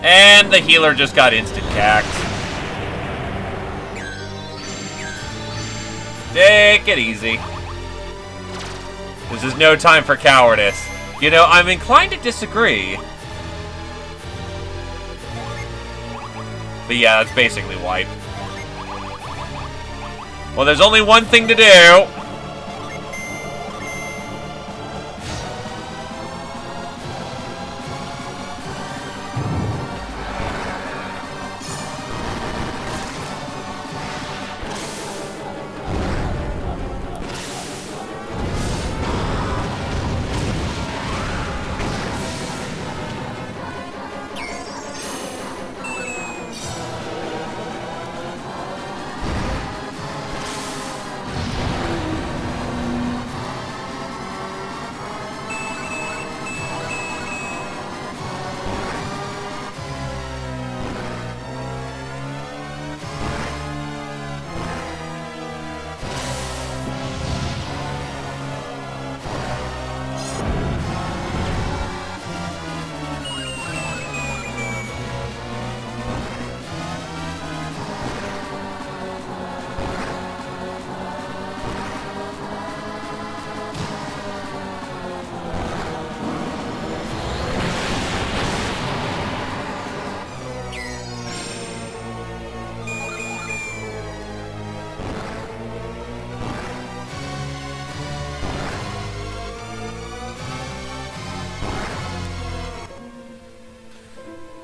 And the healer just got instant cacked. Take it easy. This is no time for cowardice. You know, I'm inclined to disagree. But yeah, that's basically wipe. Well, there's only one thing to do.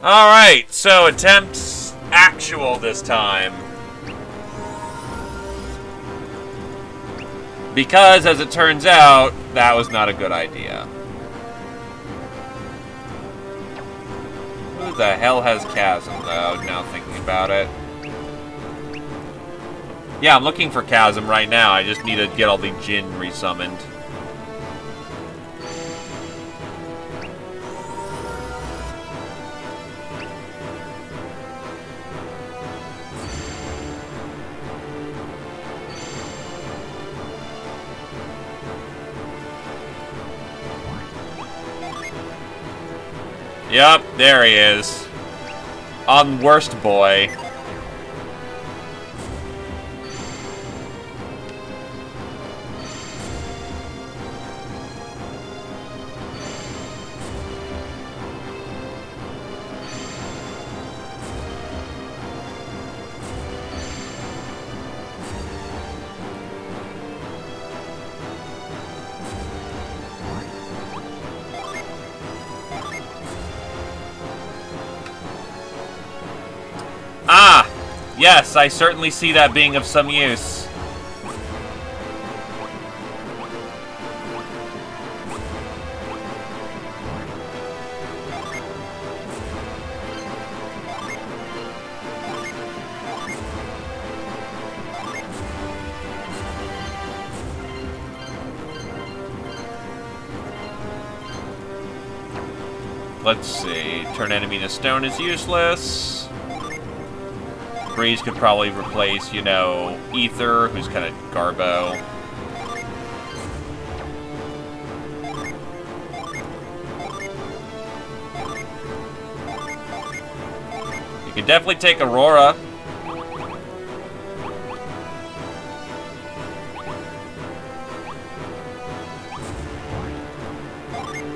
Alright, so attempt actual this time. Because, as it turns out, that was not a good idea. Who the hell has Chasm, though, now thinking about it? Yeah, I'm looking for Chasm right now. I just need to get all the Jin resummoned. Yup, there he is. On Worst Boy. Ah! Yes, I certainly see that being of some use. let's see. Turn enemy to stone is useless. Breeze could probably replace, you know, Ether, who's kind of garbo. You can definitely take Aurora.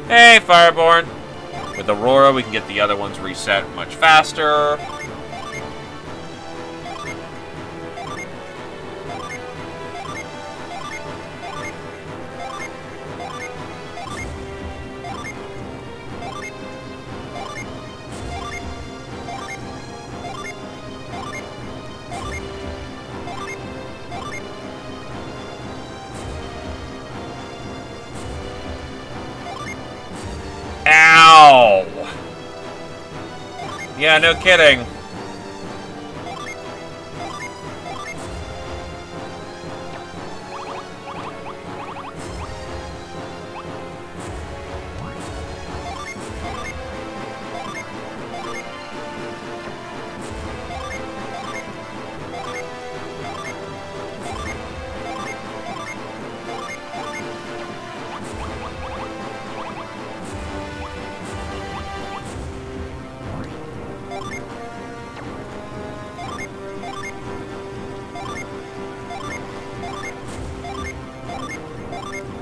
Hey, Fireborn! With Aurora, we can get the other ones reset much faster. Ow! Yeah, no kidding.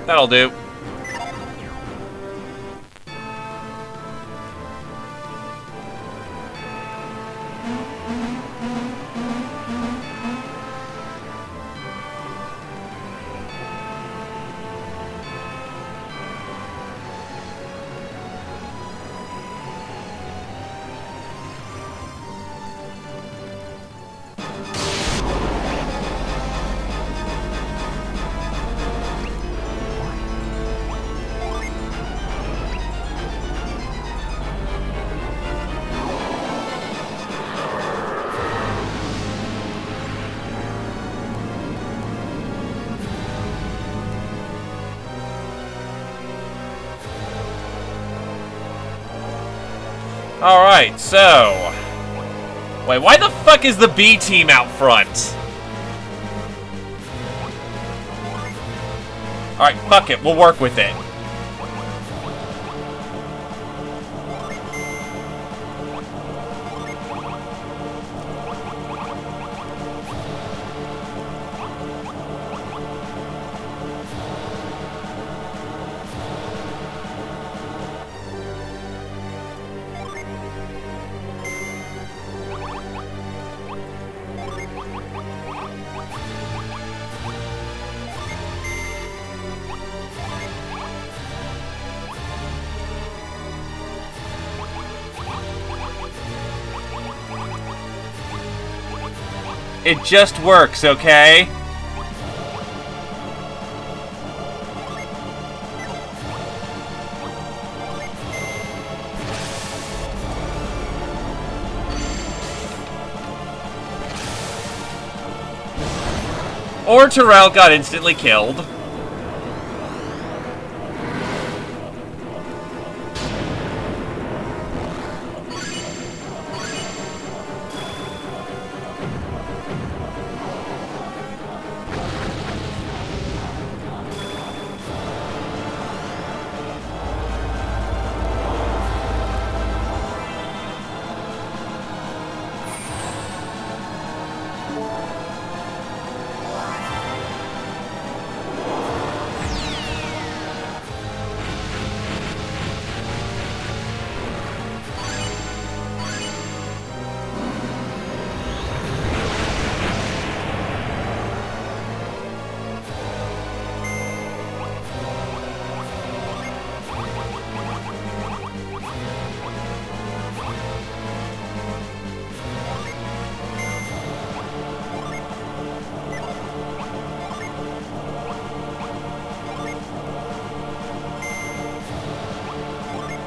That'll do. Alright, so... Wait, why the fuck is the B team out front? Alright, fuck it, we'll work with it. It just works, okay? Or Terrell got instantly killed.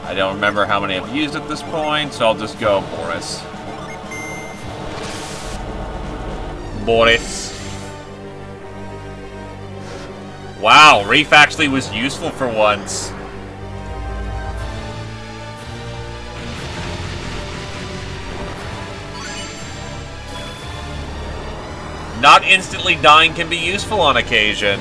I don't remember how many I've used at this point, so I'll just go Boris. Boris. Wow, Reef actually was useful for once. Not instantly dying can be useful on occasion.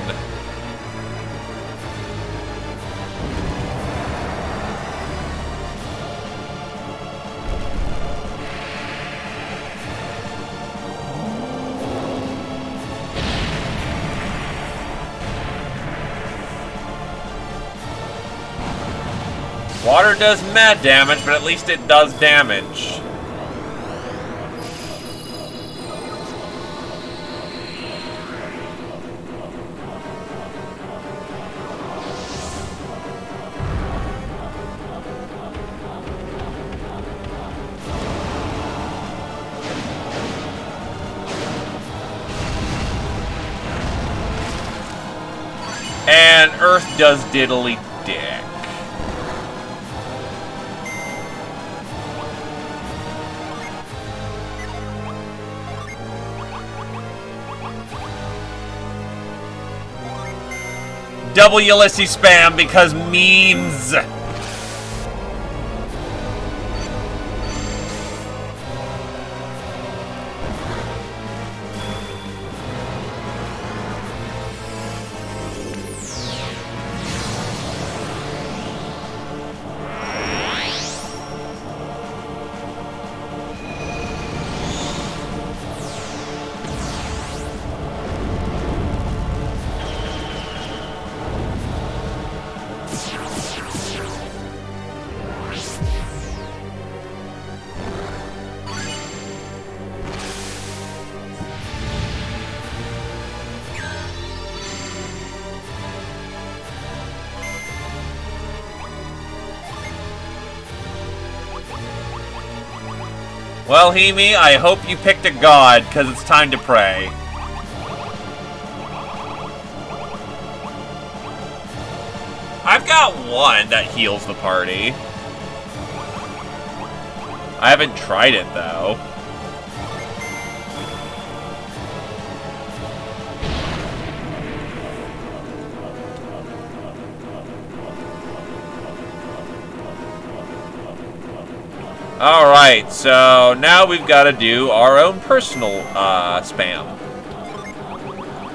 Water does mad damage, but at least it does damage. And Earth does diddly dick. Double Ulysses spam because memes. Well, Hemi, I hope you picked a god, because it's time to pray. I've got one that heals the party. I haven't tried it, though. Alright, so now we've got to do our own personal spam.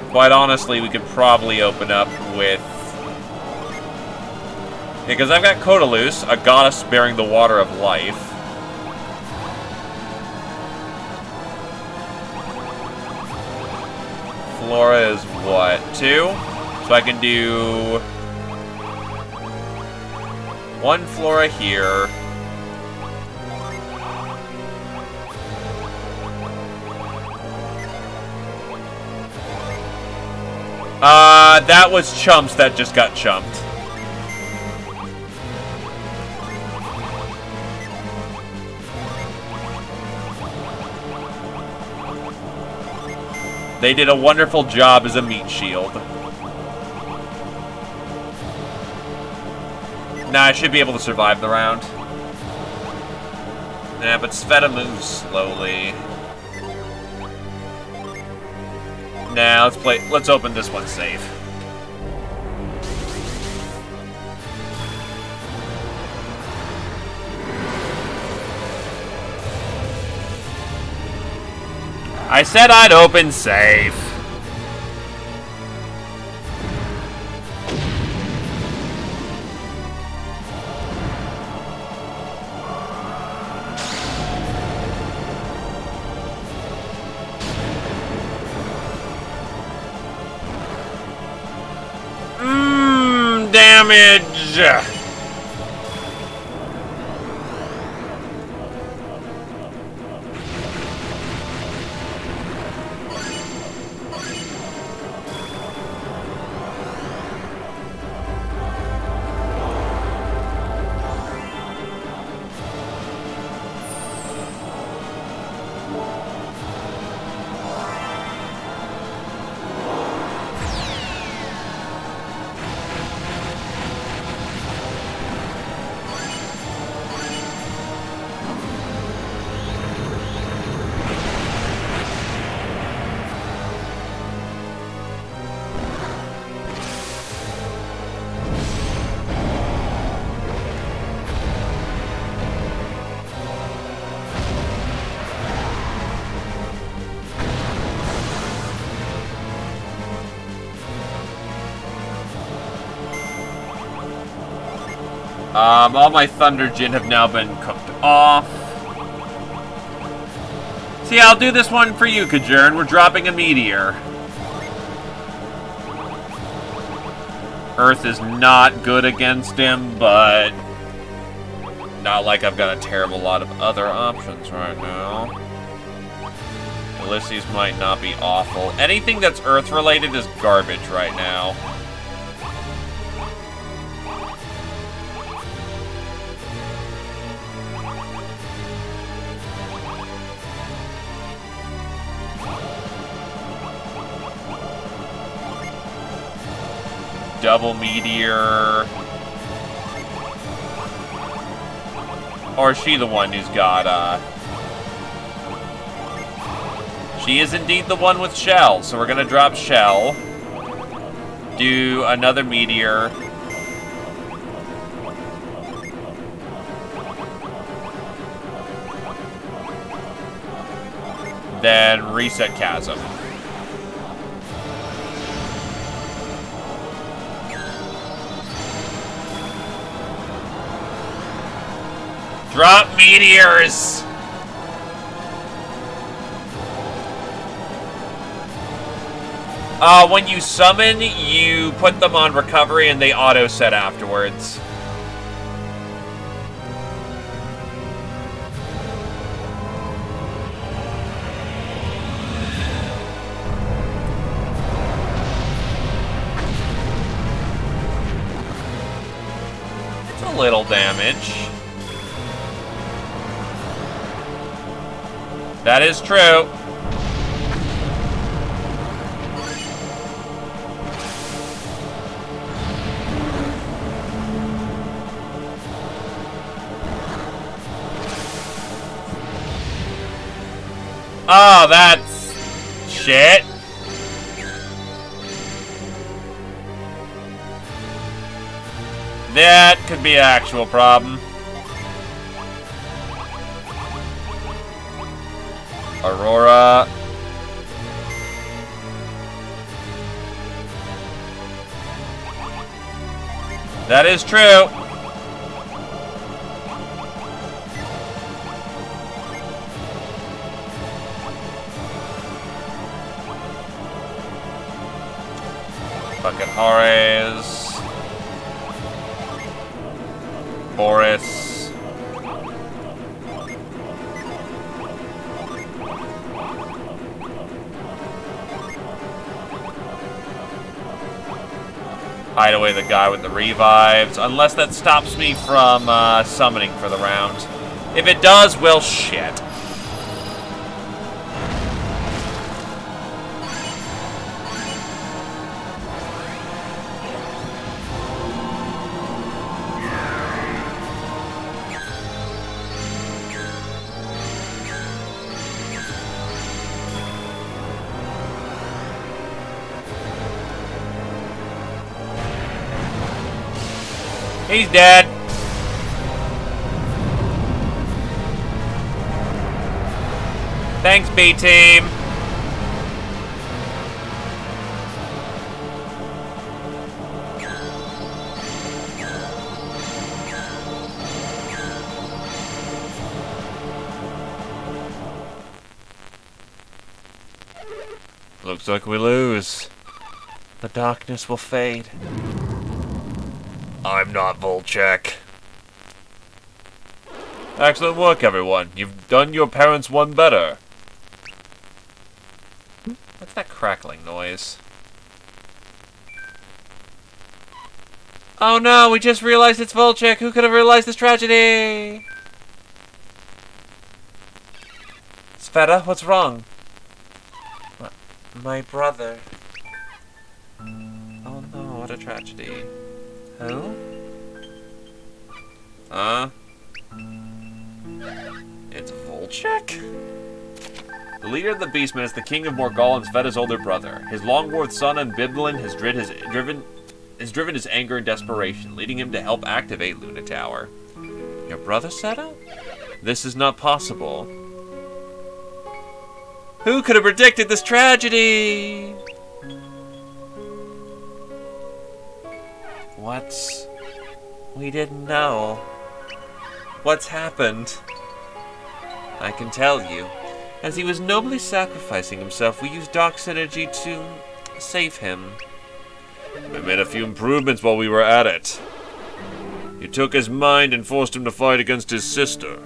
Quite honestly, we could probably open up with... Because I've got Codalus, a goddess bearing the water of life. Flora is what? 2? So I can do... 1 Flora here. That was chumps that just got chumped. They did a wonderful job as a meat shield. Nah, I should be able to survive the round. Nah, but Sveta moves slowly. Nah, let's open this one safe. I said I'd open safe. Damage! All my Thunder Gin have now been cooked off. See, I'll do this one for you, Kajern. We're dropping a meteor. Earth is not good against him, but not like I've got a terrible lot of other options right now. Ulysses might not be awful. Anything that's Earth-related is garbage right now. Double meteor. Or is she the one who's got, She is indeed the one with Shell, so we're gonna drop Shell. Do another meteor. Then reset Chasm. Drop meteors! When you summon, you put them on recovery and they auto-set afterwards. It's a little damage. That is true. Oh, that's shit. That could be an actual problem. Aurora. That is true. Fucking Ares. Boris. Hide away the guy with the revives, unless that stops me from summoning for the round. If it does, well, shit. He's dead. Thanks, B-Team. Looks like we lose. The darkness will fade. I'm not Volchek. Excellent work, everyone. You've done your parents one better. What's that crackling noise? Oh no, we just realized it's Volchek. Who could have realized this tragedy? Sveta, what's wrong? My brother. Oh no, what a tragedy. Who? It's Volchek? The leader of the Beastmen is the king of Morgul and Sveta's older brother. His long-warred son Ambivalent has driven his anger and desperation, leading him to help activate Luna Tower. Your brother, Sveta? This is not possible. Who could have predicted this tragedy? We didn't know. What's happened? I can tell you. As he was nobly sacrificing himself, we used dark synergy to save him. We made a few improvements while we were at it. You took his mind and forced him to fight against his sister.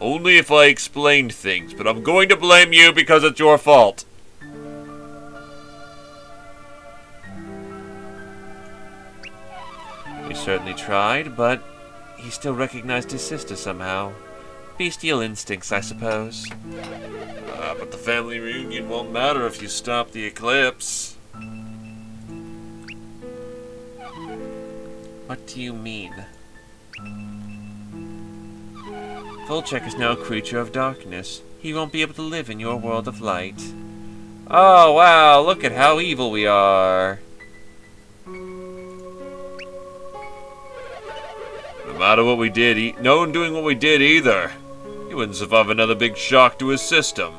Only if I explained things, but I'm going to blame you because it's your fault. We certainly tried, but he still recognized his sister somehow. Bestial instincts, I suppose. But the family reunion won't matter if you stop the eclipse. What do you mean? Volchek is now a creature of darkness. He won't be able to live in your world of light. Oh, wow, look at how evil we are. No matter what we did, no one doing what we did either. He wouldn't survive another big shock to his system.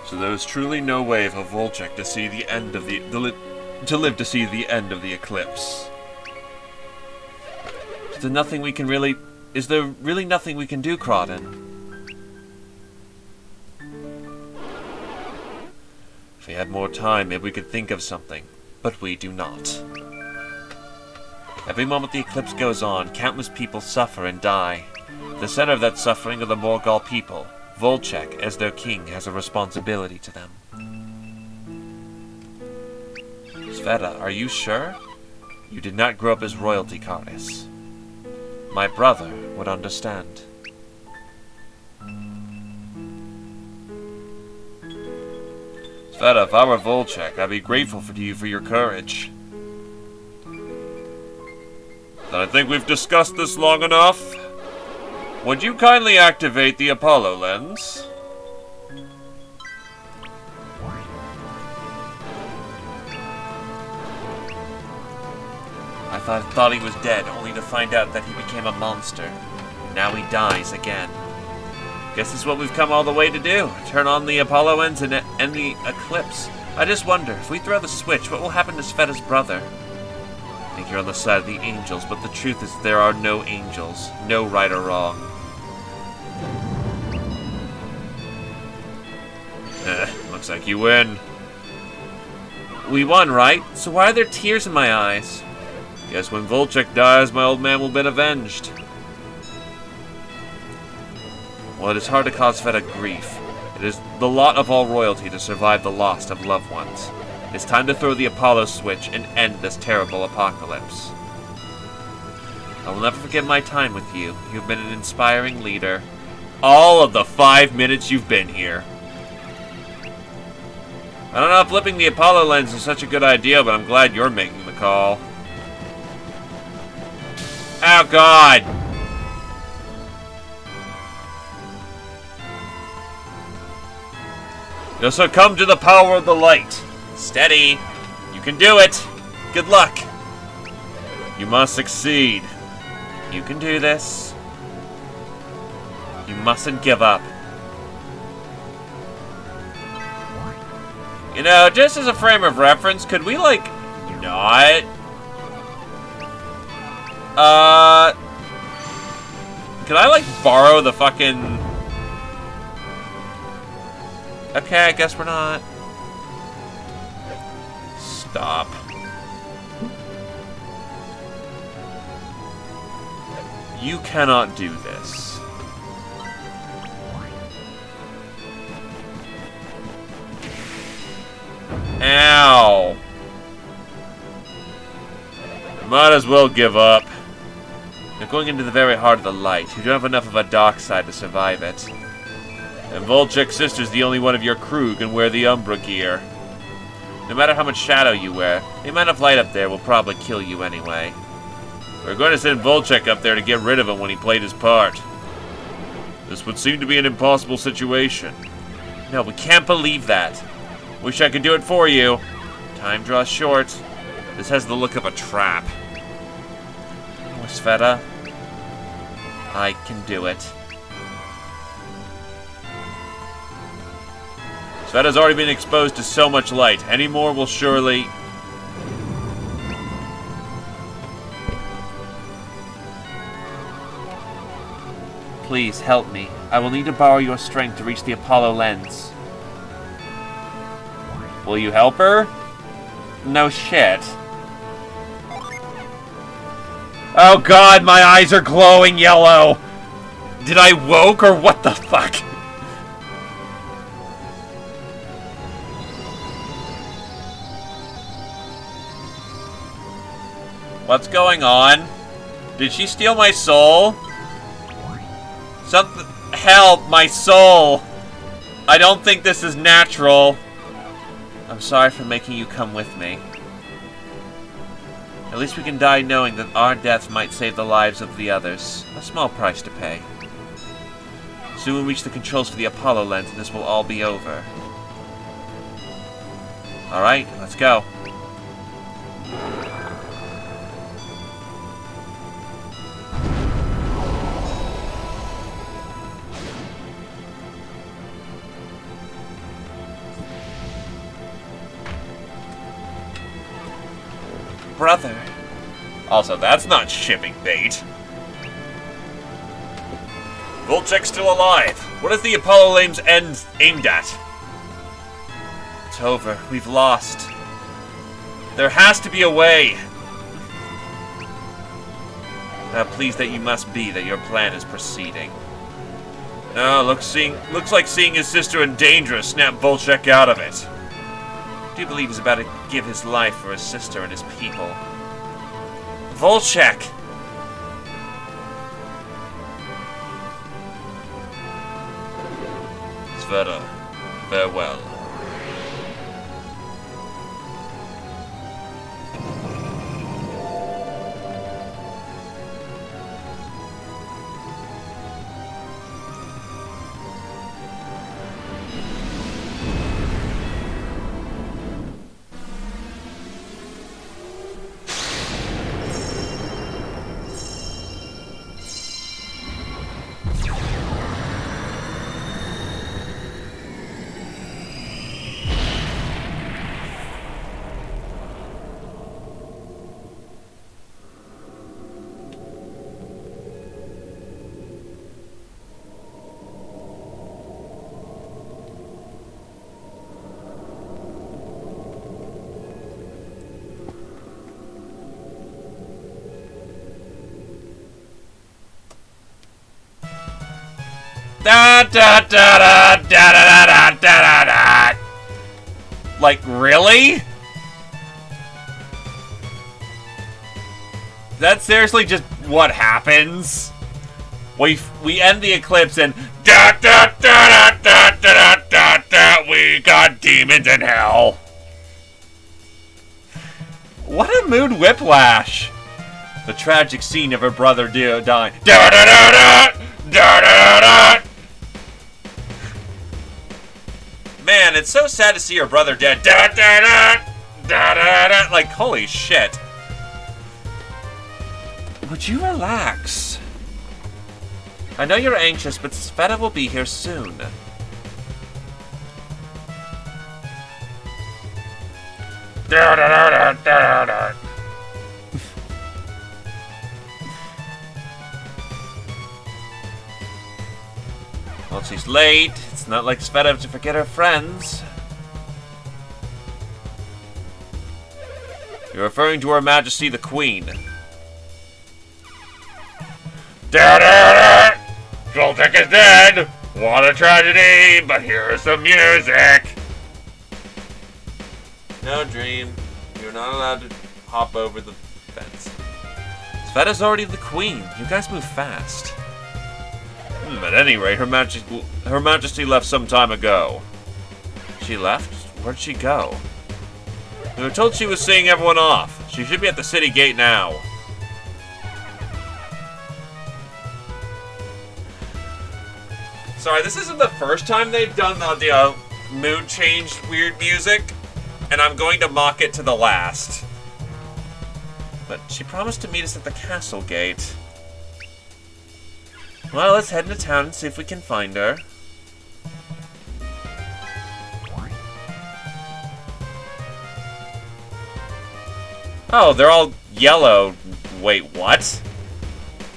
So there was truly no way for Volchek to see the end of to live to see the end of the eclipse. Is there really nothing we can do, Crawdon? If we had more time, maybe we could think of something. But we do not. Every moment the eclipse goes on, countless people suffer and die. The center of that suffering are the Morgul people. Volchek, as their king, has a responsibility to them. Sveta, are you sure? You did not grow up as royalty, Cardis. My brother would understand. Sveta, if I were Volchek, I'd be grateful to you for your courage. Then I think we've discussed this long enough. Would you kindly activate the Apollo lens? I thought he was dead, only to find out that he became a monster. Now he dies again. Guess it's what we've come all the way to do. Turn on the Apollo lens and end the eclipse. I just wonder, if we throw the switch, what will happen to Sveta's brother? I think you're on the side of the angels, but the truth is there are no angels. No right or wrong. Looks like you win. We won, right? So why are there tears in my eyes? Guess when Volchek dies, my old man will be avenged. Well, it is hard to cause Sveta grief. It is the lot of all royalty to survive the loss of loved ones. It is time to throw the Apollo switch and end this terrible apocalypse. I will never forget my time with you. You've been an inspiring leader. All of the 5 minutes you've been here. I don't know if flipping the Apollo lens is such a good idea, but I'm glad you're making the call. Oh, God! You'll succumb to the power of the light. Steady. You can do it. Good luck. You must succeed. You can do this. You mustn't give up. You know, just as a frame of reference, could we, like, not? Could I, like, borrow the fucking... Okay, I guess we're not. Stop. You cannot do this. Ow. Might as well give up. You're going into the very heart of the light. You don't have enough of a dark side to survive it. And Volchek's sister's the only one of your crew who can wear the Umbra gear. No matter how much shadow you wear, the amount of light up there will probably kill you anyway. We're going to send Volchek up there to get rid of him when he played his part. This would seem to be an impossible situation. No, we can't believe that. Wish I could do it for you. Time draws short. This has the look of a trap. Oh, Sveta. I can do it. Sveta's already been exposed to so much light. Any more will surely... Please, help me. I will need to borrow your strength to reach the Apollo lens. Will you help her? No shit. Oh god, my eyes are glowing yellow! Did I woke or what the fuck? What's going on? Did she steal my soul? Something. Help, my soul! I don't think this is natural. I'm sorry for making you come with me. At least we can die knowing that our deaths might save the lives of the others. A small price to pay. Soon we'll reach the controls for the Apollo lens and this will all be over. Alright, let's go. Brother. Also, that's not shipping bait. Volchek's still alive. What is the Apollo lens end aimed at? It's over. We've lost. There has to be a way. How pleased that you must be that your plan is proceeding. Oh, looks like seeing his sister in danger snapped Volchek out of it. I do believe he's about to give his life for his sister and his people. Volchek! Sveta, farewell. Da da da da da da da da da da. Like, really? That's seriously just what happens? We end the eclipse and da da da da da da da da. We got demons in hell. What a mood whiplash! The tragic scene of her brother dying. Da da da da da da da. Man, it's so sad to see your brother dead. Da da da da da da. Like, holy shit. Would you relax? I know you're anxious, but Sveta will be here soon. Da da da da da da. Well, she's late. It's not like Sveta to forget her friends. You're referring to Her Majesty the Queen. Da-da-da! Zoltek is dead! What a tragedy, but here's some music! No, Dream. You're not allowed to hop over the fence. Sveta's already the Queen. You guys move fast. At any rate, Her Majesty left some time ago. She left? Where'd she go? We were told she was seeing everyone off. She should be at the city gate now. Sorry, this isn't the first time they've done the mood change weird music, and I'm going to mock it to the last. But she promised to meet us at the castle gate. Well, let's head into town and see if we can find her. Oh, they're all yellow. Wait, what?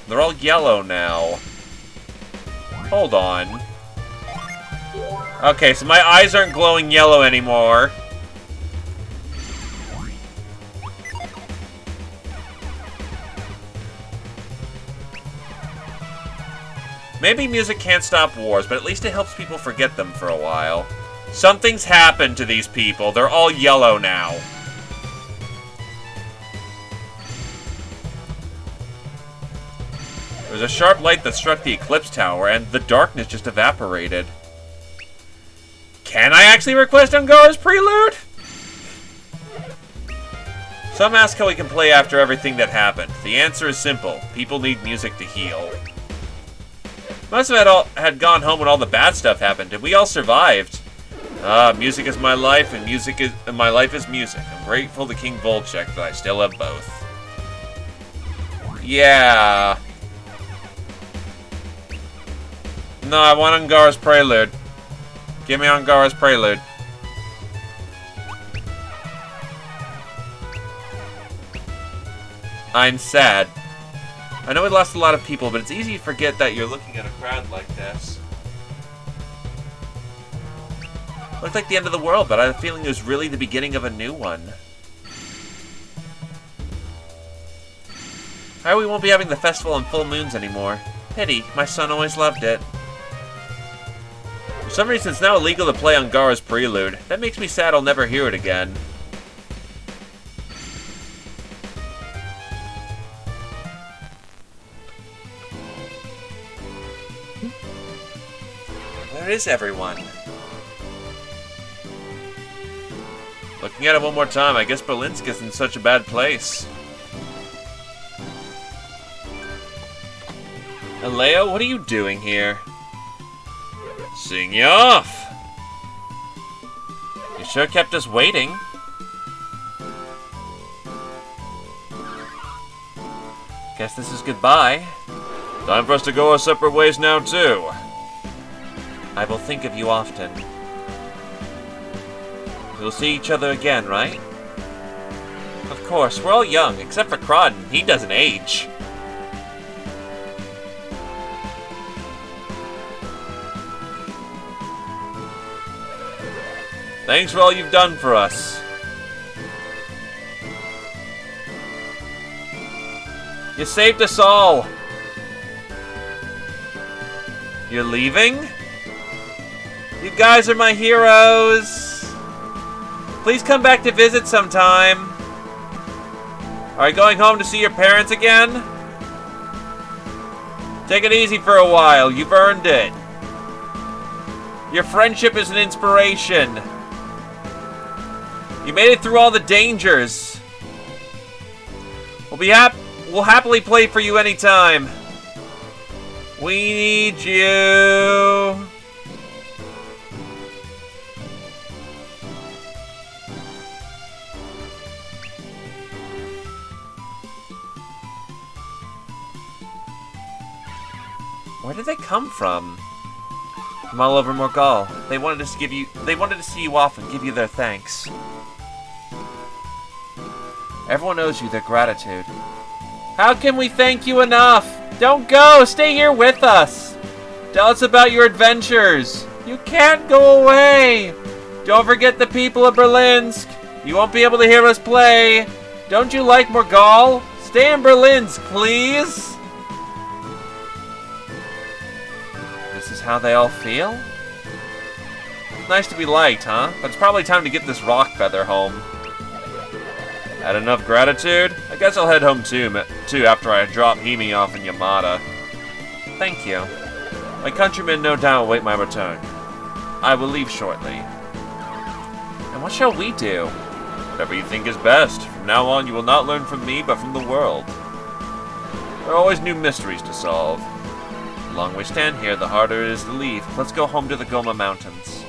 They're all yellow now. Hold on. Okay, so my eyes aren't glowing yellow anymore. Maybe music can't stop wars, but at least it helps people forget them for a while. Something's happened to these people. They're all yellow now. There was a sharp light that struck the Eclipse Tower, and the darkness just evaporated. Can I actually request Angara's Prelude? Some ask how we can play after everything that happened. The answer is simple. People need music to heal. Must have had gone home when all the bad stuff happened, and we all survived. Music is my life, and my life is music. I'm grateful to King Volchek that I still have both. Yeah. No, I want Angara's Prelude. Give me Angara's Prelude. I'm sad. I know we lost a lot of people, but it's easy to forget that you're looking at a crowd like this. Looked like the end of the world, but I had a feeling it was really the beginning of a new one. How we won't be having the festival on full moons anymore. Pity, my son always loved it. For some reason, it's now illegal to play Angara's Prelude. That makes me sad I'll never hear it again. Where is everyone? Looking at it one more time, I guess Berlinsk is in such a bad place. And Leo, what are you doing here? Seeing you off! You sure kept us waiting. Guess this is goodbye. Time for us to go our separate ways now, too. I will think of you often. We'll see each other again, right? Of course, we're all young, except for Crodden. He doesn't age. Thanks for all you've done for us. You saved us all. You're leaving? You guys are my heroes. Please come back to visit sometime. Are you going home to see your parents again? Take it easy for a while. You've earned it. Your friendship is an inspiration. You made it through all the dangers. We'll happily play for you anytime. We need you. Where did they come from? From all over Morgal. They wanted to see you off and give you their thanks. Everyone owes you their gratitude. How can we thank you enough? Don't go! Stay here with us! Tell us about your adventures! You can't go away! Don't forget the people of Berlinsk! You won't be able to hear us play! Don't you like Morgal? Stay in Berlinsk, please! This is how they all feel? Nice to be liked, huh? But it's probably time to get this rock feather home. Had enough gratitude? I guess I'll head home too after I drop Himi off in Yamada. Thank you. My countrymen no doubt await my return. I will leave shortly. And what shall we do? Whatever you think is best. From now on, you will not learn from me, but from the world. There are always new mysteries to solve. The longer we stand here, the harder it is to leave. Let's go home to the Goma Mountains.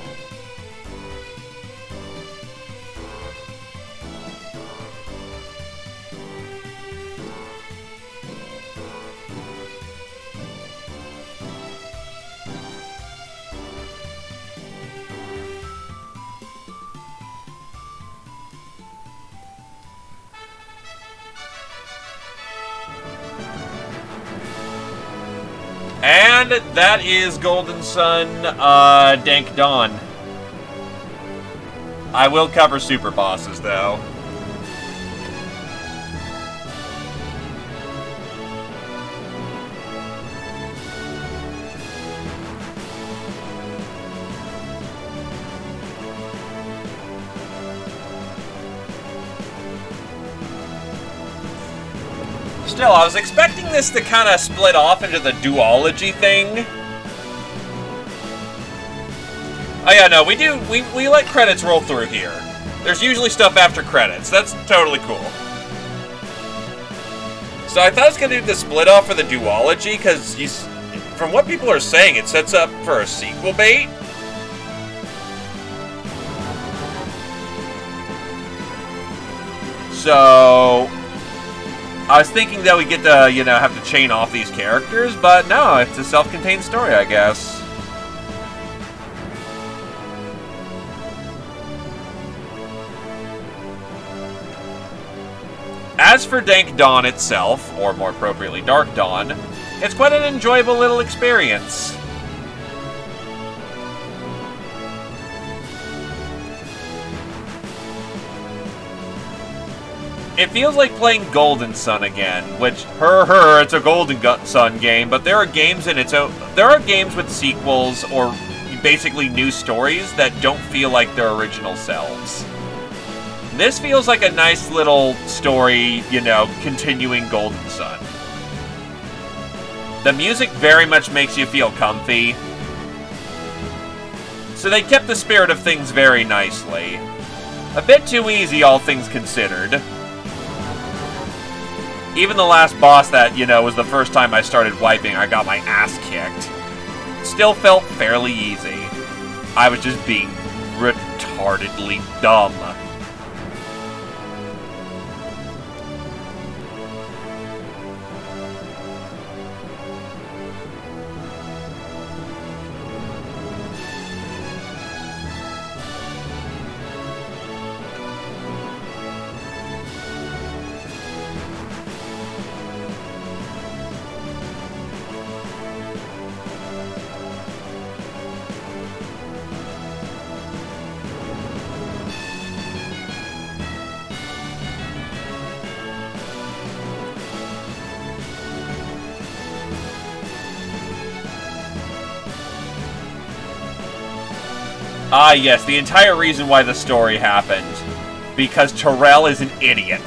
And And that is Golden Sun, Dank Dawn. I will cover super bosses, though. Still, I was expecting this to kind of split off into the duology thing. Oh yeah, no, we let credits roll through here. There's usually stuff after credits. That's totally cool. So I thought I was going to do the split off for the duology, because from what people are saying, it sets up for a sequel bait. So I was thinking that we get to, have to chain off these characters, but no, it's a self-contained story, I guess. As for Dank Dawn itself, or more appropriately Dark Dawn, it's quite an enjoyable little experience. It feels like playing Golden Sun again, which, it's a Golden Sun game, but there are games with sequels or basically new stories that don't feel like their original selves. This feels like a nice little story, continuing Golden Sun. The music very much makes you feel comfy. So they kept the spirit of things very nicely. A bit too easy, all things considered. Even the last boss that, was the first time I started wiping, I got my ass kicked. Still felt fairly easy. I was just being retardedly dumb. Ah, yes, the entire reason why the story happened. Because Terrell is an idiot.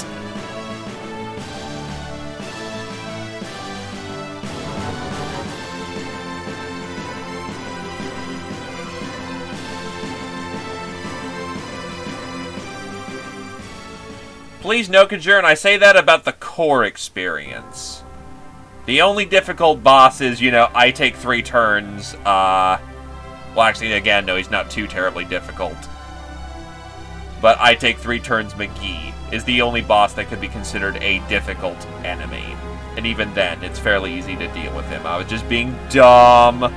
Please no, Kajur, and I say that about the core experience. The only difficult boss is, I take 3 turns, well, actually, again, no, he's not too terribly difficult. But I take 3 turns McGee is the only boss that could be considered a difficult enemy. And even then, it's fairly easy to deal with him. I was just being dumb.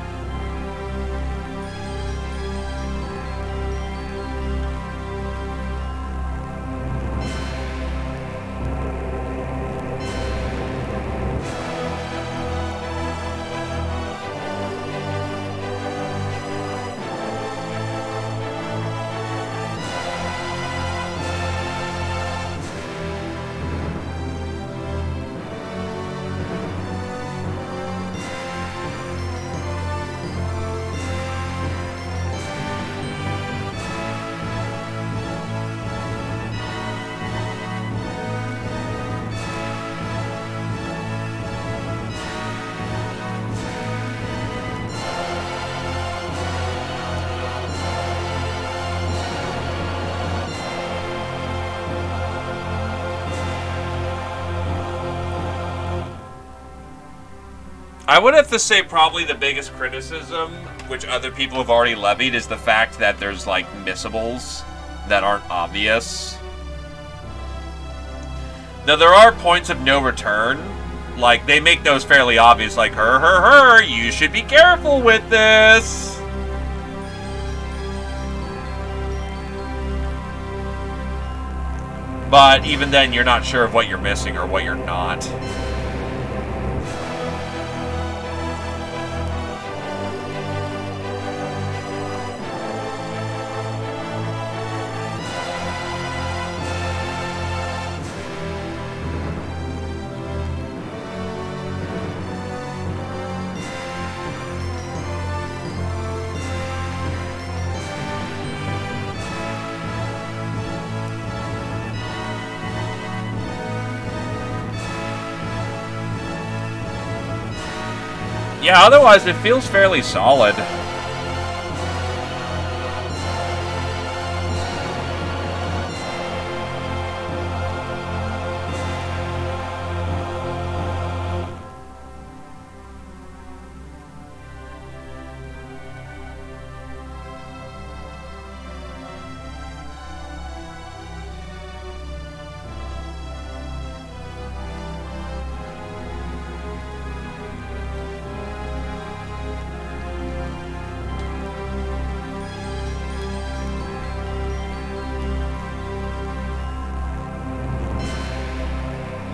I would have to say probably the biggest criticism, which other people have already levied, is the fact that there's, missables that aren't obvious. Now, there are points of no return. They make those fairly obvious, you should be careful with this! But even then, you're not sure of what you're missing or what you're not. Yeah, otherwise it feels fairly solid.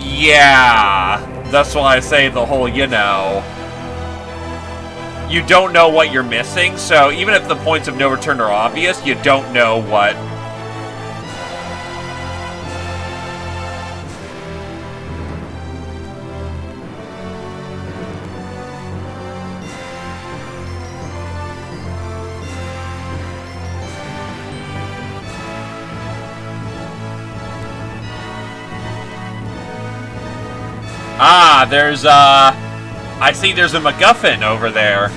Yeah, that's why I say the whole, you know, you don't know what you're missing, so even if the points of no return are obvious, you don't know what. Ah, there's, I see there's a MacGuffin over there.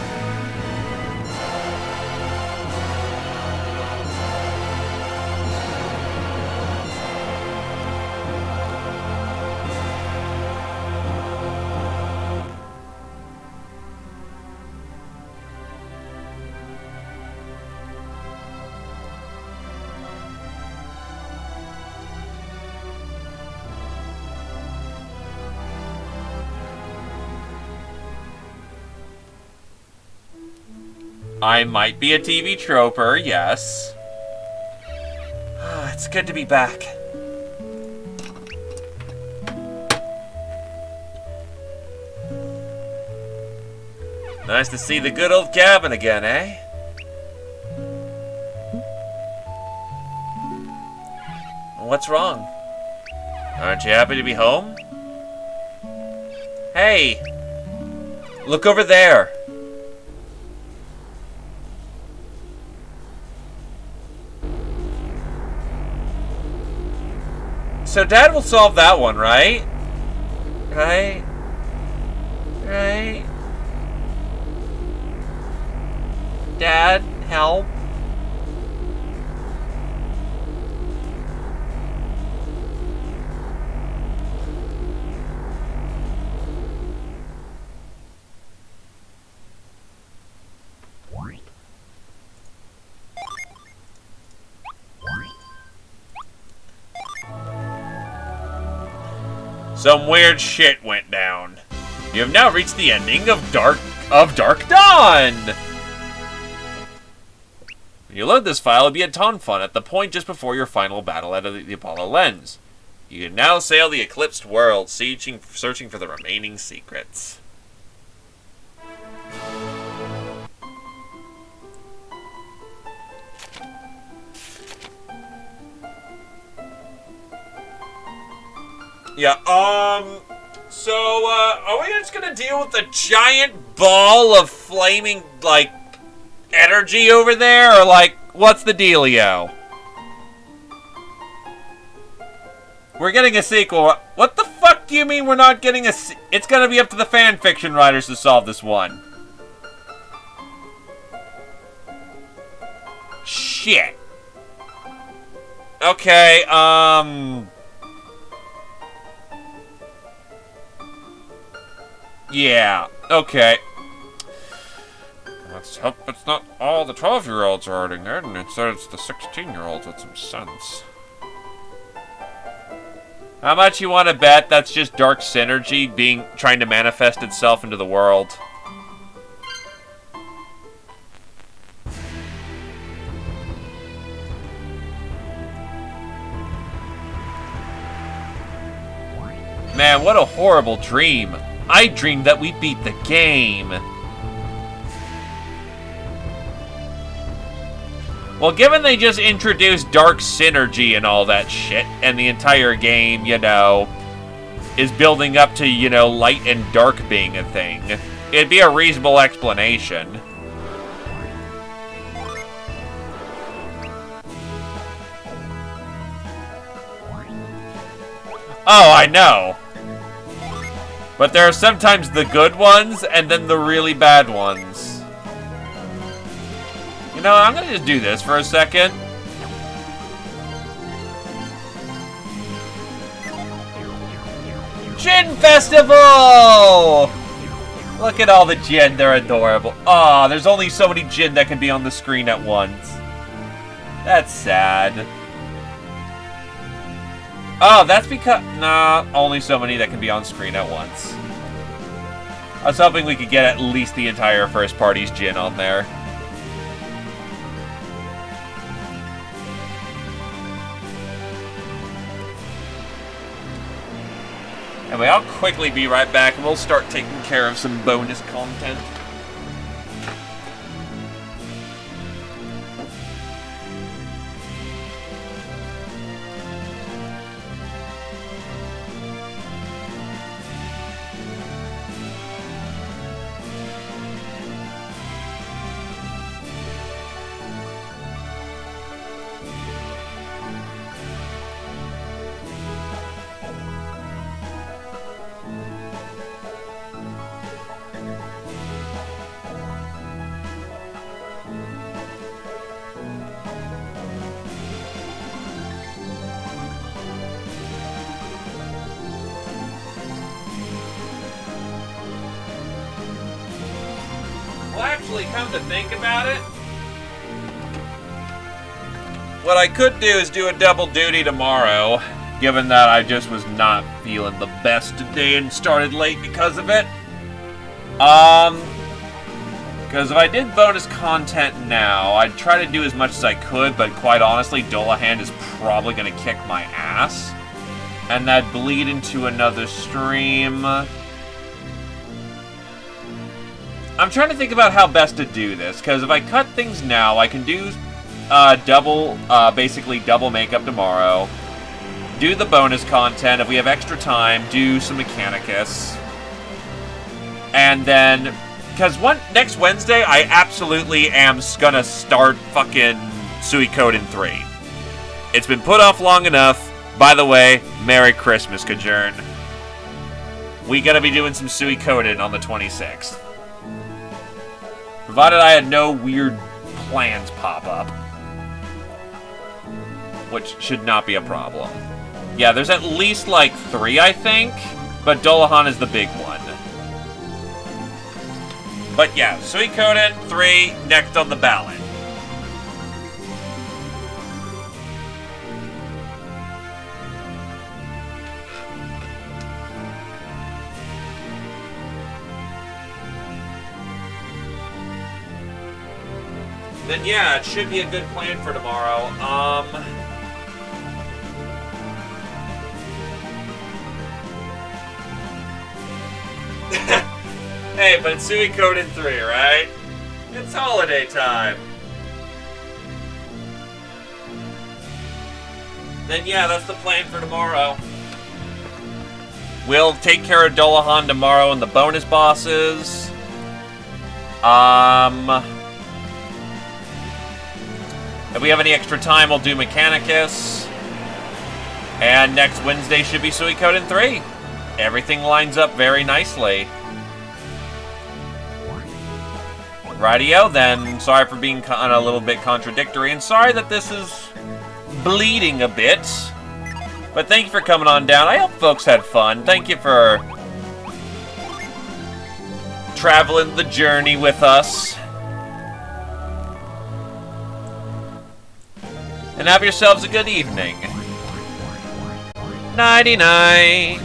I might be a TV troper, yes. It's good to be back. Nice to see the good old cabin again, eh? What's wrong? Aren't you happy to be home? Hey! Look over there! So Dad will solve that one, right? Right? Right? Dad, help. Some weird shit went down. You have now reached the ending of Dark Dawn! When you load this file, it'll be a ton of fun at the point just before your final battle out of the Apollo lens. You can now sail the eclipsed world, searching for the remaining secrets. Yeah, so, are we just gonna deal with the giant ball of flaming, like, energy over there? Or, like, what's the dealio? We're getting a sequel. What the fuck do you mean we're not getting a It's gonna be up to the fanfiction writers to solve this one. Shit. Okay, yeah, okay. Let's hope it's not all the 12-year-olds are hurting it, and instead it's the 16-year-olds with some sense. How much you want to bet that's just dark synergy trying to manifest itself into the world? Man, what a horrible dream. I dreamed that we beat the game. Well, given they just introduced dark synergy and all that shit, and the entire game, you know, is building up to, you know, light and dark being a thing, it'd be a reasonable explanation. Oh, I know. But there are sometimes the good ones and then the really bad ones. You know, I'm gonna just do this for a second. Gin Festival! Look at all the gin, they're adorable. Aw, there's only so many gin that can be on the screen at once. That's sad. Oh, that's because... Nah, only so many that can be on screen at once. I was hoping we could get at least the entire first party's gin on there. Anyway, I'll quickly be right back and we'll start taking care of some bonus content. Well, actually, come to think about it, what I could do is do a double duty tomorrow, given that I just was not feeling the best today and started late because of it. Because if I did bonus content now, I'd try to do as much as I could, but quite honestly, Dolahan is probably going to kick my ass. And that'd bleed into another stream. I'm trying to think about how best to do this, because if I cut things now, I can do basically double makeup tomorrow, do the bonus content, if we have extra time, do some Mechanicus, and then, because next Wednesday, I absolutely am gonna start fucking Suikoden 3. It's been put off long enough. By the way, Merry Christmas, Kajern. We gotta be doing some Suikoden on the 26th. Provided I had no weird plans pop up. Which should not be a problem. Yeah, there's at least like 3, I think. But Dolahan is the big one. But yeah, Suikoden 3 next on the ballot. Then yeah, it should be a good plan for tomorrow. Hey, but it's Suikoden 3, right? It's holiday time. Then yeah, that's the plan for tomorrow. We'll take care of Dolahan tomorrow and the bonus bosses. If we have any extra time, we'll do Mechanicus. And next Wednesday should be Suikoden 3. Everything lines up very nicely. Rightio, then. Sorry for being a little bit contradictory, and sorry that this is bleeding a bit. But thank you for coming on down. I hope folks had fun. Thank you for traveling the journey with us. And have yourselves a good evening. Nighty-night.